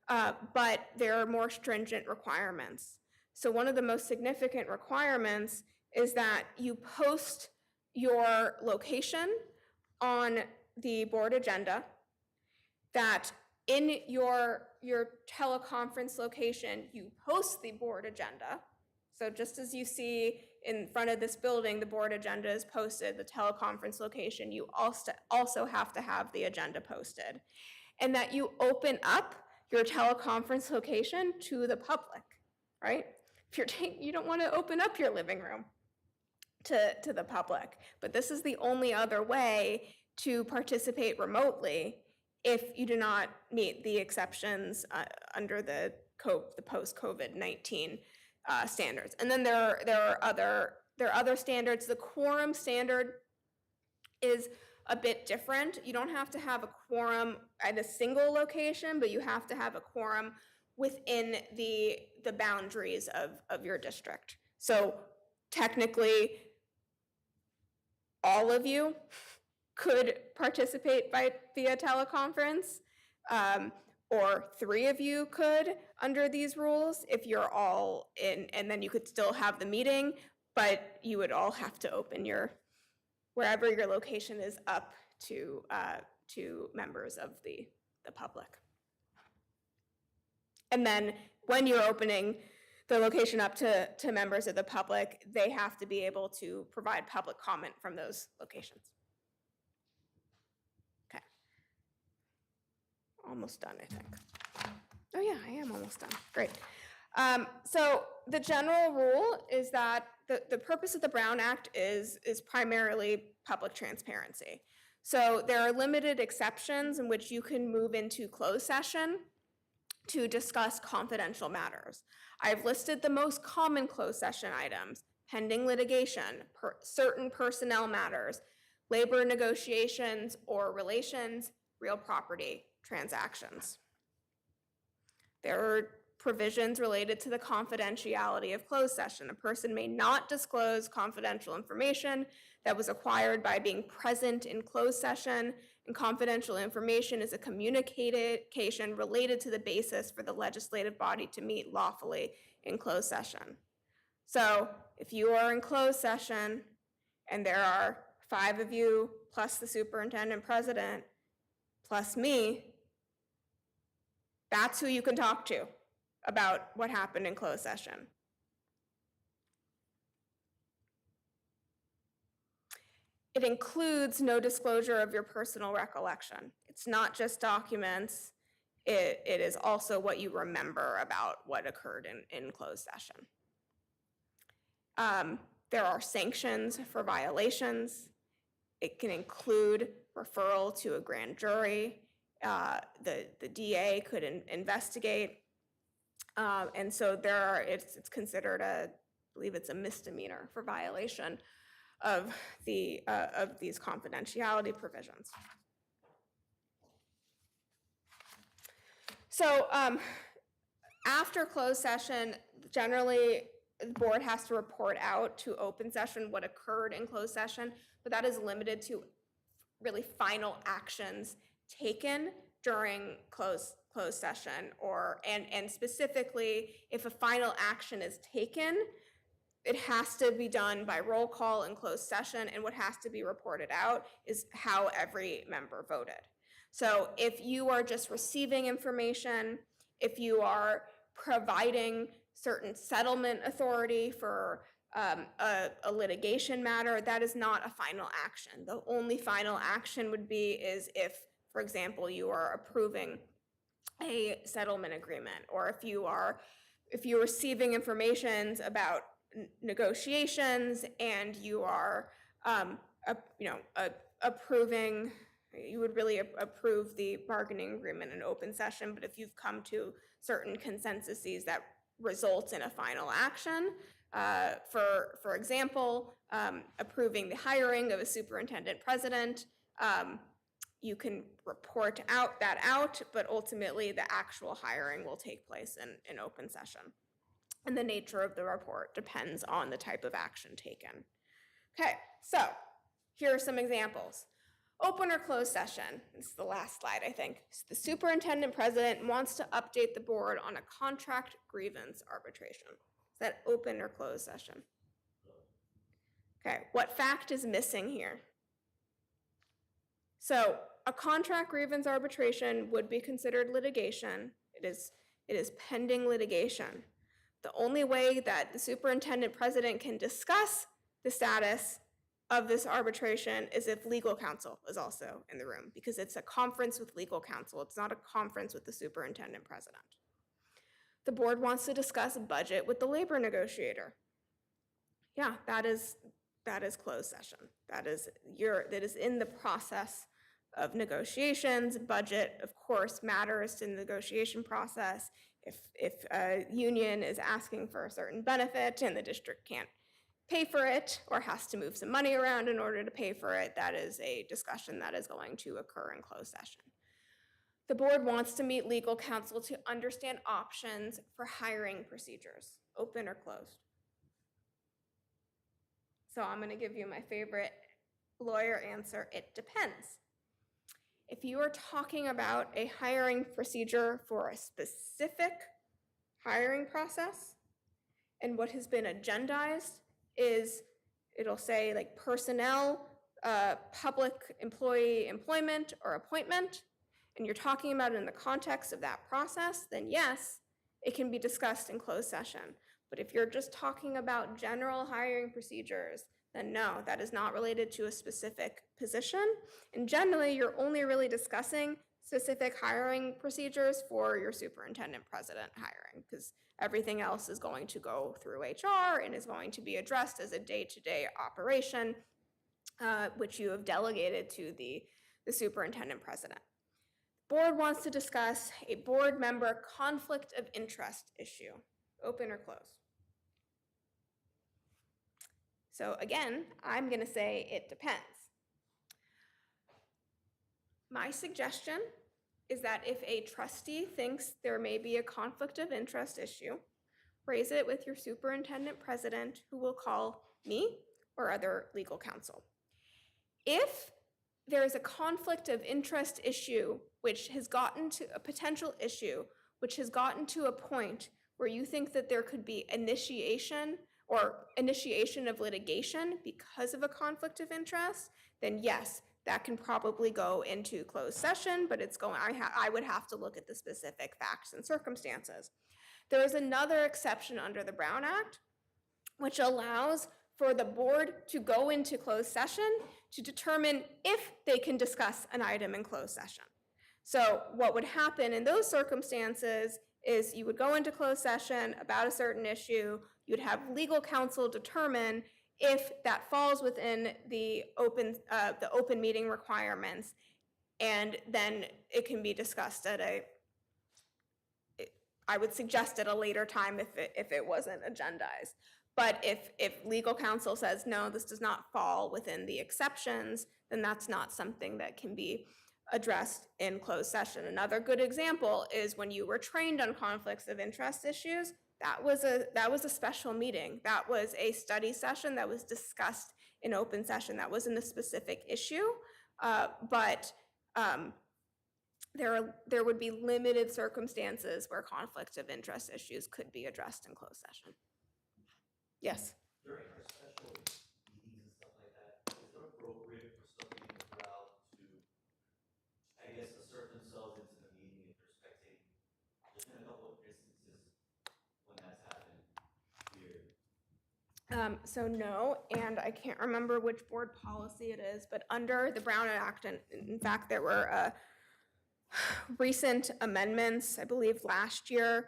but there are more stringent requirements. So one of the most significant requirements is that you post your location on the board agenda, that in your teleconference location, you post the board agenda. So just as you see in front of this building, the board agenda is posted, the teleconference location, you also have to have the agenda posted. And that you open up your teleconference location to the public, right? You don't want to open up your living room to the public, but this is the only other way to participate remotely if you do not meet the exceptions under the post-COVID-19 standards. And then there are other standards. The quorum standard is a bit different. You don't have to have a quorum at a single location, but you have to have a quorum within the boundaries of your district. So technically, all of you could participate via teleconference, or 3 of you could under these rules if you're all in, and then you could still have the meeting, but you would all have to open wherever your location is up to members of the public. And then when you're opening the location up to members of the public, they have to be able to provide public comment from those locations. Okay. Almost done, I think. Oh yeah, I am almost done. Great. So the general rule is that the purpose of the Brown Act is primarily public transparency. So there are limited exceptions in which you can move into closed session to discuss confidential matters. I've listed the most common closed session items: pending litigation, certain personnel matters, labor negotiations or relations, real property transactions. There are provisions related to the confidentiality of closed session. A person may not disclose confidential information that was acquired by being present in closed session, and confidential information is a communication related to the basis for the legislative body to meet lawfully in closed session. So if you are in closed session and there are 5 of you plus the superintendent president plus me, That's who you can talk to about what happened in closed session. It includes no disclosure of your personal recollection. It's not just documents. It is also what you remember about what occurred in closed session. There are sanctions for violations. It can include referral to a grand jury. The DA could investigate. And so it's considered I believe it's a misdemeanor for violation of these confidentiality provisions. So after closed session, generally the board has to report out to open session what occurred in closed session, but that is limited to really final actions taken during closed session, and specifically if a final action is taken, it has to be done by roll call in closed session, and what has to be reported out is how every member voted. So if you are just receiving information, if you are providing certain settlement authority for a litigation matter, that is not a final action. The only final action would be is if, for example, you are approving a settlement agreement, or if you're receiving information about negotiations and you are approving, you would really approve the bargaining agreement in open session. But if you've come to certain consensuses that result in a final action, for example, approving the hiring of a superintendent president, you can report out, but ultimately the actual hiring will take place in open session. And the nature of the report depends on the type of action taken. Okay, so here are some examples. Open or closed session. This is the last slide, I think. So the superintendent president wants to update the board on a contract grievance arbitration. Is that open or closed session? Okay, what fact is missing here? So a contract grievance arbitration would be considered litigation. It is pending litigation. The only way that the superintendent president can discuss the status of this arbitration is if legal counsel is also in the room, because it's a conference with legal counsel. It's not a conference with the superintendent president. The board wants to discuss budget with the labor negotiator. Yeah, that is closed session. That is in the process of negotiations. Budget, of course, matters to the negotiation process. If a union is asking for a certain benefit and the district can't pay for it or has to move some money around in order to pay for it, that is a discussion that is going to occur in closed session. The board wants to meet legal counsel to understand options for hiring procedures, open or closed. So I'm going to give you my favorite lawyer answer: it depends. If you are talking about a hiring procedure for a specific hiring process, and what has been agendized is, it'll say like personnel, public employee employment or appointment, and you're talking about it in the context of that process, then yes, it can be discussed in closed session. But if you're just talking about general hiring procedures, then no, that is not related to a specific position. And generally, you're only really discussing specific hiring procedures for your superintendent president hiring, because everything else is going to go through HR and is going to be addressed as a day-to-day operation, which you have delegated to the superintendent president. Board wants to discuss a board member conflict of interest issue, open or closed. So again, I'm going to say it depends. My suggestion is that if a trustee thinks there may be a conflict of interest issue, raise it with your superintendent president, who will call me or other legal counsel. If there is a conflict of interest issue, which has gotten to a potential issue, which has gotten to a point where you think that there could be initiation of litigation because of a conflict of interest, then yes, that can probably go into closed session, but I would have to look at the specific facts and circumstances. There is another exception under the Brown Act, which allows for the board to go into closed session to determine if they can discuss an item in closed session. So what would happen in those circumstances is you would go into closed session about a certain issue, you'd have legal counsel determine if that falls within the open meeting requirements, and then it can be discussed I would suggest at a later time if it wasn't agendized. But if legal counsel says, no, this does not fall within the exceptions, then that's not something that can be addressed in closed session. Another good example is when you were trained on conflicts of interest issues, that was a special meeting. That was a study session that was discussed in open session. That wasn't a specific issue, but there would be limited circumstances where conflict of interest issues could be addressed in closed session. Yes? During our special meetings and stuff like that, is it appropriate for somebody in the crowd to, I guess, assert themselves into the meeting if they're spectating? There's been a couple of instances when that's happened here. So no, and I can't remember which board policy it is, but under the Brown Act, and in fact, there were recent amendments, I believe last year,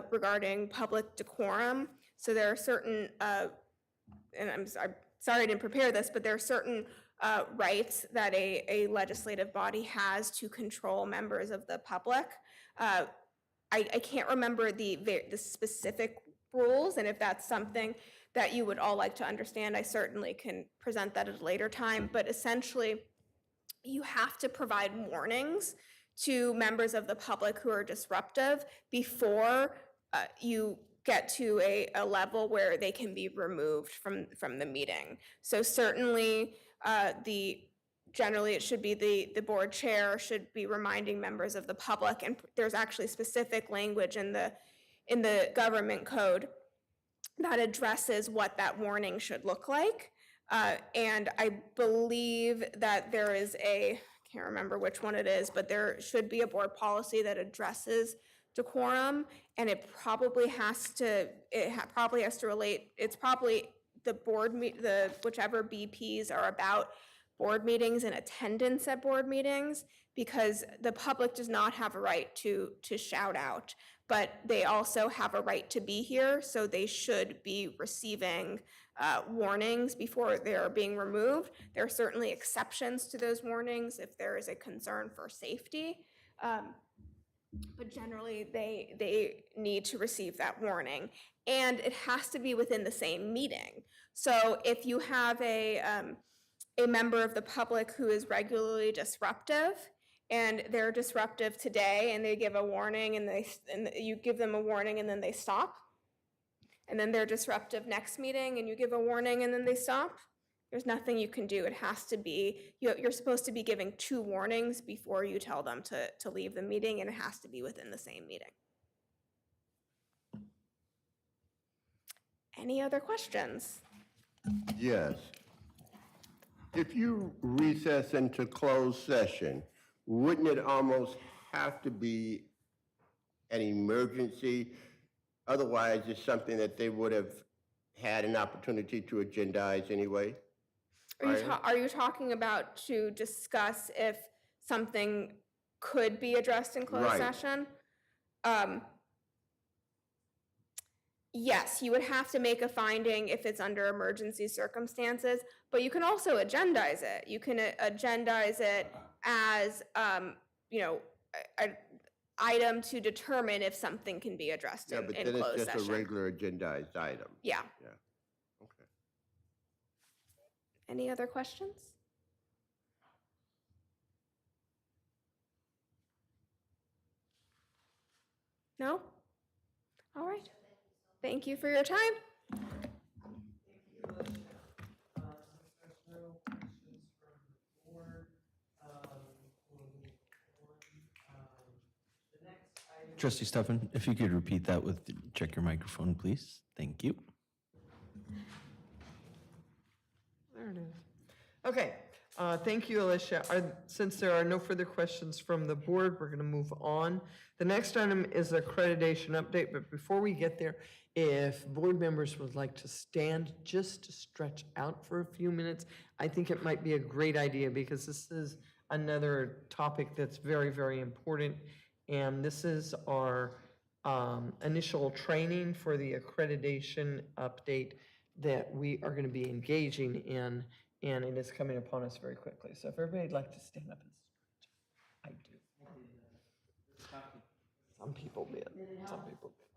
regarding public decorum. So there are certain, and I'm sorry I didn't prepare this, but there are certain rights that a legislative body has to control members of the public. I can't remember the specific rules, and if that's something that you would all like to understand, I certainly can present that at a later time. But essentially, you have to provide warnings to members of the public who are disruptive before you get to a level where they can be removed from the meeting. So certainly, generally it should be the board chair should be reminding members of the public, and there's actually specific language in the government code that addresses what that warning should look like. And I believe that there is I can't remember which one it is, but there should be a board policy that addresses decorum, and it probably has to relate, it's probably whichever BPs are about board meetings and attendance at board meetings, because the public does not have a right to shout out, but they also have a right to be here, so they should be receiving warnings before they're being removed. There are certainly exceptions to those warnings if there is a concern for safety, but generally they need to receive that warning, and it has to be within the same meeting. So if you have a member of the public who is regularly disruptive, and they're disruptive today, and they give a warning, and you give them a warning, and then they stop, and then they're disruptive next meeting, and you give a warning, and then they stop, there's nothing you can do. It has to be, you're supposed to be giving 2 warnings before you tell them to leave the meeting, and it has to be within the same meeting. Any other questions? Yes. If you recess into closed session, wouldn't it almost have to be an emergency? Otherwise, it's something that they would have had an opportunity to agendize anyway? Are you talking about to discuss if something could be addressed in closed session? Yes, you would have to make a finding if it's under emergency circumstances, but you can also agendize it. You can agendize it as, an item to determine if something can be addressed in closed session. Yeah, but then it's just a regular agendized item. Yeah. Yeah. Okay. Any other questions? No? All right. Thank you for your time. Trustee Stefan, if you could repeat that with, check your microphone, please. Thank you. There it is. Okay, Thank you, Alicia. Since there are no further questions from the board, we're going to move on. The next item is accreditation update, but before we get there, if board members would like to stand just to stretch out for a few minutes, I think it might be a great idea because this is another topic that's very, very important. And this is our initial training for the accreditation update that we are going to be engaging in, and it is coming upon us very quickly. So if everybody'd like to stand up and stretch, I do. Some people did, some people did.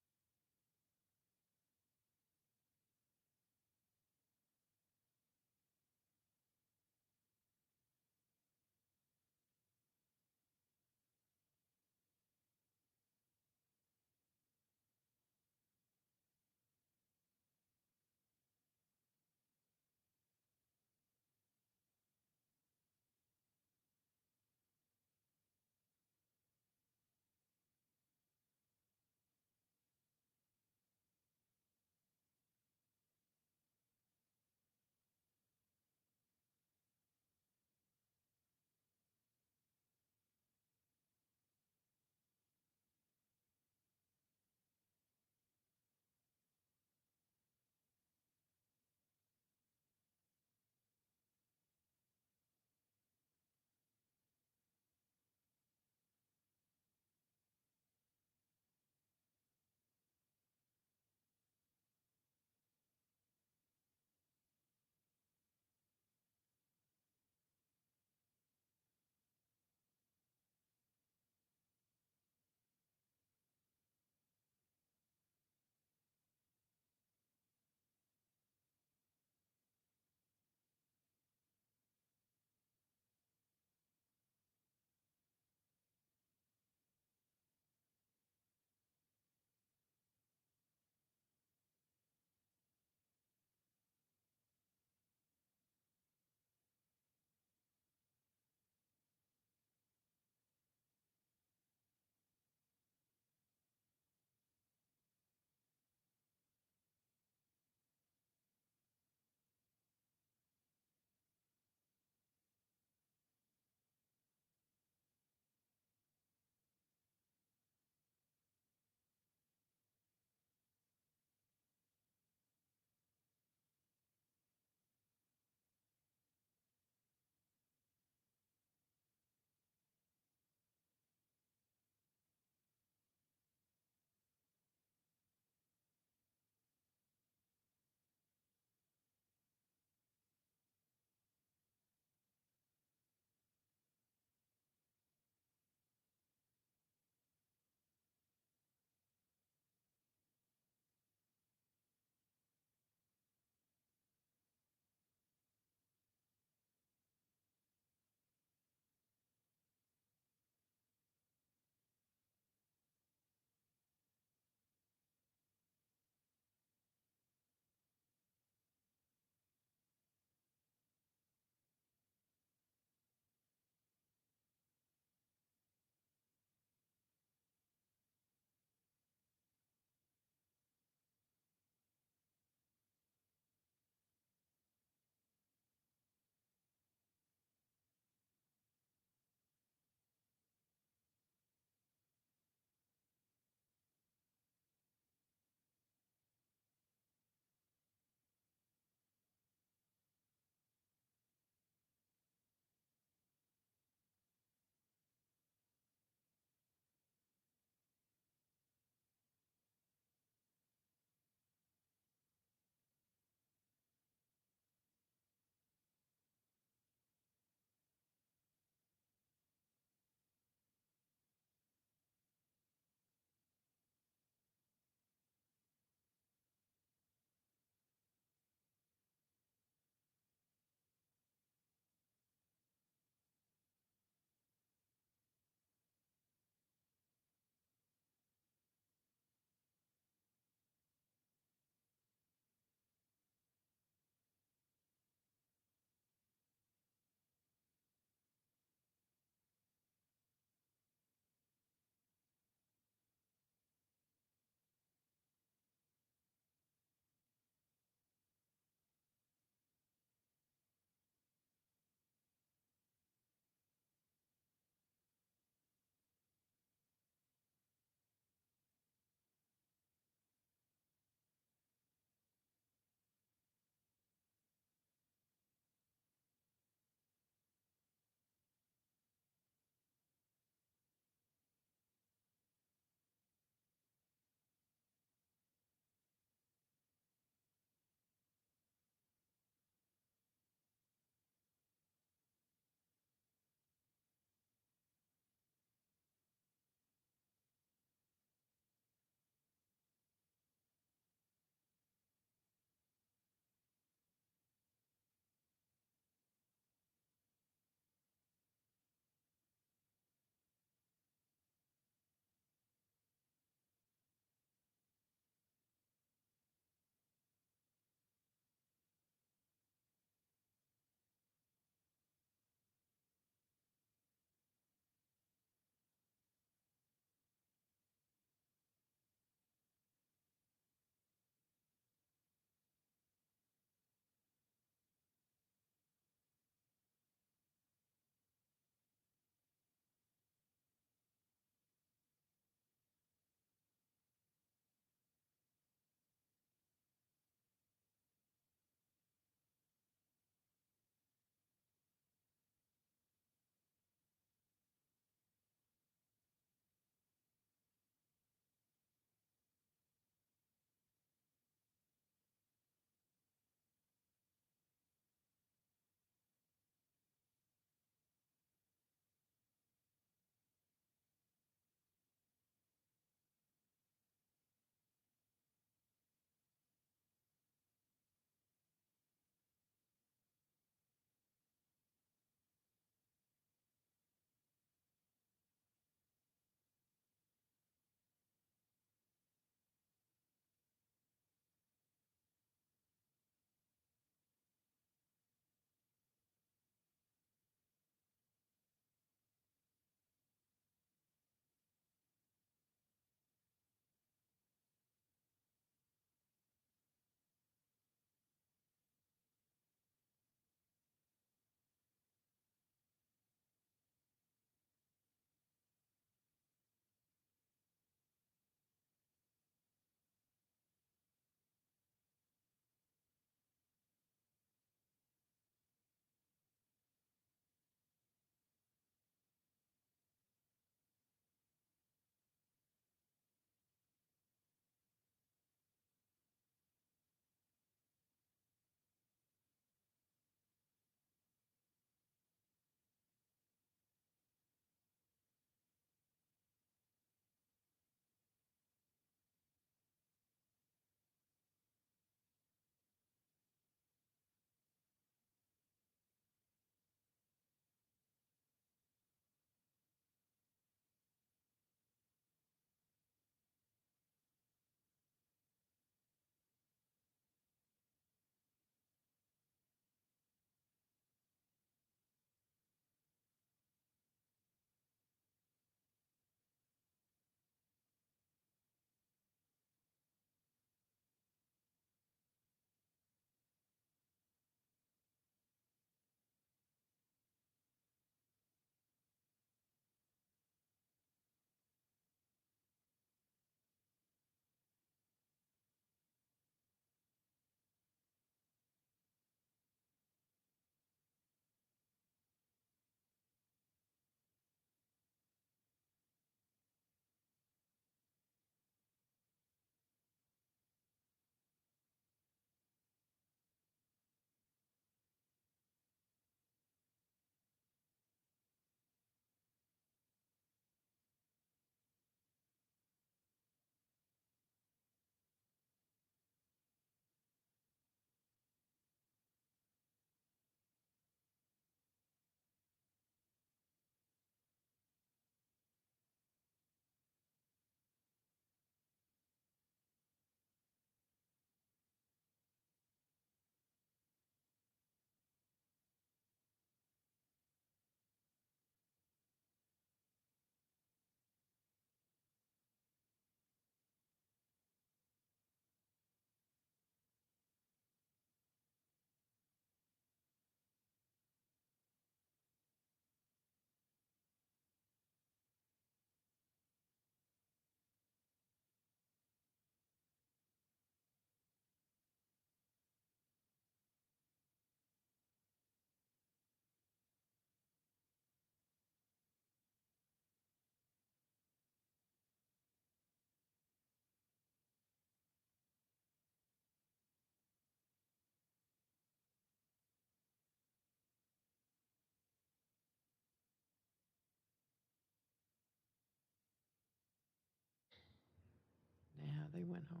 they went home.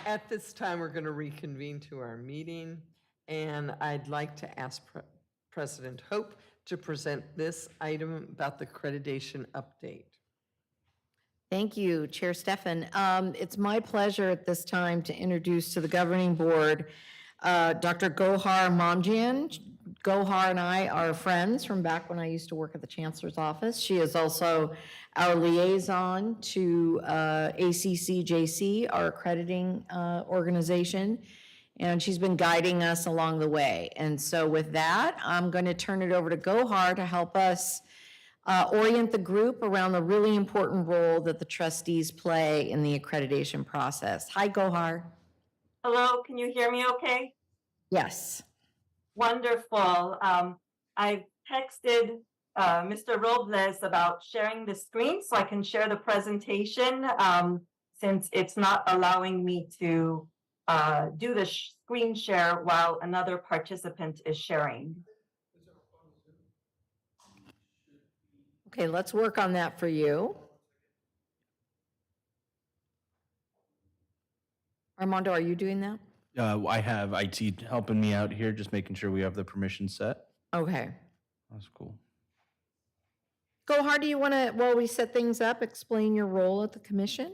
At this time, we're going to reconvene to our meeting, and I'd like to ask President Hope to present this item about the accreditation update. Thank you, Chair Stefan. It's my pleasure at this time to introduce to the governing board Dr. Gohar Mamjian. Gohar and I are friends from back when I used to work at the Chancellor's office. She is also our liaison to ACCJC, our accrediting organization, and she's been guiding us along the way. And so with that, I'm going to turn it over to Gohar to help us orient the group around the really important role that the trustees play in the accreditation process. Hi, Gohar. Hello, can you hear me okay? Yes. Wonderful. I've texted Mr. Robles about sharing the screen so I can share the presentation since it's not allowing me to do the screen share while another participant is sharing. Okay, let's work on that for you. Armando, are you doing that? I have IT helping me out here, just making sure we have the permission set. Okay. That's cool. Gohar, do you want to, while we set things up, explain your role at the commission?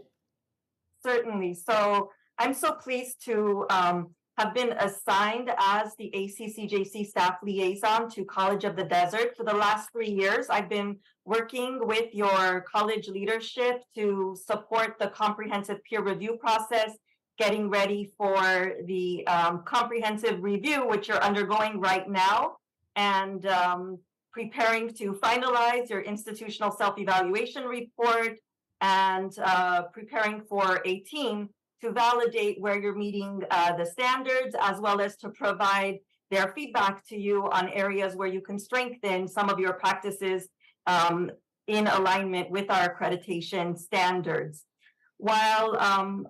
Certainly. So I'm so pleased to have been assigned as the ACCJC staff liaison to College of the Desert. For the last 3 years, I've been working with your college leadership to support the comprehensive peer review process, getting ready for the comprehensive review, which you're undergoing right now, and preparing to finalize your institutional self-evaluation report, and preparing for a team to validate where you're meeting the standards, as well as to provide their feedback to you on areas where you can strengthen some of your practices in alignment with our accreditation standards. While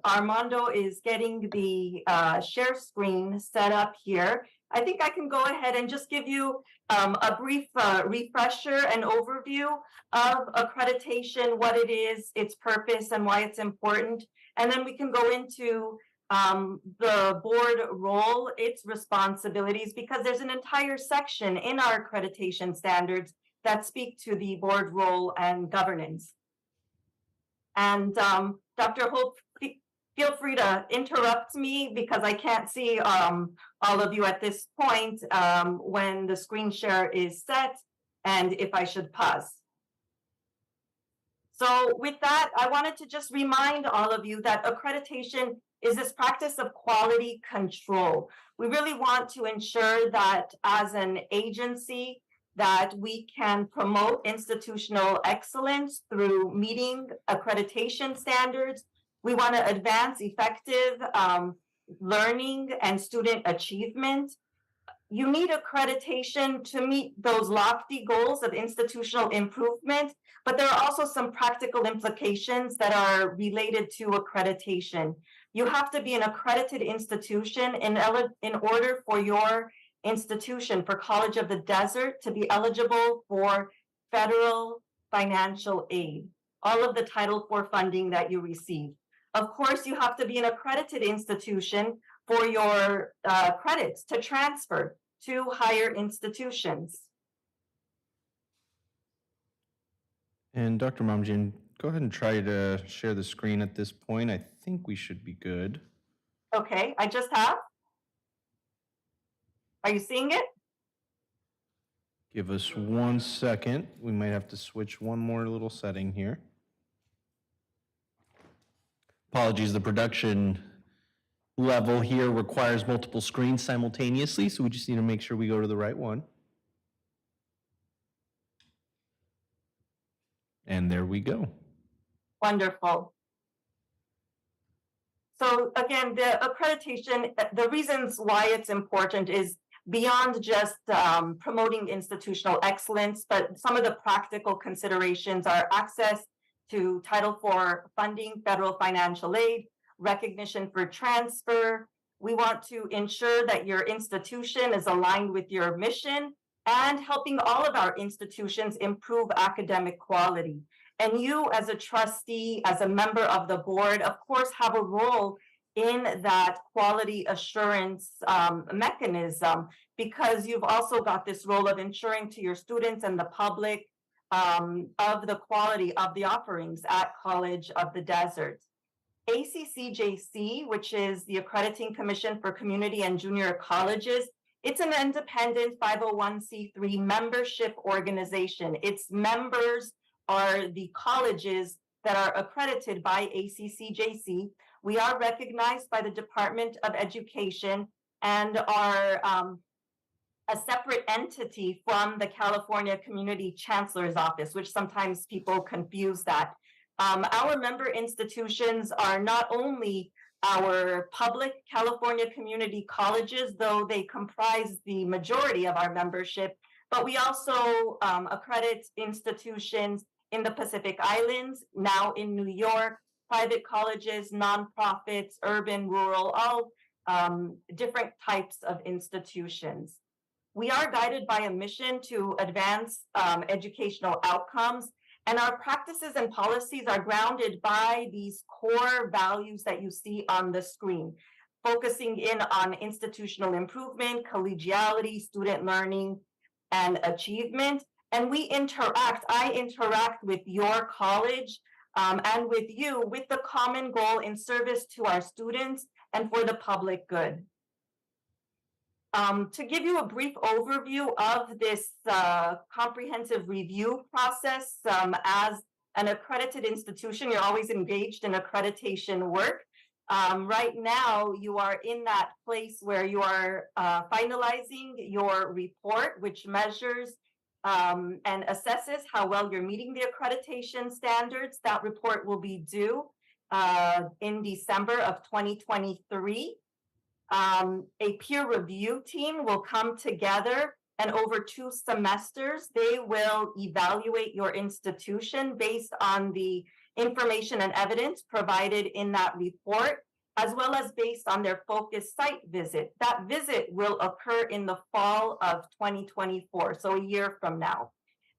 Armando is getting the share screen set up here, I think I can go ahead and just give you a brief refresher and overview of accreditation, what it is, its purpose, and why it's important. And then we can go into the board role, its responsibilities, because there's an entire section in our accreditation standards that speak to the board role and governance. And Dr. Hope, feel free to interrupt me because I can't see all of you at this point when the screen share is set and if I should pause. So with that, I wanted to just remind all of you that accreditation is this practice of quality control. We really want to ensure that as an agency that we can promote institutional excellence through meeting accreditation standards. We want to advance effective learning and student achievement. You need accreditation to meet those lofty goals of institutional improvement, but there are also some practical implications that are related to accreditation. You have to be an accredited institution in order for your institution, for College of the Desert, to be eligible for federal financial aid, all of the Title IV funding that you receive. Of course, you have to be an accredited institution for your credits to transfer to higher institutions. And Dr. Mamjian, go ahead and try to share the screen at this point. I think we should be good. Okay, I just have. Are you seeing it? Give us 1 second. We might have to switch one more little setting here. Apologies, the production level here requires multiple screens simultaneously, so we just need to make sure we go to the right one. And there we go. Wonderful. So again, the accreditation, the reasons why it's important is beyond just promoting institutional excellence, but some of the practical considerations are access to Title IV funding, federal financial aid, recognition for transfer. We want to ensure that your institution is aligned with your mission and helping all of our institutions improve academic quality. And you, as a trustee, as a member of the board, of course, have a role in that quality assurance mechanism, because you've also got this role of ensuring to your students and the public of the quality of the offerings at College of the Desert. ACCJC, which is the Accrediting Commission for Community and Junior Colleges, it's an independent 501c3 membership organization. Its members are the colleges that are accredited by ACCJC. We are recognized by the Department of Education and are a separate entity from the California Community Chancellor's Office, which sometimes people confuse that. Our member institutions are not only our public California community colleges, though they comprise the majority of our membership, but we also accredit institutions in the Pacific Islands, now in New York, private colleges, nonprofits, urban, rural, all different types of institutions. We are guided by a mission to advance educational outcomes, and our practices and policies are grounded by these core values that you see on the screen, focusing in on institutional improvement, collegiality, student learning, and achievement. And I interact with your college and with you with the common goal in service to our students and for the public good. To give you a brief overview of this comprehensive review process, as an accredited institution, you're always engaged in accreditation work. Right now, you are in that place where you are finalizing your report, which measures and assesses how well you're meeting the accreditation standards. That report will be due in December of 2023. A peer review team will come together, and over 2 semesters, they will evaluate your institution based on the information and evidence provided in that report, as well as based on their focus site visit. That visit will occur in the fall of 2024, so a year from now.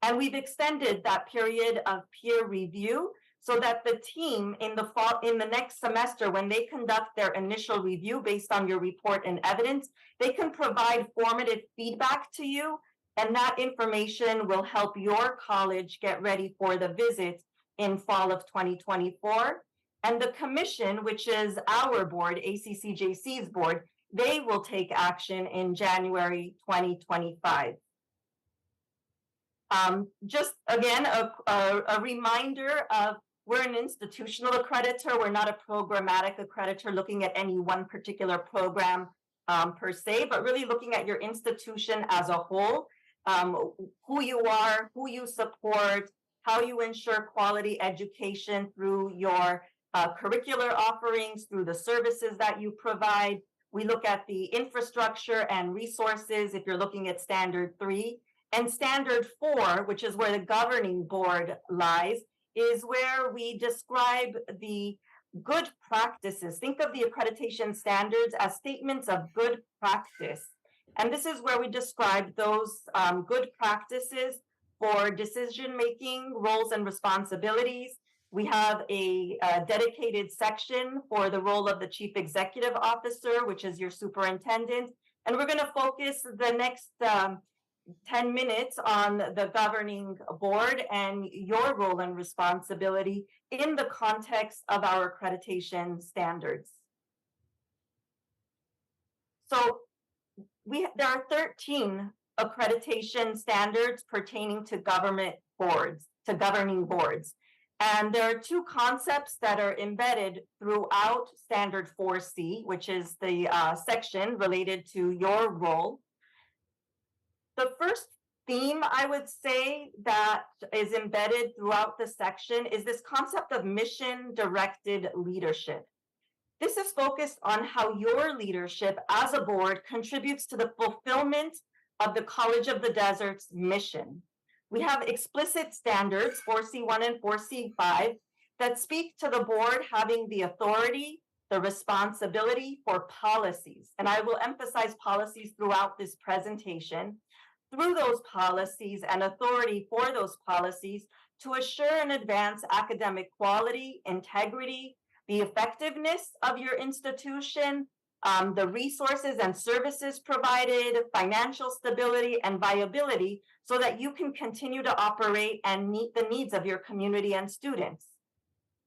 And we've extended that period of peer review so that the team in the next semester, when they conduct their initial review based on your report and evidence, they can provide formative feedback to you, and that information will help your college get ready for the visit in fall of 2024. And the commission, which is our board, ACCJC's board, they will take action in January 2025. Just again, a reminder of, we're an institutional accreditor. We're not a programmatic accreditor looking at any one particular program per se, but really looking at your institution as a whole, who you are, who you support, how you ensure quality education through your curricular offerings, through the services that you provide. We look at the infrastructure and resources if you're looking at Standard 3. And Standard 4, which is where the governing board lies, is where we describe the good practices. Think of the accreditation standards as statements of good practice. And this is where we describe those good practices for decision-making, roles and responsibilities. We have a dedicated section for the role of the Chief Executive Officer, which is your superintendent. And we're going to focus the next 10 minutes on the governing board and your role and responsibility in the context of our accreditation standards. So there are 13 accreditation standards pertaining to governing boards. And there are 2 concepts that are embedded throughout Standard 4C, which is the section related to your role. The first theme, I would say, that is embedded throughout the section is this concept of mission-directed leadership. This is focused on how your leadership as a board contributes to the fulfillment of the College of the Desert's mission. We have explicit standards, 4C1 and 4C5, that speak to the board having the authority, the responsibility for policies. And I will emphasize policies throughout this presentation. through those policies and authority for those policies to assure and advance academic quality, integrity, the effectiveness of your institution, the resources and services provided, financial stability and viability, so that you can continue to operate and meet the needs of your community and students.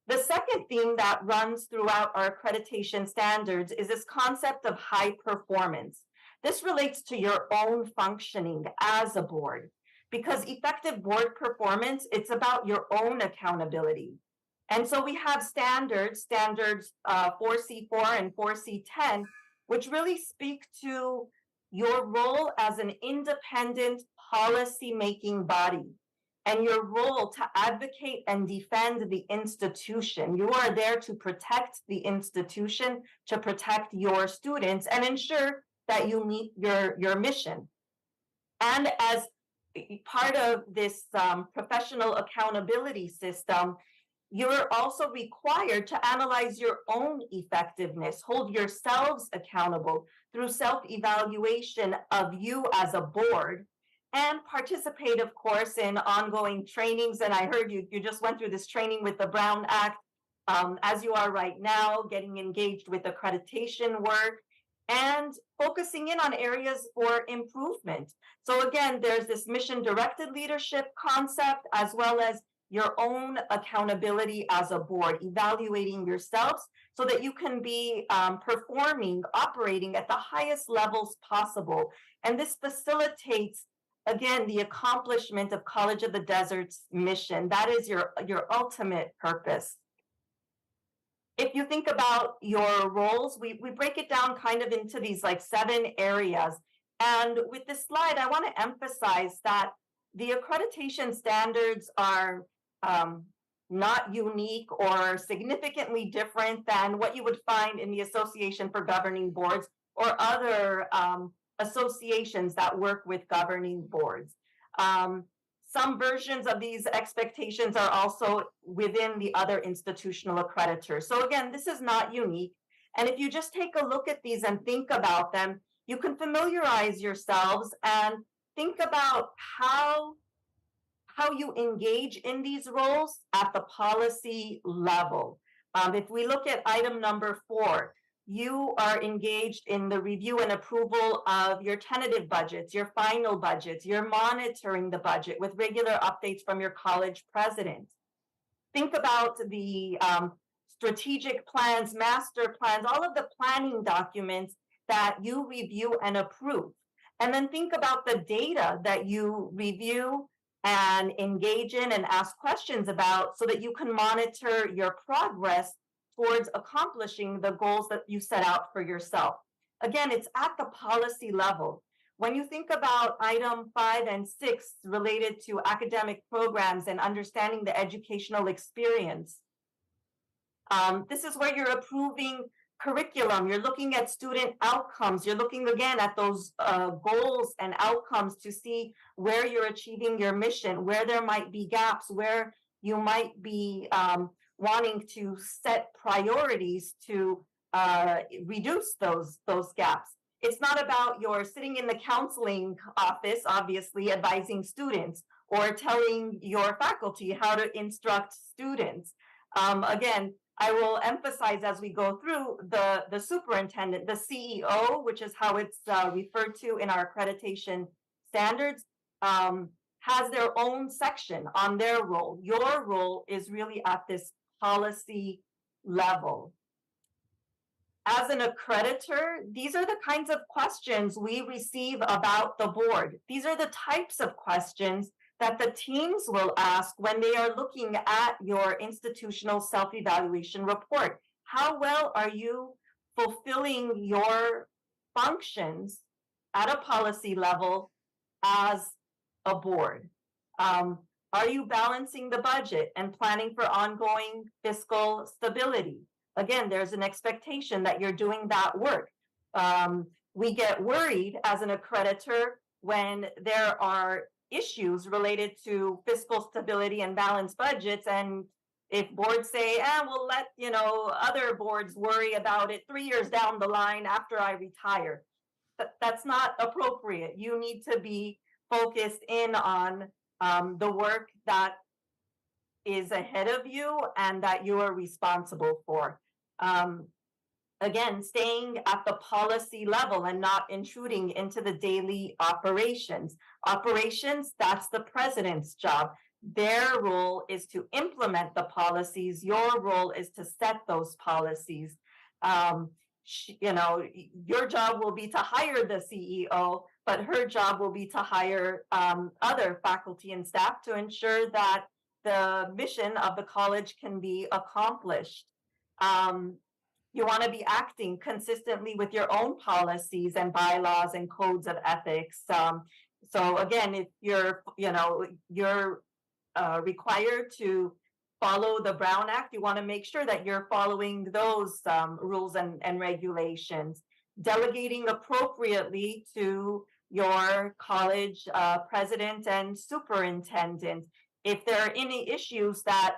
The second theme that runs throughout our accreditation standards is this concept of high performance. This relates to your own functioning as a board, because effective board performance, it's about your own accountability. And so we have standards 4C4 and 4C10, which really speak to your role as an independent policy-making body and your role to advocate and defend the institution. You are there to protect the institution, to protect your students, and ensure that you meet your mission. And as part of this professional accountability system, you're also required to analyze your own effectiveness, hold yourselves accountable through self-evaluation of you as a board, and participate, of course, in ongoing trainings. And I heard you just went through this training with the Brown Act, as you are right now, getting engaged with accreditation work and focusing in on areas for improvement. So again, there's this mission-directed leadership concept, as well as your own accountability as a board, evaluating yourselves so that you can be performing, operating at the highest levels possible. And this facilitates, again, the accomplishment of College of the Desert's mission. That is your ultimate purpose. If you think about your roles, we break it down kind of into these like 7 areas. And with this slide, I want to emphasize that the accreditation standards are not unique or significantly different than what you would find in the Association for Governing Boards or other associations that work with governing boards. Some versions of these expectations are also within the other institutional accreditors. So again, this is not unique. And if you just take a look at these and think about them, you can familiarize yourselves and think about how you engage in these roles at the policy level. If we look at item number 4, you are engaged in the review and approval of your tentative budgets, your final budgets. You're monitoring the budget with regular updates from your college president. Think about the strategic plans, master plans, all of the planning documents that you review and approve. And then think about the data that you review and engage in and ask questions about so that you can monitor your progress towards accomplishing the goals that you set out for yourself. Again, it's at the policy level. When you think about item 5 and 6 related to academic programs and understanding the educational experience, this is where you're approving curriculum, you're looking at student outcomes, you're looking again at those goals and outcomes to see where you're achieving your mission, where there might be gaps, where you might be wanting to set priorities to reduce those gaps. It's not about your sitting in the counseling office, obviously, advising students or telling your faculty how to instruct students. Again, I will emphasize as we go through the superintendent, the CEO, which is how it's referred to in our accreditation standards, has their own section on their role. Your role is really at this policy level. As an accreditor, these are the kinds of questions we receive about the board. These are the types of questions that the teams will ask when they are looking at your institutional self-evaluation report. How well are you fulfilling your functions at a policy level as a board? Are you balancing the budget and planning for ongoing fiscal stability? Again, there's an expectation that you're doing that work. We get worried as an accreditor when there are issues related to fiscal stability and balanced budgets, and if boards say, we'll let other boards worry about it 3 years down the line after I retire. That's not appropriate. You need to be focused in on the work that is ahead of you and that you are responsible for. Again, staying at the policy level and not intruding into the daily operations. Operations, that's the president's job. Their role is to implement the policies. Your role is to set those policies. You know, your job will be to hire the CEO, but her job will be to hire other faculty and staff to ensure that the mission of the college can be accomplished. You want to be acting consistently with your own policies and bylaws and codes of ethics. So again, if you're, you know, you're required to follow the Brown Act, you want to make sure that you're following those rules and regulations. Delegating appropriately to your college president and superintendent. If there are any issues that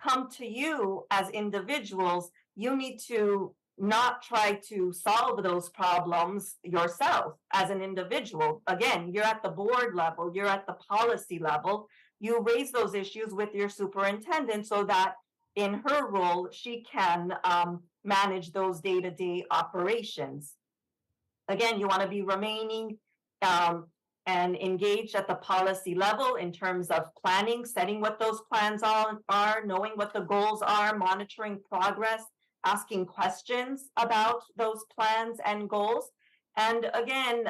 come to you as individuals, you need to not try to solve those problems yourself as an individual. Again, you're at the board level, you're at the policy level. You raise those issues with your superintendent so that in her role, she can manage those day-to-day operations. Again, you want to be remaining and engaged at the policy level in terms of planning, setting what those plans are, knowing what the goals are, monitoring progress, asking questions about those plans and goals. And again,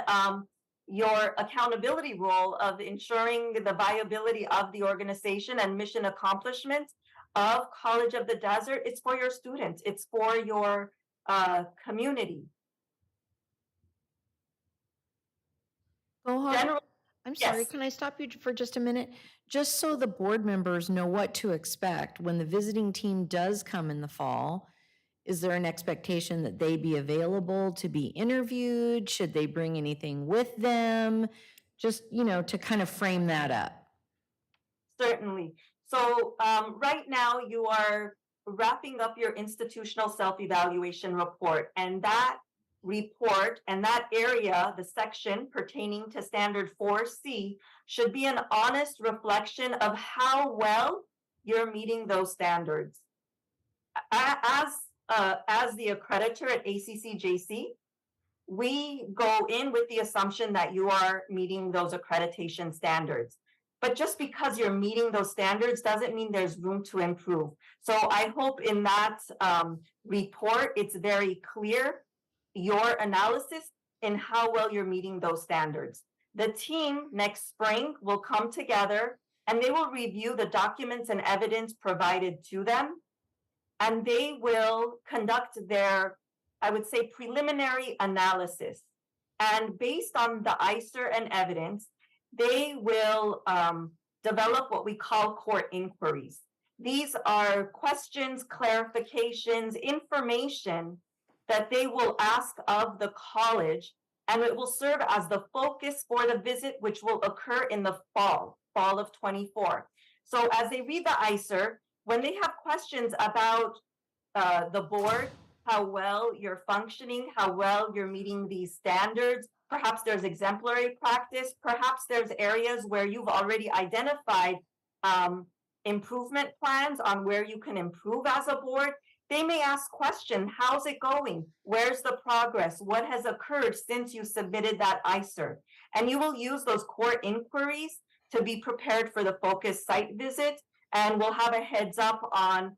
your accountability role of ensuring the viability of the organization and mission accomplishment of College of the Desert. It's for your students. It's for your community. Gohar, General, I'm sorry, yes. can I stop you for just a minute? Just so the board members know what to expect, when the visiting team does come in the fall, is there an expectation that they be available to be interviewed? Should they bring anything with them? Just, you know, to kind of frame that up. Certainly. So right now you are wrapping up your institutional self-evaluation report, and that report and that area, the section pertaining to standard 4C, should be an honest reflection of how well you're meeting those standards. As the accreditor at ACCJC, we go in with the assumption that you are meeting those accreditation standards. But just because you're meeting those standards doesn't mean there's room to improve. So I hope in that report, it's very clear your analysis in how well you're meeting those standards. The team next spring will come together and they will review the documents and evidence provided to them. And they will conduct their, I would say, preliminary analysis. And based on the ICER and evidence, they will develop what we call core inquiries. These are questions, clarifications, information that they will ask of the college, and it will serve as the focus for the visit, which will occur in the fall of 24. So as they read the ICER, when they have questions about the board, how well you're functioning, how well you're meeting these standards, perhaps there's exemplary practice, perhaps there's areas where you've already identified improvement plans on where you can improve as a board. They may ask questions, how's it going? Where's the progress? What has occurred since you submitted that ICER? And you will use those core inquiries to be prepared for the focus site visit, and we'll have a heads up on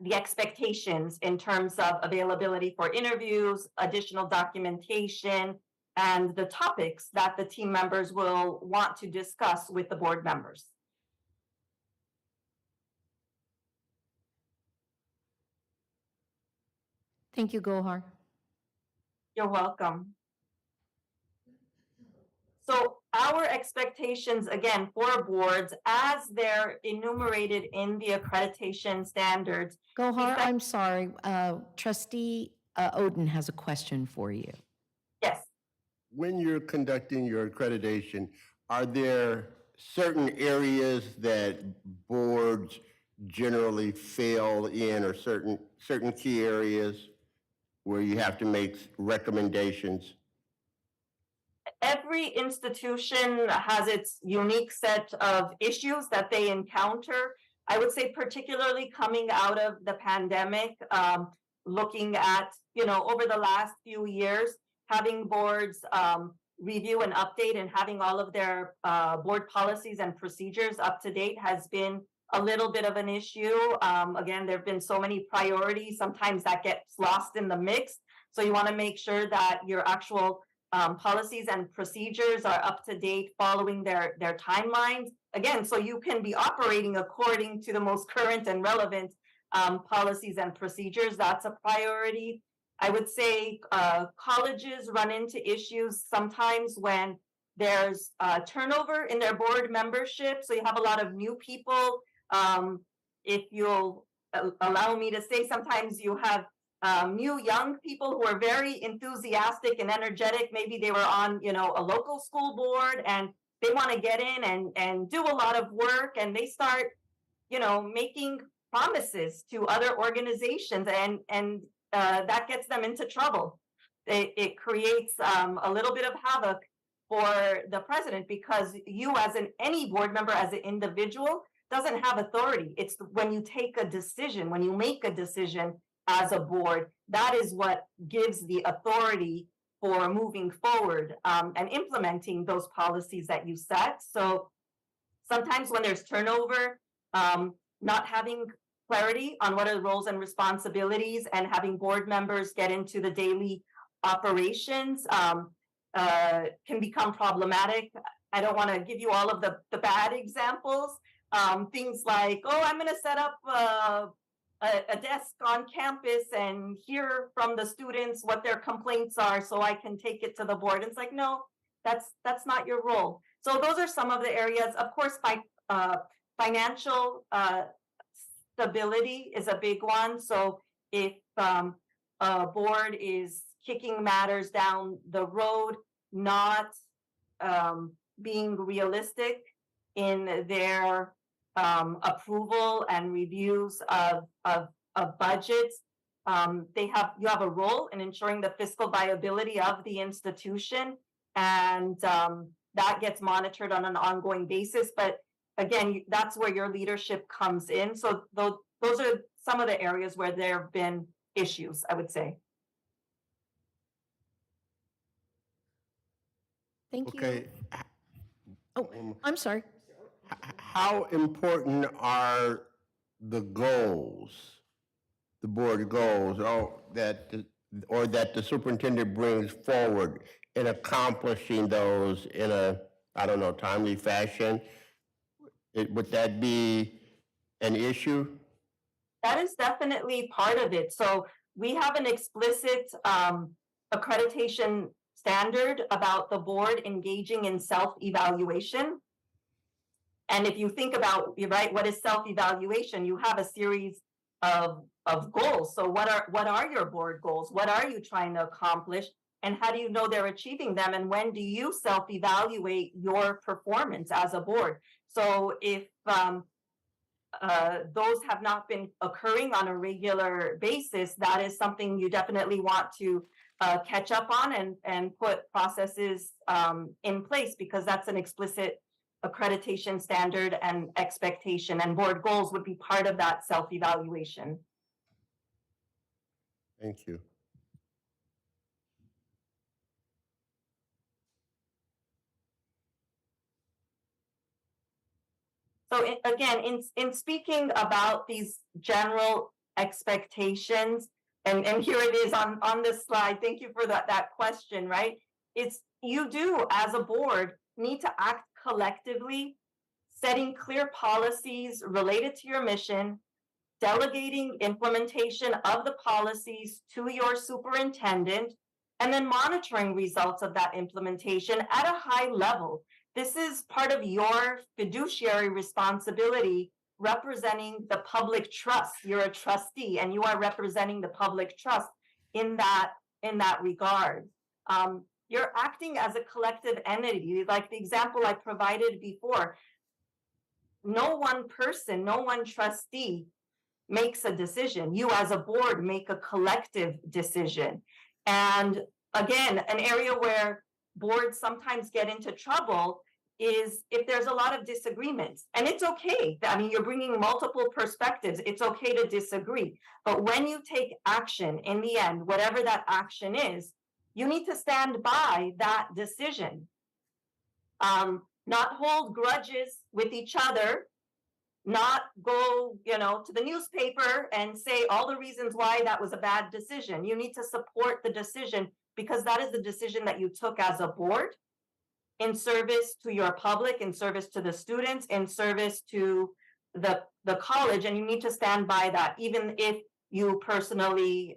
the expectations in terms of availability for interviews, additional documentation, and the topics that the team members will want to discuss with the board members. Thank you, Gohar. You're welcome. So our expectations, again, for boards, as they're enumerated in the accreditation standards. Gohar, I'm sorry, Trustee Oden has a question for you. Yes. When you're conducting your accreditation, are there certain areas that boards generally fail in, or certain key areas where you have to make recommendations? every institution has its unique set of issues that they encounter. I would say particularly coming out of the pandemic, looking at, over the last few years, having boards review and update and having all of their board policies and procedures up to date has been a little bit of an issue. Again, there have been so many priorities. Sometimes that gets lost in the mix. So you want to make sure that your actual policies and procedures are up to date, following their timelines. Again, so you can be operating according to the most current and relevant policies and procedures. That's a priority. I would say colleges run into issues sometimes when there's turnover in their board membership. So you have a lot of new people. If you'll allow me to say, sometimes you have new young people who are very enthusiastic and energetic. Maybe they were on, a local school board and they want to get in and do a lot of work, and they start, making promises to other organizations, and that gets them into trouble. It creates a little bit of havoc for the president, because you, as any board member, as an individual, doesn't have authority. It's when you take a decision, when you make a decision as a board, that is what gives the authority for moving forward and implementing those policies that you set. So sometimes when there's turnover, not having clarity on what are the roles and responsibilities, and having board members get into the daily operations can become problematic. I don't want to give you all of the bad examples. Things like, oh, I'm going to set up a desk on campus and hear from the students what their complaints are so I can take it to the board. It's like, no, that's not your role. So those are some of the areas. Of course, financial stability is a big one. So if a board is kicking matters down the road, not being realistic in their approval and reviews of budgets, you have a role in ensuring the fiscal viability of the institution, and that gets monitored on an ongoing basis. But again, that's where your leadership comes in. So those are some of the areas where there have been issues, I would say. Thank you. Okay, Oh, I'm sorry. how important are the goals, the board goals, or that the superintendent brings forward in accomplishing those in a, I don't know, timely fashion? Would that be an issue? That is definitely part of it. So we have an explicit accreditation standard about the board engaging in self-evaluation. And if you think about, right, what is self-evaluation? You have a series of goals. So what are your board goals? What are you trying to accomplish? And how do you know they're achieving them? And when do you self-evaluate your performance as a board? So if those have not been occurring on a regular basis, that is something you definitely want to catch up on and put processes in place, because that's an explicit accreditation standard and expectation, and board goals would be part of that self-evaluation. Thank you. So again, in speaking about these general expectations, and here it is on this slide, thank you for that question, right? It's, you do as a board need to act collectively, setting clear policies related to your mission, delegating implementation of the policies to your superintendent, and then monitoring results of that implementation at a high level. This is part of your fiduciary responsibility, representing the public trust. You're a trustee and you are representing the public trust in that regard. You're acting as a collective entity, like the example I provided before. No one person, no one trustee makes a decision. You as a board make a collective decision. And again, an area where boards sometimes get into trouble is if there's a lot of disagreements. And it's okay. I mean, you're bringing multiple perspectives. It's okay to disagree. But when you take action, in the end, whatever that action is, you need to stand by that decision. Not hold grudges with each other, not go, to the newspaper and say all the reasons why that was a bad decision. You need to support the decision because that is the decision that you took as a board in service to your public, in service to the students, in service to the college, and you need to stand by that, even if you personally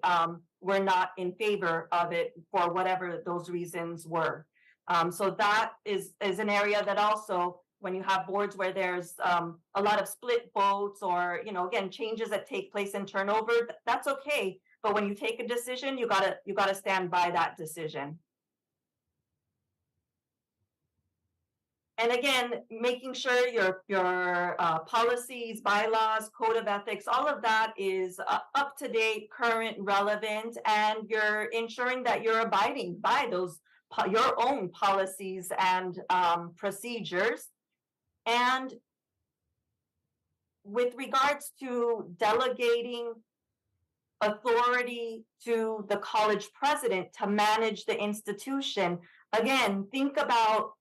were not in favor of it for whatever those reasons were. So that is an area that also, when you have boards where there's a lot of split votes or, again, changes that take place in turnover, that's okay. But when you take a decision, you gotta stand by that decision. And again, making sure your policies, bylaws, code of ethics, all of that is up to date, current, relevant, and you're ensuring that you're abiding by those your own policies and procedures. And with regards to delegating authority to the college president to manage the institution, again, think about,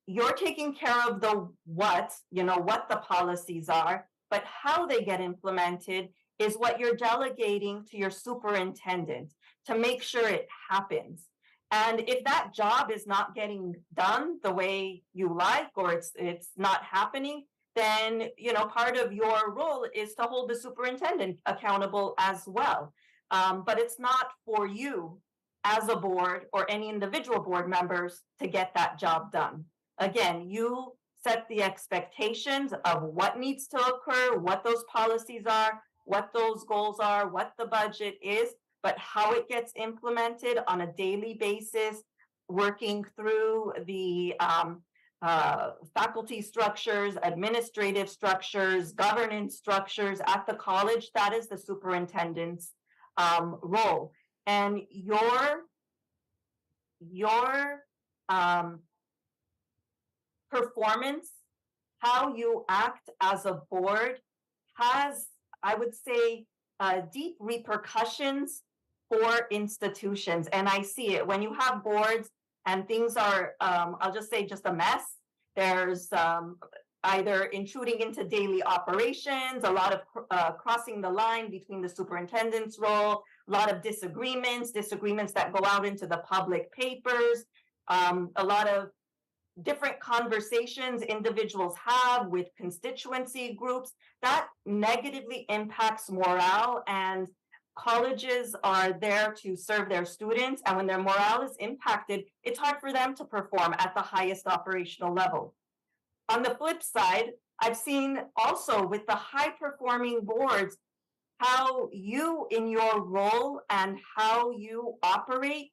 you're taking care of the what the policies are, but how they get implemented is what you're delegating to your superintendent to make sure it happens. And if that job is not getting done the way you like, or it's not happening, then part of your role is to hold the superintendent accountable as well. But it's not for you as a board or any individual board members to get that job done. Again, you set the expectations of what needs to occur, what those policies are, what those goals are, what the budget is, but how it gets implemented on a daily basis, working through the faculty structures, administrative structures, governance structures at the college, that is the superintendent's role. And your performance, how you act as a board, has, I would say, deep repercussions for institutions. And I see it when you have boards and things are, I'll just say, just a mess. There's either intruding into daily operations, a lot of crossing the line between the superintendent's role, a lot of disagreements that go out into the public papers, a lot of different conversations individuals have with constituency groups that negatively impacts morale. And colleges are there to serve their students, and when their morale is impacted, it's hard for them to perform at the highest operational level. On the flip side, I've seen also with the high performing boards how you, in your role and how you operate,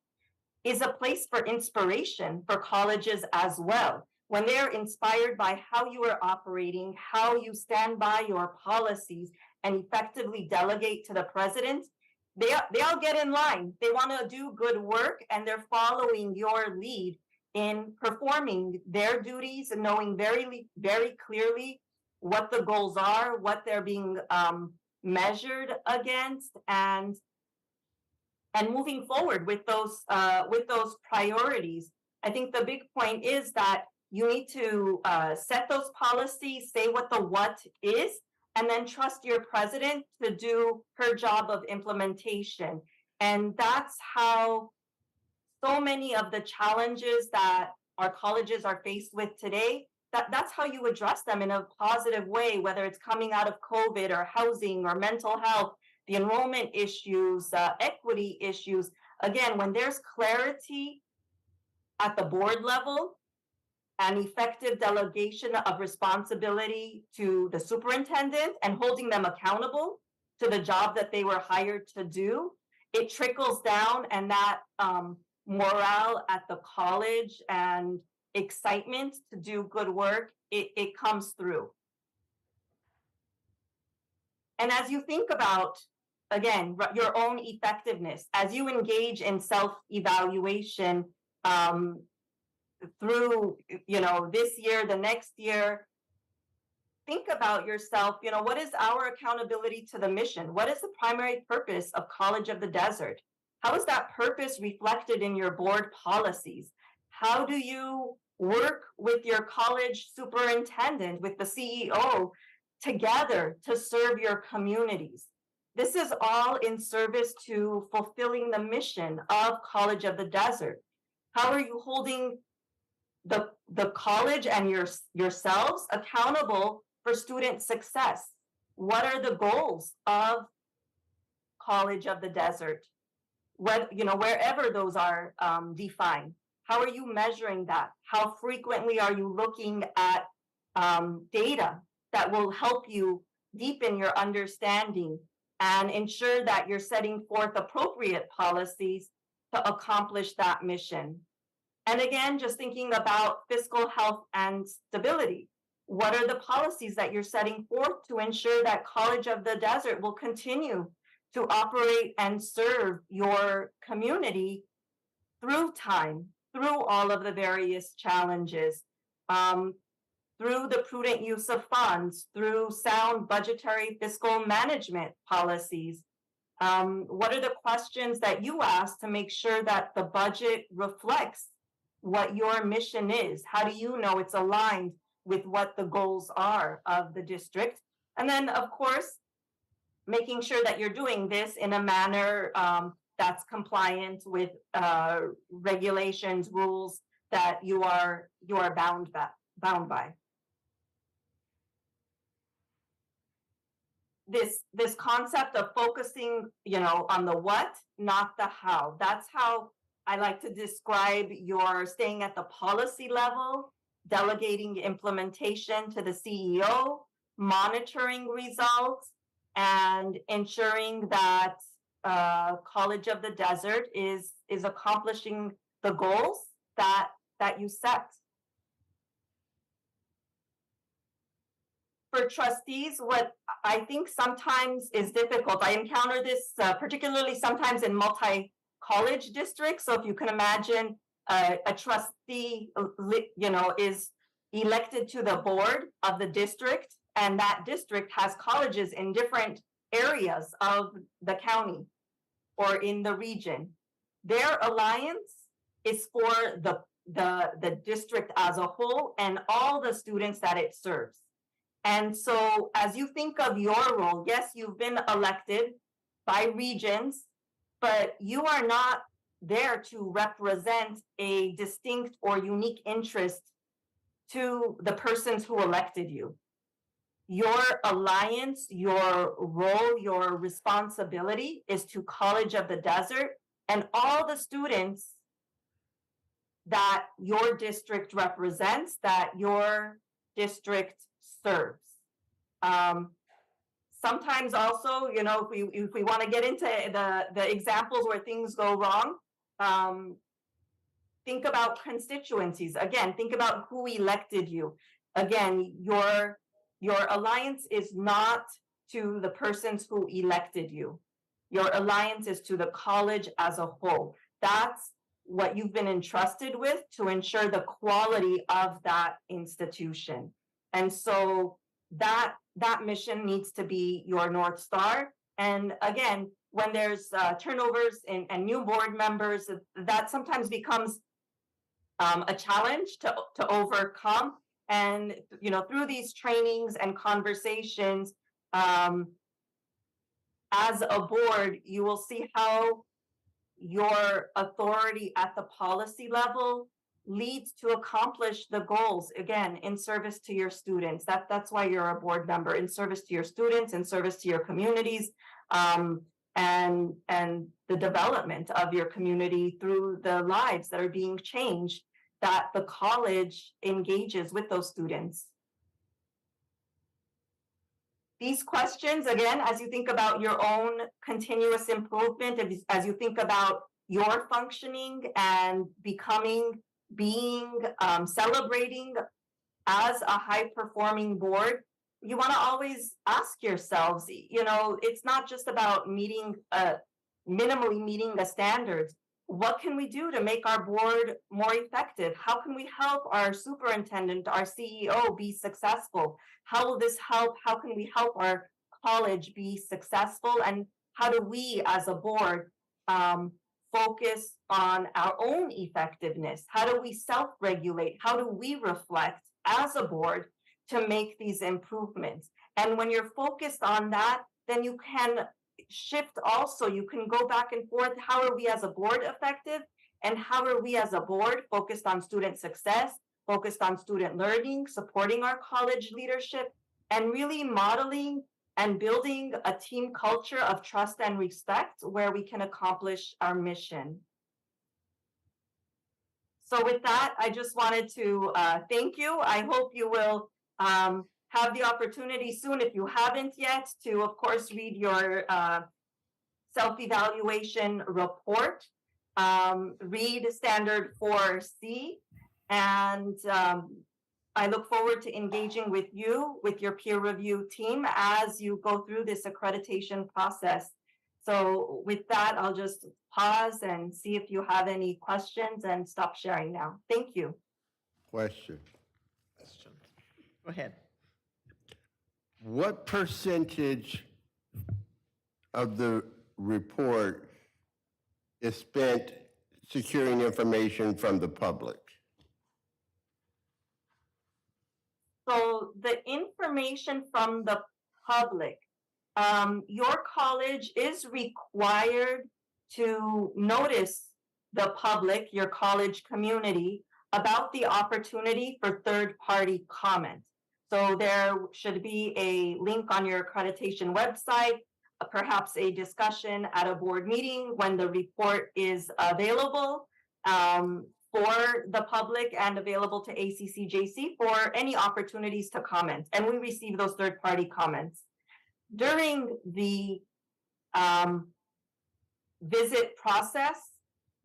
is a place for inspiration for colleges as well. When they're inspired by how you are operating, how you stand by your policies and effectively delegate to the president, they all get in line. They want to do good work, and they're following your lead in performing their duties and knowing very, very clearly what the goals are, what they're being measured against, and moving forward with those priorities. I think the big point is that you need to set those policies, say what the what is, and then trust your president to do her job of implementation. And that's how so many of the challenges that our colleges are faced with today, that's how you address them in a positive way, whether it's coming out of COVID or housing or mental health, the enrollment issues, equity issues. Again, when there's clarity at the board level and effective delegation of responsibility to the superintendent and holding them accountable to the job that they were hired to do, it trickles down, and that morale at the college and excitement to do good work, it comes through. And as you think about, again, your own effectiveness, as you engage in self-evaluation, through, this year, the next year, think about yourself, what is our accountability to the mission? What is the primary purpose of College of the Desert? How is that purpose reflected in your board policies? How do you work with your college superintendent, with the CEO, together to serve your communities? This is all in service to fulfilling the mission of College of the Desert. How are you holding the college and yourselves accountable for student success? What are the goals of College of the Desert? Wherever those are defined. How are you measuring that? How frequently are you looking at data that will help you deepen your understanding and ensure that you're setting forth appropriate policies to accomplish that mission? And again, just thinking about fiscal health and stability. What are the policies that you're setting forth to ensure that College of the Desert will continue to operate and serve your community through time, through all of the various challenges, through the prudent use of funds, through sound budgetary fiscal management policies? What are the questions that you ask to make sure that the budget reflects what your mission is? How do you know it's aligned with what the goals are of the district? And then, of course, making sure that you're doing this in a manner that's compliant with regulations, rules that you are bound by. This concept of focusing, on the what, not the how. That's how I like to describe your staying at the policy level, delegating implementation to the CEO, monitoring results, and ensuring that College of the Desert is accomplishing the goals that you set. For trustees, what I think sometimes is difficult, I encounter this particularly sometimes in multi-college districts. So if you can imagine a trustee, is elected to the board of the district, and that district has colleges in different areas of the county or in the region. Their alliance is for the district as a whole and all the students that it serves. And so as you think of your role, yes, you've been elected by regions, but you are not there to represent a distinct or unique interest to the persons who elected you. Your alliance, your role, your responsibility is to College of the Desert and all the students that your district represents, that your district serves. Sometimes also, if we want to get into the examples where things go wrong, think about constituencies. Again, think about who elected you. Again, your alliance is not to the persons who elected you. Your alliance is to the college as a whole. That's what you've been entrusted with to ensure the quality of that institution. And so that mission needs to be your North Star. And again, when there's turnovers and new board members, that sometimes becomes a challenge to overcome. And through these trainings and conversations, as a board, you will see how your authority at the policy level leads to accomplish the goals, again, in service to your students. That's why you're a board member, in service to your students, in service to your communities, and the development of your community through the lives that are being changed, that the college engages with those students. These questions, again, as you think about your own continuous improvement, as you think about your functioning and celebrating as a high-performing board, you want to always ask yourselves, it's not just about minimally meeting the standards, what can we do to make our board more effective? How can we help our superintendent, our CEO be successful? How will this help? How can we help our college be successful? And how do we as a board focus on our own effectiveness? How do we self-regulate? How do we reflect as a board to make these improvements? And when you're focused on that, then you can shift also. You can go back and forth. How are we as a board effective? And how are we as a board focused on student success, focused on student learning, supporting our college leadership, and really modeling and building a team culture of trust and respect where we can accomplish our mission. So with that, I just wanted to thank you. I hope you will have the opportunity soon, if you haven't yet, to, of course, read your self-evaluation report, read Standard 4C, and I look forward to engaging with you, with your peer review team, as you go through this accreditation process. So with that, I'll just pause and see if you have any questions and stop sharing now. Thank you. Question. Go ahead. What percentage of the report is spent securing information from the public? So the information from the public, your college is required to notice the public, your college community, about the opportunity for third-party comment. So there should be a link on your accreditation website, perhaps a discussion at a board meeting when the report is available for the public and available to ACCJC for any opportunities to comment. And we receive those third-party comments. During the visit process,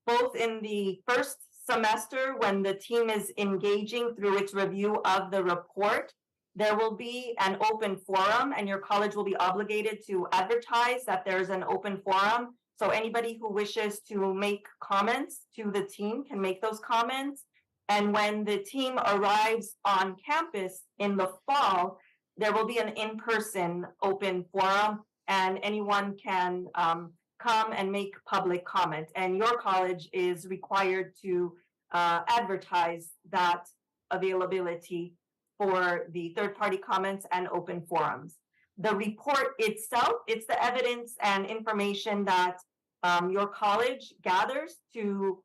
both in the first semester when the team is engaging through its review of the report, there will be an open forum, and your college will be obligated to advertise that there's an open forum. So anybody who wishes to make comments to the team can make those comments. And when the team arrives on campus in the fall, there will be an in-person open forum, and anyone can come and make public comment. And your college is required to advertise that availability for the third-party comments and open forums. The report itself, it's the evidence and information that your college gathers to,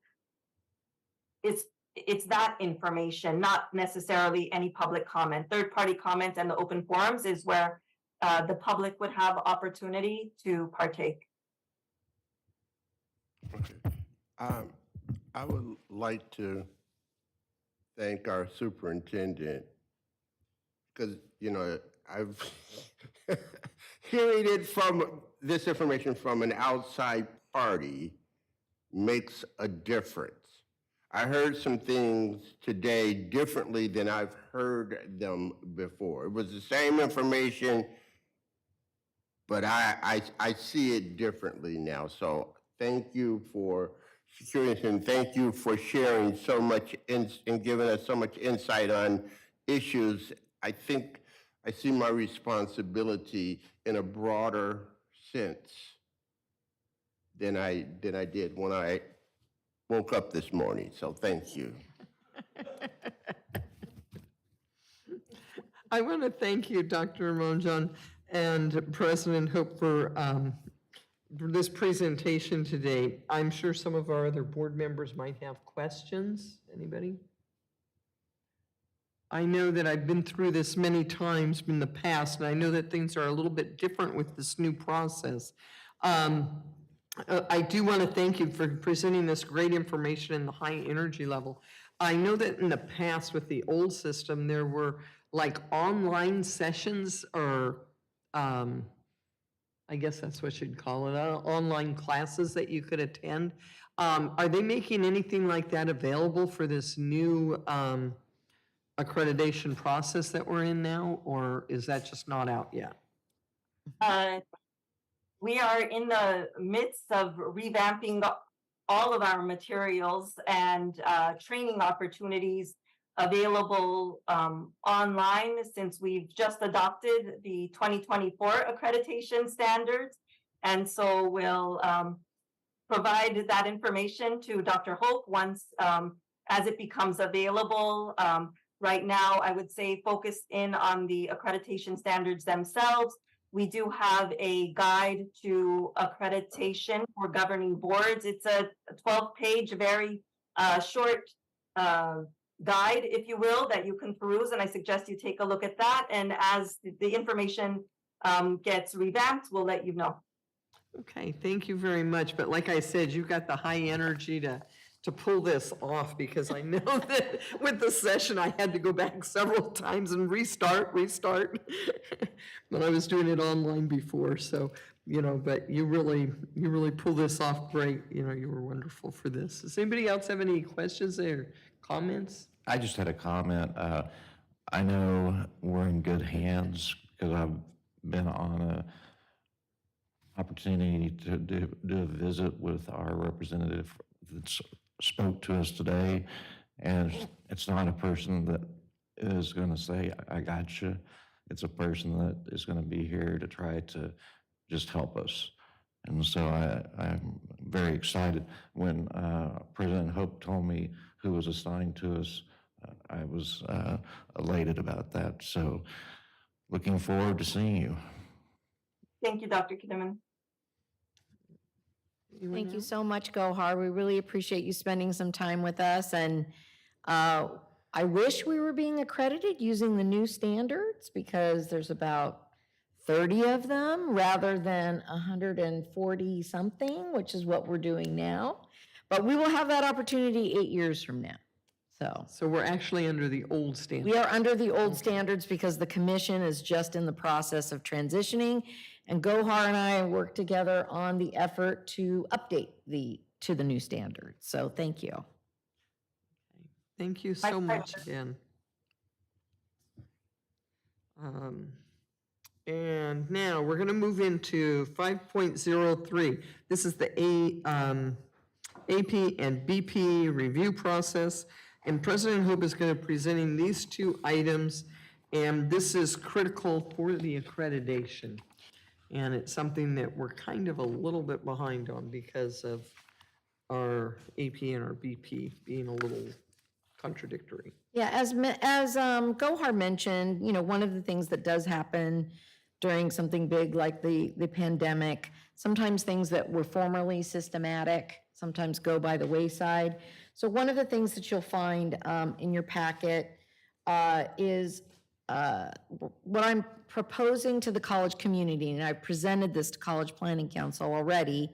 it's that information, not necessarily any public comment. Third-party comment and the open forums is where the public would have opportunity to partake. Okay. I would like to thank our superintendent because, you know, I've hearing it from this information from an outside party makes a difference. I heard some things today differently than I've heard them before. It was the same information, but I see it differently now. So thank you for securing it, and thank you for sharing so much and giving us so much insight on issues. I think I see my responsibility in a broader sense than I did when I woke up this morning. So thank you. I want to thank you, Dr. Monjon and President Hope, for this presentation today. I'm sure some of our other board members might have questions. Anybody? I know that I've been through this many times in the past, and I know that things are a little bit different with this new process. I do want to thank you for presenting this great information in the high energy level. I know that in the past with the old system, there were like online sessions or I guess that's what you'd call it, online classes that you could attend. Are they making anything like that available for this new accreditation process that we're in now, or is that just not out yet? We are in the midst of revamping all of our materials and training opportunities available online since we've just adopted the 2024 accreditation standards. And so we'll provide that information to Dr. Hope once as it becomes available. Right now, I would say focus in on the accreditation standards themselves. We do have a guide to accreditation for governing boards. It's a 12-page, very short guide, if you will, that you can peruse, and I suggest you take a look at that. And as the information gets revamped, we'll let you know. Okay, thank you very much. But like I said, you've got the high energy to pull this off, because I know that with the session, I had to go back several times and restart. But I was doing it online before, so, but you really pull this off great. You were wonderful for this. Does anybody else have any questions or comments? I just had a comment. I know we're in good hands because I've been on a opportunity to do a visit with our representative that spoke to us today, and it's not a person that is going to say, I got you. It's a person that is going to be here to try to just help us. And so I'm very excited. When President Hope told me who was assigned to us, I was elated about that. So looking forward to seeing you. Thank you, Dr. Kinnaman. Thank you so much, Gohar. We really appreciate you spending some time with us. And I wish we were being accredited using the new standards, because there's about 30 of them rather than 140 something, which is what we're doing now. But we will have that opportunity 8 years from now. So we're actually under the old standard. We are under the old standards because the commission is just in the process of transitioning, and Gohar and I work together on the effort to update to the new standards. So thank you. Thank you so much again. And now we're going to move into 5.03. This is the AP and BP review process. And President Hope is going to be presenting these two items, and this is critical for the accreditation. And it's something that we're kind of a little bit behind on because of our AP and our BP being a little contradictory. Yeah, as Gohar mentioned, one of the things that does happen during something big like the pandemic, sometimes things that were formerly systematic sometimes go by the wayside. So one of the things that you'll find in your packet is what I'm proposing to the college community, and I've presented this to College Planning Council already,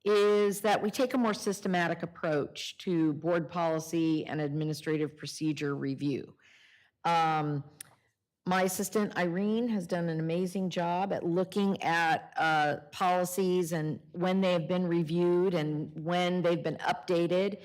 is that we take a more systematic approach to board policy and administrative procedure review. My assistant, Irene, has done an amazing job at looking at policies and when they have been reviewed and when they've been updated.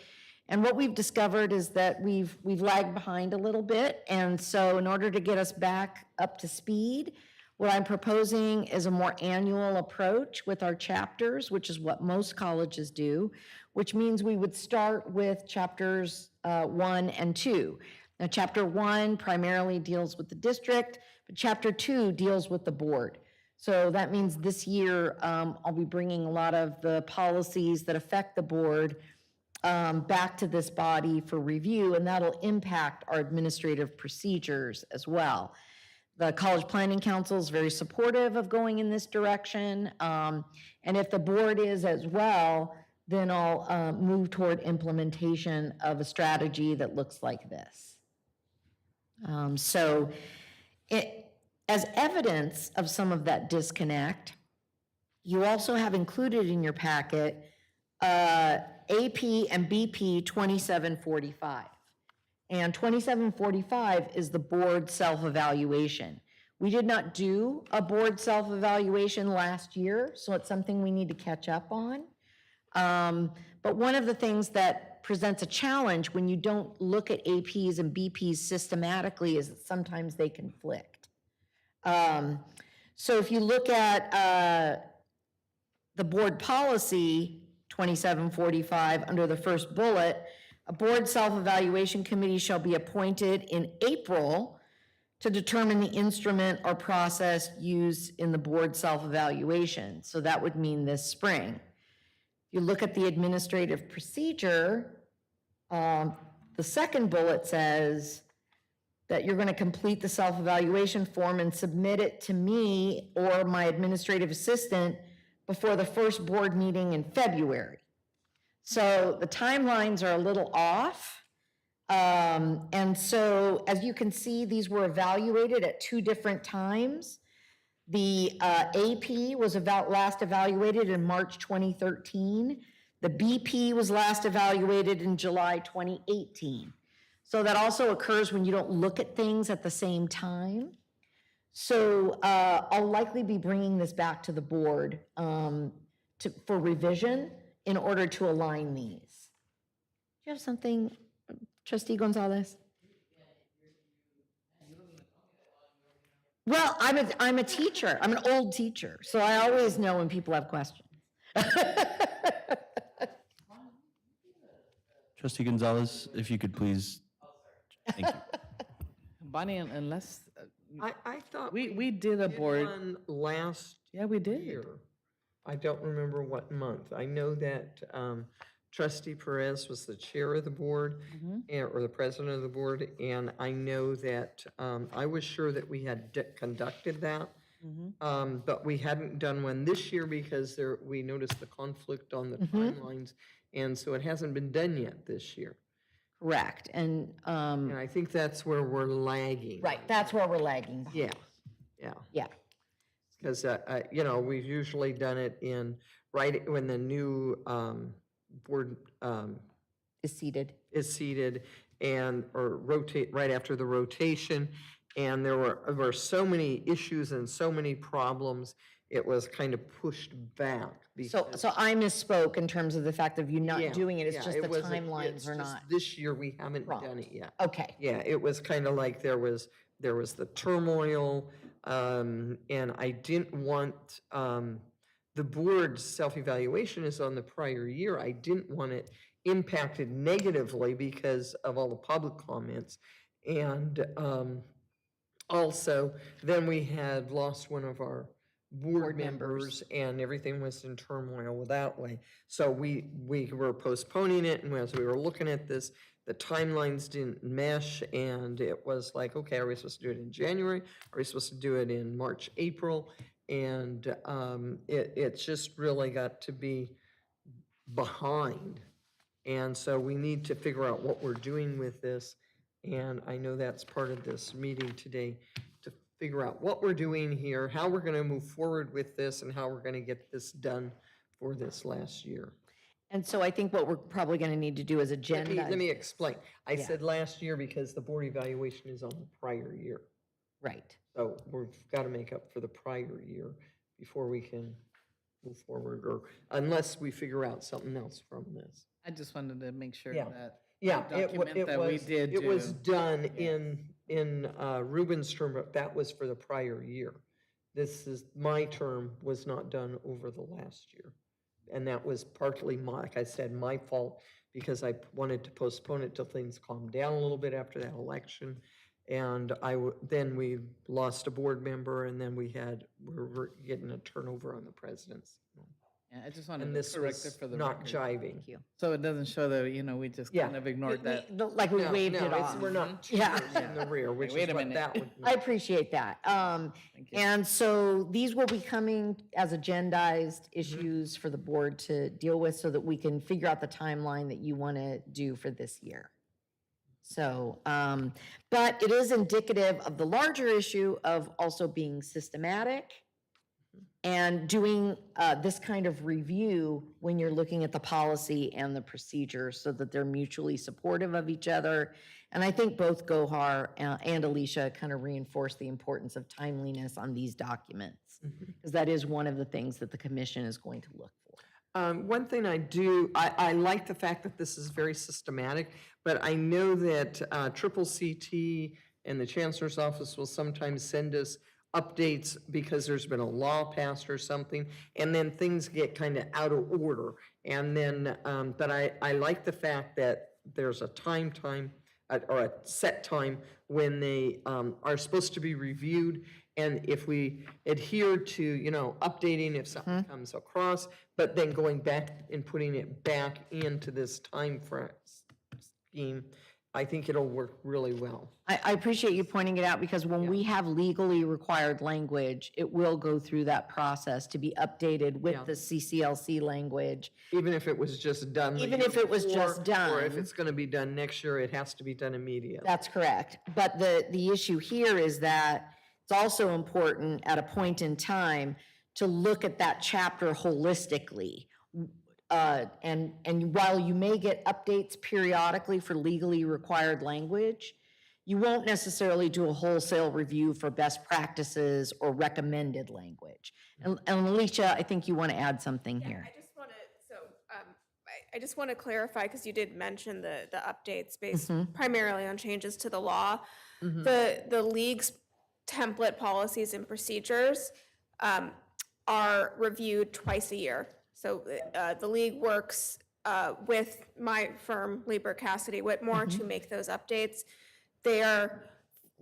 And what we've discovered is that we've lagged behind a little bit. And so in order to get us back up to speed, what I'm proposing is a more annual approach with our chapters, which is what most colleges do, which means we would start with chapters 1 and 2. Now, chapter 1 primarily deals with the district, but chapter 2 deals with the board. So that means this year I'll be bringing a lot of the policies that affect the board back to this body for review, and that'll impact our administrative procedures as well. The College Planning Council is very supportive of going in this direction, and if the board is as well, then I'll move toward implementation of a strategy that looks like this. As evidence of some of that disconnect, you also have included in your packet AP and BP 2745. And 2745 is the board self-evaluation. We did not do a board self-evaluation last year, so it's something we need to catch up on. But one of the things that presents a challenge when you don't look at APs and BPs systematically is that sometimes they conflict. So if you look at the board policy 2745, under the first bullet, a board self-evaluation committee shall be appointed in April to determine the instrument or process used in the board self-evaluation. So that would mean this spring. If you look at the administrative procedure, the second bullet says that you're going to complete the self-evaluation form and submit it to me or my administrative assistant before the first board meeting in February. So the timelines are a little off. And so, as you can see, these were evaluated at 2 different times. The AP was last evaluated in March 2013. The BP was last evaluated in July 2018. So that also occurs when you don't look at things at the same time. So I'll likely be bringing this back to the board for revision in order to align these. Do you have something, Trustee Gonzalez? Well, I'm a teacher. I'm an old teacher, so I always know when people have questions. Trustee Gonzalez, if you could please. Thank you. Bonnie, unless, I thought we did a board, one last yeah, we did. year. I don't remember what month. I know that Trustee Perez was the chair of the board, or the president of the board, and I know that I was sure that we had conducted that, but we hadn't done one this year because we noticed the conflict on the timelines, and so it hasn't been done yet this year. Correct, and And I think that's where we're lagging. right, that's where we're lagging. Yeah, yeah. Yeah, Because, we've usually done it right when the new board is seated. is seated or rotate right after the rotation. And there were so many issues and so many problems, it was kind of pushed back. So I misspoke in terms of the fact of you not Yeah, doing it, it's yeah, just the wasn't- timelines it's are just not. This year, we haven't done prompt. it yet. Okay, Yeah, it was kind of like there was the turmoil, and I didn't want, the board's self-evaluation is on the prior year. I didn't want it impacted negatively because of all the public comments. And also, then we had lost one of our board members, and everything was in turmoil that way. So we were postponing it, and as we were looking at this, the timelines didn't mesh, and it was like, okay, are we supposed to do it in January? Are we supposed to do it in March, April? And it's just really got to be behind. And so we need to figure out what we're doing with this. And I know that's part of this meeting today, to figure out what we're doing here, how we're going to move forward with this, and how we're going to get this done for this last year. and so I think what we're probably going to need to do is Let agenda. me explain. I Yeah. said last year because the board evaluation is on the prior year. Right, So we've got to make up for the prior year before we can move forward, or unless we figure out something else from this. I just wanted to make sure Yeah. that Yeah, the document that we did it was do. done in Ruben's term, but that was for the prior year. My term was not done over the last year. And that was partly like I said, my fault, because I wanted to postpone it till things calmed down a little bit after that election. And then we lost a board member, and then we're getting a turnover on the president's. Yeah, I just And wanted this to correct it was for the not record. jiving. thank you. So it doesn't show that, we just Yeah. kind of ignored that. Like we No, waved no, it off. We're not 2 Yeah. years in the rear, which wait is a what minute. that would I mean. appreciate that. Thank you. And so these will be coming as agendized issues for the board to deal with so that we can figure out the timeline that you want to do for this year. So, but it is indicative of the larger issue of also being systematic and doing this kind of review when you're looking at the policy and the procedure so that they're mutually supportive of each other. And I think both Gohar and Alicia kind of reinforce the importance of timeliness on these documents, because that is one of the things that the commission is going to look for. One thing I like the fact that this is very systematic, but I know that Triple CT and the Chancellor's Office will sometimes send us updates because there's been a law passed or something, and then things get kind of out of order. And then, but I like the fact that there's a time, or a set time when they are supposed to be reviewed. And if we adhere to, updating if something comes across, but then going back and putting it back into this time scheme, I think it'll work really well. I appreciate you pointing it out, because when we have legally required language, it will go through that process to be updated with Yeah. the CCLC language. Even if it was just done the Even year if it was just before, Or if done. it's gonna be done next year, it has to be done immediately. That's correct. But the issue here is that it's also important at a point in time to look at that chapter holistically. And while you may get updates periodically for legally required language, you won't necessarily do a wholesale review for best practices or recommended language. And Alicia, I think you want to add something here. I just want to, I just want to clarify, because you did mention the updates based primarily on changes to the law. The league's template policies and procedures are reviewed twice a year. So the league works with my firm, Lieber Cassidy Whitmore, to make those updates. They are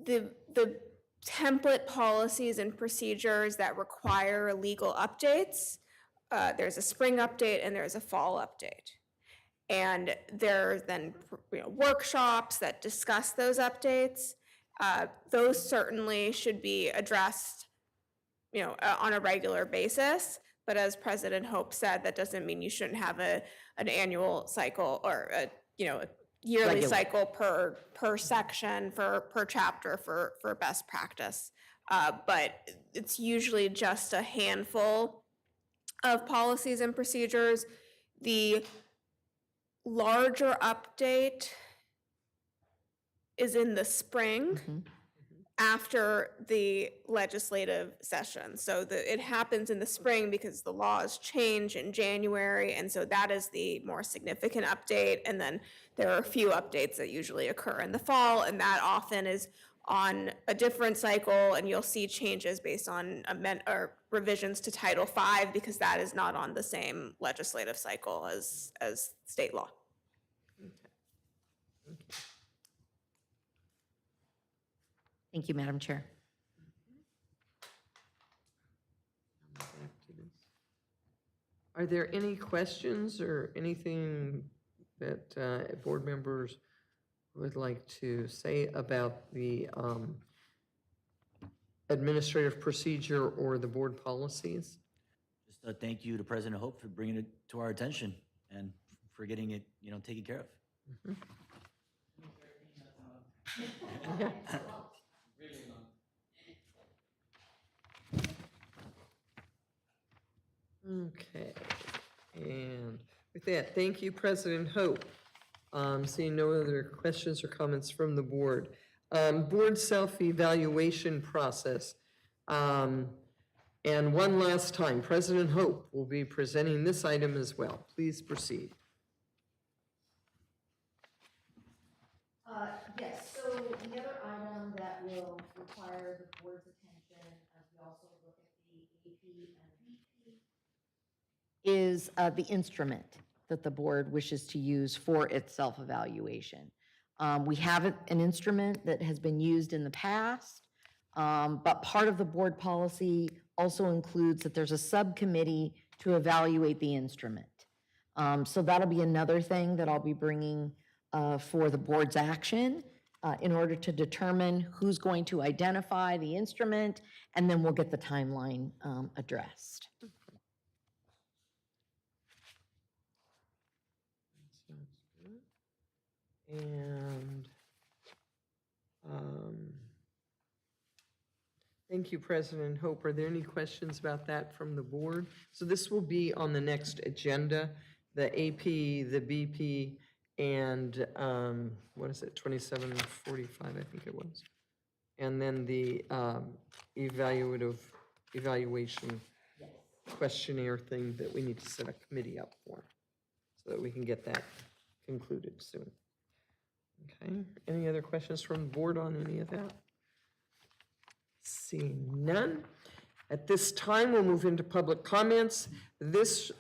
the template policies and procedures that require legal updates. There's a spring update and there's a fall update. And there's then workshops that discuss those updates. Those certainly should be addressed on a regular basis. But as President Hope said, that doesn't mean you shouldn't have an annual cycle or a yearly Regular. cycle per section, per chapter for best practice. But it's usually just a handful of policies and procedures. The larger update is in the spring after the legislative session. So it happens in the spring because the laws change in January, and so that is the more significant update. And then there are a few updates that usually occur in the fall, and that often is on a different cycle, and you'll see changes based on revisions to Title V, because that is not on the same legislative cycle as state law. Thank you, Madam Chair. Are there any questions or anything that board members would like to say about the administrative procedure or the board policies? Just a thank you to President Hope for bringing it to our attention and for getting it, taken care of. Okay, and with that, thank you, President Hope. Seeing no other questions or comments from the board. Board self-evaluation process. And one last time, President Hope will be presenting this item as well. Please proceed. Yes, so the other item that will require the board's attention as we also look at the AP and VP is the instrument that the board wishes to use for its self-evaluation. We have an instrument that has been used in the past, but part of the board policy also includes that there's a subcommittee to evaluate the instrument. So that'll be another thing that I'll be bringing for the board's action in order to determine who's going to identify the instrument, and then we'll get the timeline addressed. And thank you, President Hope. Are there any questions about that from the board? So this will be on the next agenda, the AP, the BP, and what is it, 2745, I think it was. And then the evaluation questionnaire thing that we need to set a committee up for, so that we can get that concluded soon. Okay, any other questions from the board on any of that? Seeing none. At this time, we'll move into public comments. This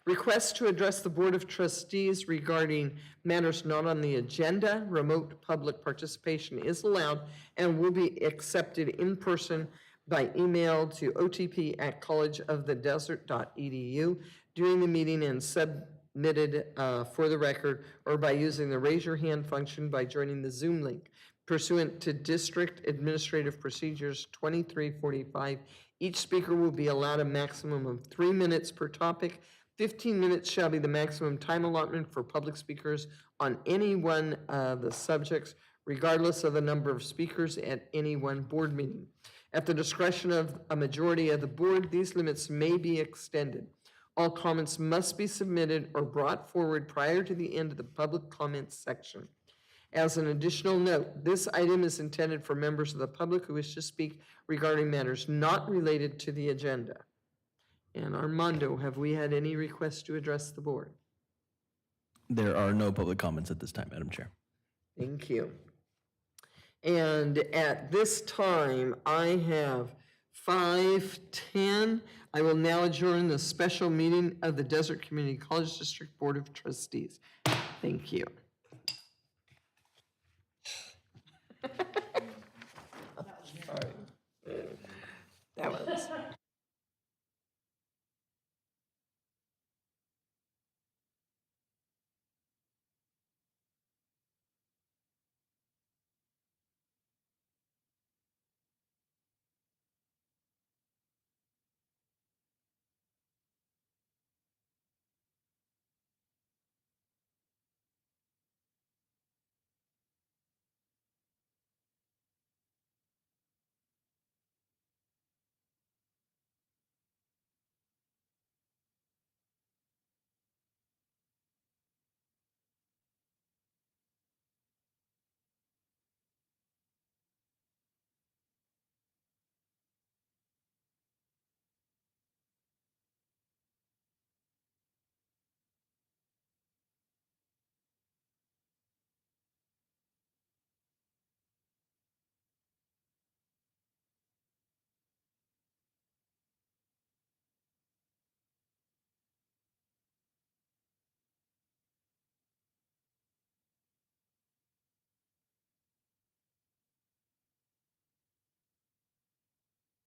request to address the Board of Trustees regarding matters not on the agenda, remote public participation is allowed and will be accepted in person by email to otp@collegeofthedesert.edu during the meeting and submitted for the record or by using the raise your hand function by joining the Zoom link pursuant to District Administrative Procedures 2345. Each speaker will be allowed a maximum of 3 minutes per topic. 15 minutes shall be the maximum time allotment for public speakers on any one of the subjects, regardless of the number of speakers at any one board meeting. At the discretion of a majority of the board, these limits may be extended. All comments must be submitted or brought forward prior to the end of the public comments section. As an additional note, this item is intended for members of the public who wish to speak regarding matters not related to the agenda. And Armando, have we had any requests to address the board? There are no public comments at this time, Madam Chair. Thank you. And at this time, I have 5:10. I will now adjourn the special meeting of the Desert Community College District Board of Trustees. Thank you.